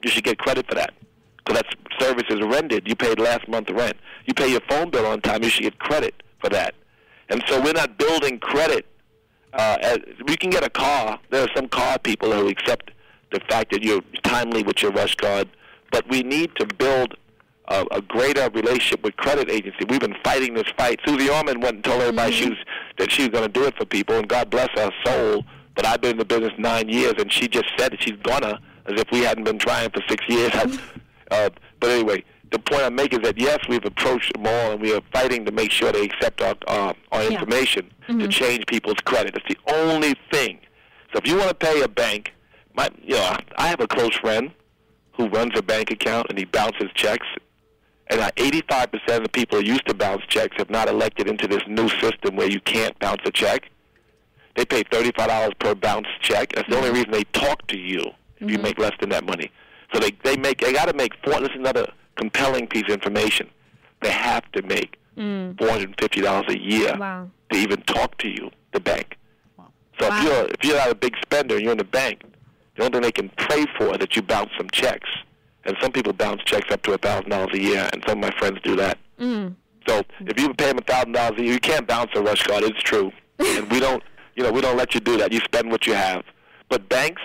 you should get credit for that. Because that service is rendered. You paid last month's rent. You pay your phone bill on time, you should get credit for that. And so we're not building credit. We can get a car. There are some car people who accept the fact that you're timely with your Rush card. But we need to build a greater relationship with credit agency. We've been fighting this fight. Susie Orman went and told everybody that she was going to do it for people, and God bless her soul. But I've been in the business 9 years, and she just said that she's gonna, as if we hadn't been trying for 6 years. But anyway, the point I make is that, yes, we've approached them all, and we are fighting to make sure they accept our information to change people's credit. It's the only thing. So if you want to pay a bank, I have a close friend who runs a bank account, and he bounces checks. And 85% of the people who used to bounce checks have not elected into this new system where you can't bounce a check. They pay $35 per bounce check. That's the only reason they talk to you if you make less than that money. So they got to make this is another compelling piece of information. They have to make $450 a year to even talk to you, the bank. So if you're not a big spender and you're in the bank, the only thing they can pray for is that you bounce some checks. And some people bounce checks up to $1,000 a year, and some of my friends do that. So if you pay them $1,000 a year, you can't bounce a Rush card. It's true, and we don't let you do that. You spend what you have. But banks,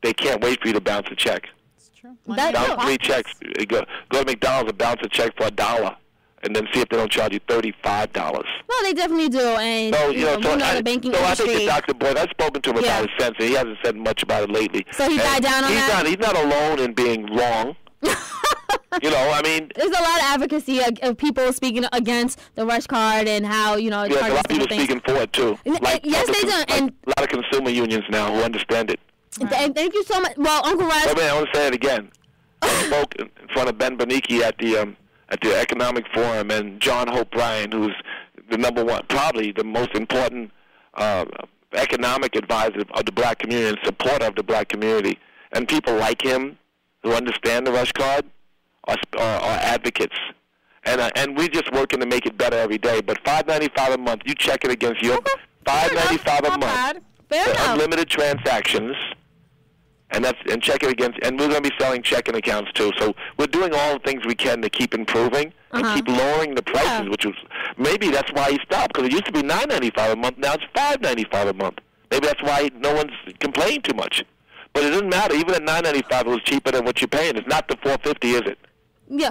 they can't wait for you to bounce a check. It's true. Bounce 3 checks. Go to McDonald's and bounce a check for $1, and then see if they don't charge you $35. No, they definitely do, and we know the banking industry. I think that Dr. Boyd, I've spoken to him about his sense, and he hasn't said much about it lately. So he died down on that? He's not alone in being wrong. I mean... There's a lot of advocacy of people speaking against the Rush card and how, a lot of people speaking for it, too. Yes, they do. And a lot of consumer unions now who understand it. Thank you so much. Well, Uncle Rush... I want to say it again. I spoke in front of Ben Bernanke at the Economic Forum, and John Hope Bryan, who's the number one, probably the most important economic advisor of the black community and supporter of the black community. And people like him who understand the Rush card are advocates. And we're just working to make it better every day. But $5.95 a month, you check it against your $5.95 a month for unlimited transactions. And check it against, and we're going to be selling checking accounts too. So we're doing all the things we can to keep improving and keep lowering the prices, which was maybe that's why he stopped, because it used to be $9.95 a month, now it's $5.95 a month. Maybe that's why no one's complaining too much. But it doesn't matter. Even at $9.95, it was cheaper than what you're paying. It's not the $4.50, is it? Yeah,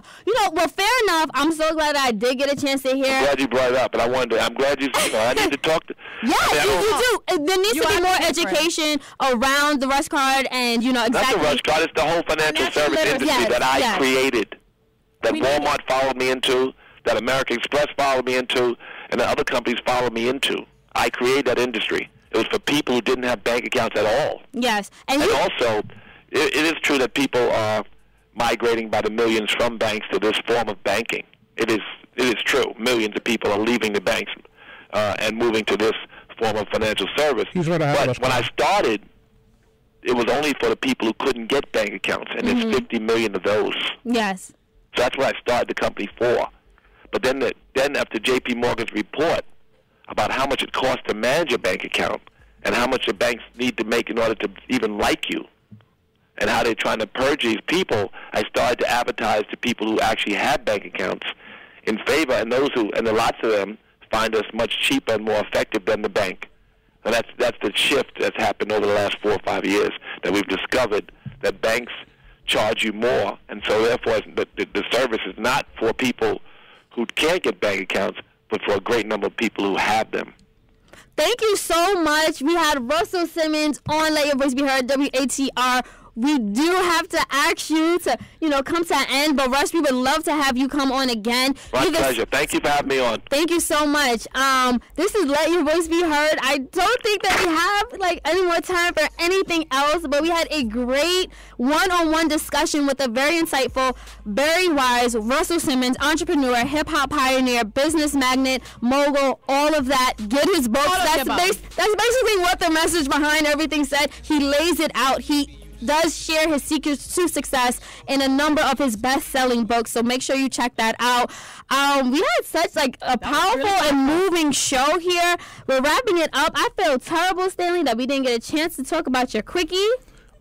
well, fair enough. I'm so glad that I did get a chance to hear. I'm glad you brought it up, but I'm glad you. I need to talk to. Yeah, you do. There needs to be more education around the Rush card, and exactly. Not the Rush card. It's the whole financial service industry that I created, that Walmart followed me into, that American Express followed me into, and that other companies followed me into. I created that industry. It was for people who didn't have bank accounts at all. Yes, and also, it is true that people are migrating by the millions from banks to this form of banking. It is true. Millions of people are leaving the banks and moving to this form of financial service. But when I started, it was only for the people who couldn't get bank accounts, and there's 50 million of those. Yes. So that's what I started the company for. But then after J.P. Morgan's report about how much it costs to manage a bank account and how much the banks need to make in order to even like you, and how they're trying to purge these people, I started to advertise to people who actually have bank accounts in favor, and those who, and lots of them find us much cheaper and more effective than the bank. And that's the shift that's happened over the last 4 or 5 years, that we've discovered that banks charge you more, and so therefore the service is not for people who can't get bank accounts, but for a great number of people who have them. Thank you so much. We had Russell Simmons on Let Your Voice Be Heard, WHCR. We do have to ask you to, come to an end, but Russ, we would love to have you come on again. My pleasure. Thank you for having me on. Thank you so much. This is Let Your Voice Be Heard. I don't think that we have any more time for anything else, but we had a great one-on-one discussion with a very insightful, very wise Russell Simmons, entrepreneur, hip-hop pioneer, business magnate, mogul, all of that. Get his books. That's basically what the message behind everything said. He lays it out. He does share his secrets to success in a number of his best-selling books, so make sure you check that out. We had such a powerful and moving show here. We're wrapping it up. I feel terrible, Stanley, that we didn't get a chance to talk about your quickie.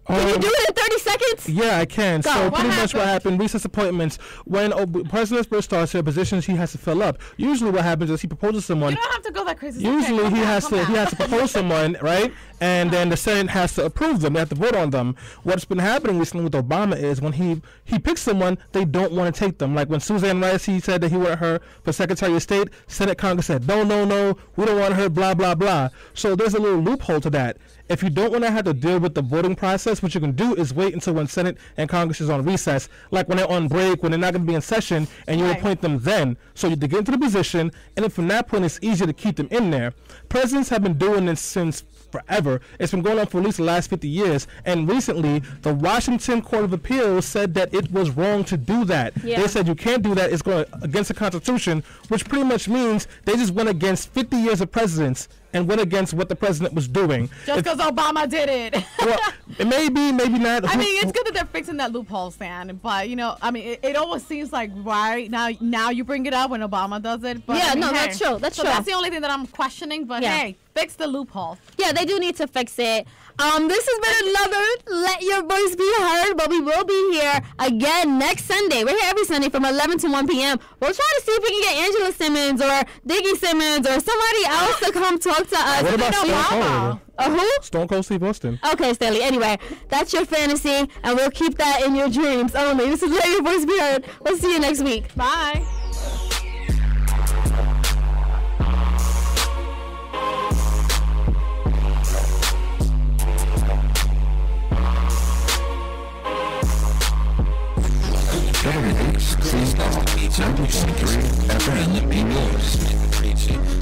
Can you do it in 30 seconds? Yeah, I can. Go. So pretty much what happened, recess appointments, when president first starts here, positions he has to fill up. Usually what happens is he proposes someone. You don't have to go that crazy. Usually he has to propose someone, right? And then the Senate has to approve them. They have to vote on them. What's been happening recently with Obama is when he picks someone, they don't want to take them. Like when Suzanne Rice, he said that he wanted her for Secretary of State. Senate, Congress said, no, we don't want her, blah, blah, blah. So there's a little loophole to that. If you don't want to have to deal with the voting process, what you can do is wait until when Senate and Congress is on recess, like when they're on break, when they're not going to be in session, and you appoint them then. So you get into the position, and then from that point, it's easier to keep them in there. Presidents have been doing this since forever. It's been going on for at least the last 50 years. And recently, the Washington Court of Appeals said that it was wrong to do that. Yeah. They said you can't do that. It's going against the Constitution, which pretty much means they just went against 50 years of presidents and went against what the president was doing. Just because Obama did it. Well, it may be, maybe not. I mean, it's good that they're fixing that loophole, Stan. But, it almost seems like, right, now you bring it up when Obama does it. But, that's true. That's true. That's the only thing that I'm questioning. But, hey, fix the loophole. Yeah, they do need to fix it. This has been another Let Your Voice Be Heard, but we will be here again next Sunday. We're here every Sunday from 11 to 1 p.m. We'll try to see if we can get Angela Simmons or Diggy Simmons or somebody else to come talk to us. What about Stone Cold? Who? Stone Cold Steve Austin. Okay, Stanley. Anyway, that's your fantasy, and we'll keep that in your dreams only. This is Let Your Voice Be Heard. We'll see you next week. Bye.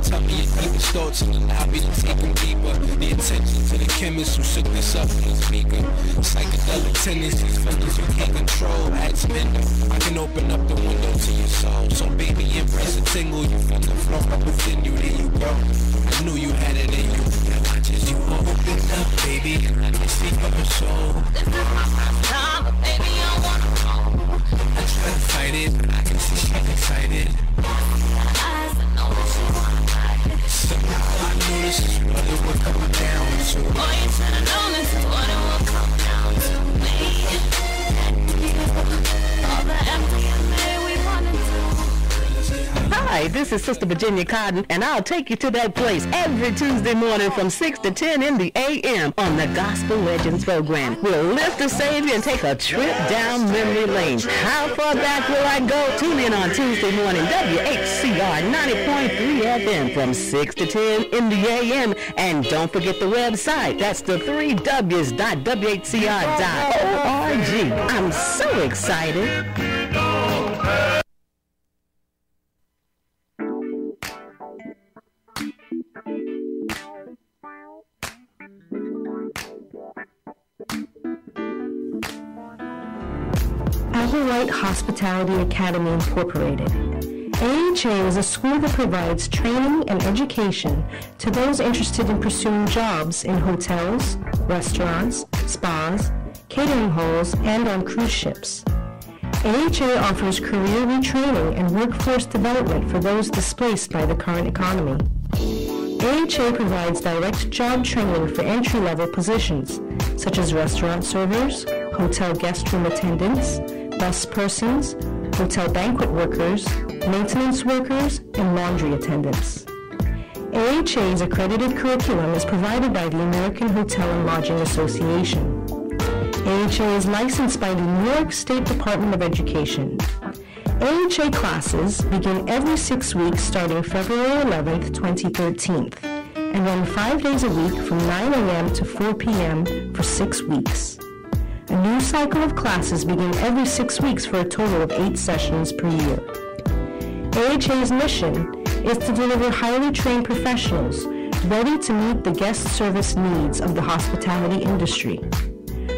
Tell me your deepest thoughts and allow me to take them deeper. The attention to the chemist who shook this up in the speaker. Psychedelic tendencies, feelings you can't control. Add some endo, I can open up the window to your soul. So baby, embrace the tingle, you feel the flow up within you, there you go. I knew you had it in you. Now watch as you open up, baby, and let me see your soul. This is my last time, but baby, I wanna go. I try to fight it, but I can see she's excited. Eyes, I know that you wanna ride. Somehow I knew this is what it would come down to. Boy, you should've known this is what it would come down to. Me, all the empty and me we wanted to. Hi, this is Sister Virginia Cotton, and I'll take you to that place every Tuesday morning from 6 to 10 in the a.m. on the Gospel Legends program. We'll lift the Savior and take a trip down memory lane. How far back will I go? Tune in on Tuesday morning, WHCR 90.3 FM from 6 to 10 in the a.m. And don't forget the website. That's the 3Ws.whcr.org. I'm so excited. White Hospitality Academy Incorporated. AHA is a school that provides training and education to those interested in pursuing jobs in hotels, restaurants, spas, catering halls, and on cruise ships. AHA offers career retraining and workforce development for those displaced by the current economy. AHA provides direct job training for entry-level positions, such as restaurant servers, hotel guest room attendants, bus persons, hotel banquet workers, maintenance workers, and laundry attendants. AHA's accredited curriculum is provided by the American Hotel and Lodging Association. AHA is licensed by the New York State Department of Education. AHA classes begin every 6 weeks starting February 11th, 2013, and run 5 days a week from 9 a.m. to 4 p.m. for 6 weeks. A new cycle of classes begin every 6 weeks for a total of 8 sessions per year. AHA's mission is to deliver highly trained professionals ready to meet the guest service needs of the hospitality industry.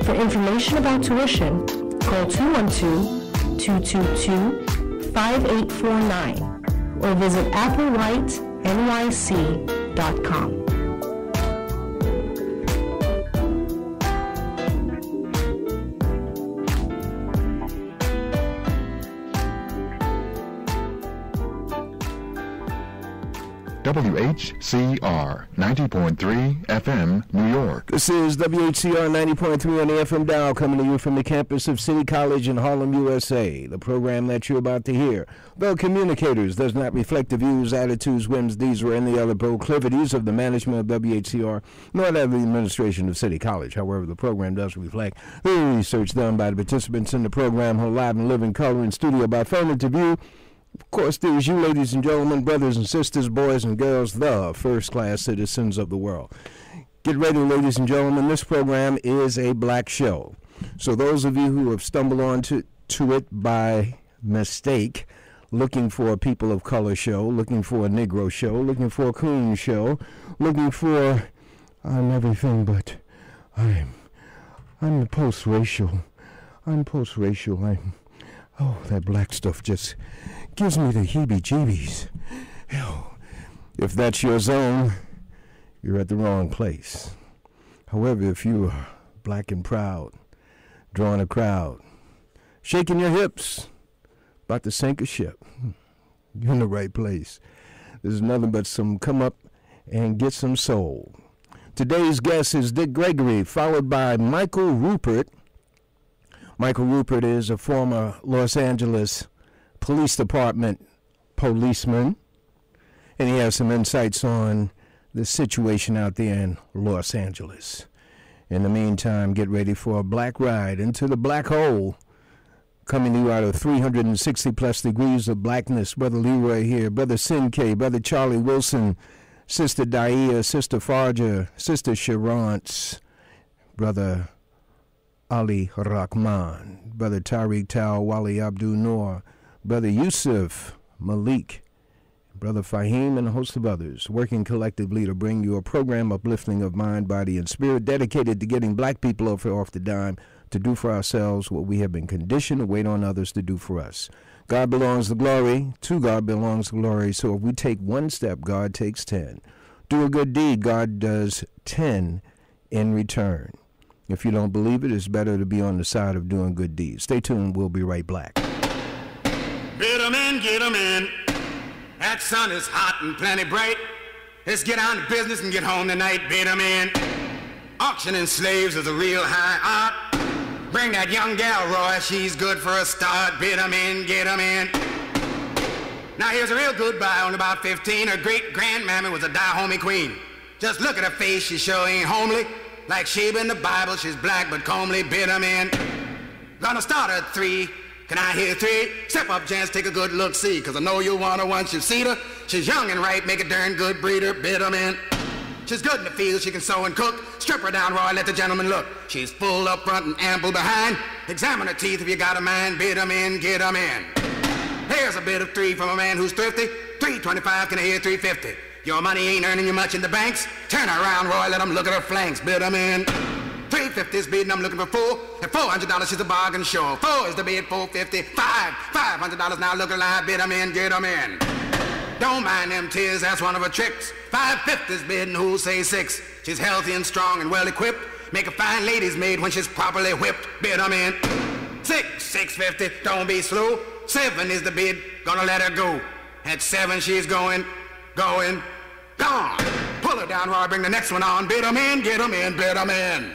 For information about tuition, call 212-222-5849 or visit applewhitenyc.com. WHCR 90.3 FM, New York. This is WHCR 90.3 on the FM dial, coming to you from the campus of City College in Harlem, USA. The program that you're about to hear, though Communicators, does not reflect the views, attitudes, whims, deeds, or any other proclivities of the management of WHCR, nor that of the administration of City College. However, the program does reflect the research done by the participants in the program who are live and live in color in studio by phone interview. Of course, there's you, ladies and gentlemen, brothers and sisters, boys and girls, the first-class citizens of the world. Get ready, ladies and gentlemen. This program is a black show. So those of you who have stumbled onto it by mistake, looking for a people of color show, looking for a Negro show, looking for a coon show, looking for I'm everything but I'm the post-racial. I'm post-racial. Oh, that black stuff just gives me the heebie-jeebies. Hell, if that's your zone, you're at the wrong place. However, if you are black and proud, drawing a crowd, shaking your hips, about to sink a ship, you're in the right place. There's nothing but some come up and get some soul. Today's guest is Dick Gregory, followed by Michael Rupert. Michael Rupert is a former Los Angeles Police Department policeman, and he has some insights on the situation out there in Los Angeles. In the meantime, get ready for a black ride into the black hole, coming to you out of 360 plus degrees of blackness. Brother Leroy here, Brother Sin-K, Brother Charlie Wilson, Sister Daia, Sister Farja, Sister Sharance, Brother Ali Rahman, Brother Tariq Tao, Wali Abdul Noor, Brother Yusuf, Malik, Brother Fahim, and a host of others, working collectively to bring you a program uplifting of mind, body, and spirit, dedicated to getting black people off the dime to do for ourselves what we have been conditioned to wait on others to do for us. God belongs the glory, to God belongs the glory, so if we take one step, God takes 10. Do a good deed, God does 10 in return. If you don't believe it, it's better to be on the side of doing good deeds. Stay tuned, we'll be right back. Get 'em in, get 'em in. That sun is hot and plenty bright. Let's get on to business and get home tonight. Bid 'em in. Auctioning slaves is a real high art. Bring that young gal, Roy, she's good for a start. Bid 'em in, get 'em in. Now here's a real good buy, only about 15. Her great-grandmammy was a Dahomey queen. Just look at her face, she sure ain't homely. Like Sheba in the Bible, she's black but comely. Bid 'em in. Gonna start at 3. Can I hear 3? Step up, gents, take a good look, see, 'cause I know you'll want her once you've seen her. She's young and right, make a darn good breeder. Bid 'em in. She's good in the field, she can sew and cook. Strip her down, Roy, let the gentleman look. She's full up front and ample behind. Examine her teeth if you got a mind. Bid 'em in, get 'em in. Here's a bid of 3 from a man who's thrifty. 325, can I hear 350? Your money ain't earning you much in the banks. Turn her around, Roy, let 'em look at her flanks. Bid 'em in. 350 is bidding, I'm looking for 4. At $400, she's a bargain sure. 4 is the bid, 450. $500 now, look alive, bid 'em in, get 'em in. Don't mind them tears, that's one of her tricks. 550 is bidding, who'll say 6? She's healthy and strong and well equipped. Make a fine lady's maid when she's properly whipped. Bid 'em in. 650, don't be slow. 7 is the bid, gonna let her go. At 7 she's gone. Pull it down while I bring the next one on. Bid 'em in, get 'em in, bid 'em in.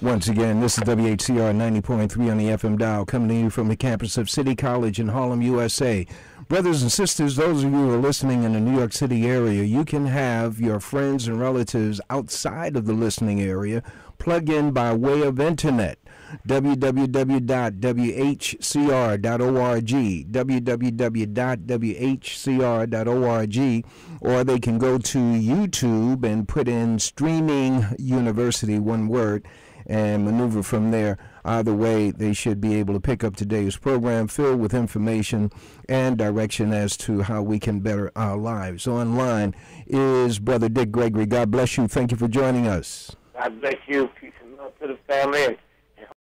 Once again, this is WHCR 90.3 on the FM dial, coming to you from the campus of City College in Harlem, USA. Brothers and sisters, those of you who are listening in the New York City area, you can have your friends and relatives outside of the listening area plug in by way of internet. www.whcr.org, www.whcr.org, or they can go to YouTube and put in Streaming University, one word, and maneuver from there. Either way, they should be able to pick up today's program filled with information and direction as to how we can better our lives. Online is Brother Dick Gregory. God bless you. Thank you for joining us. God bless you. Peace and love to the family.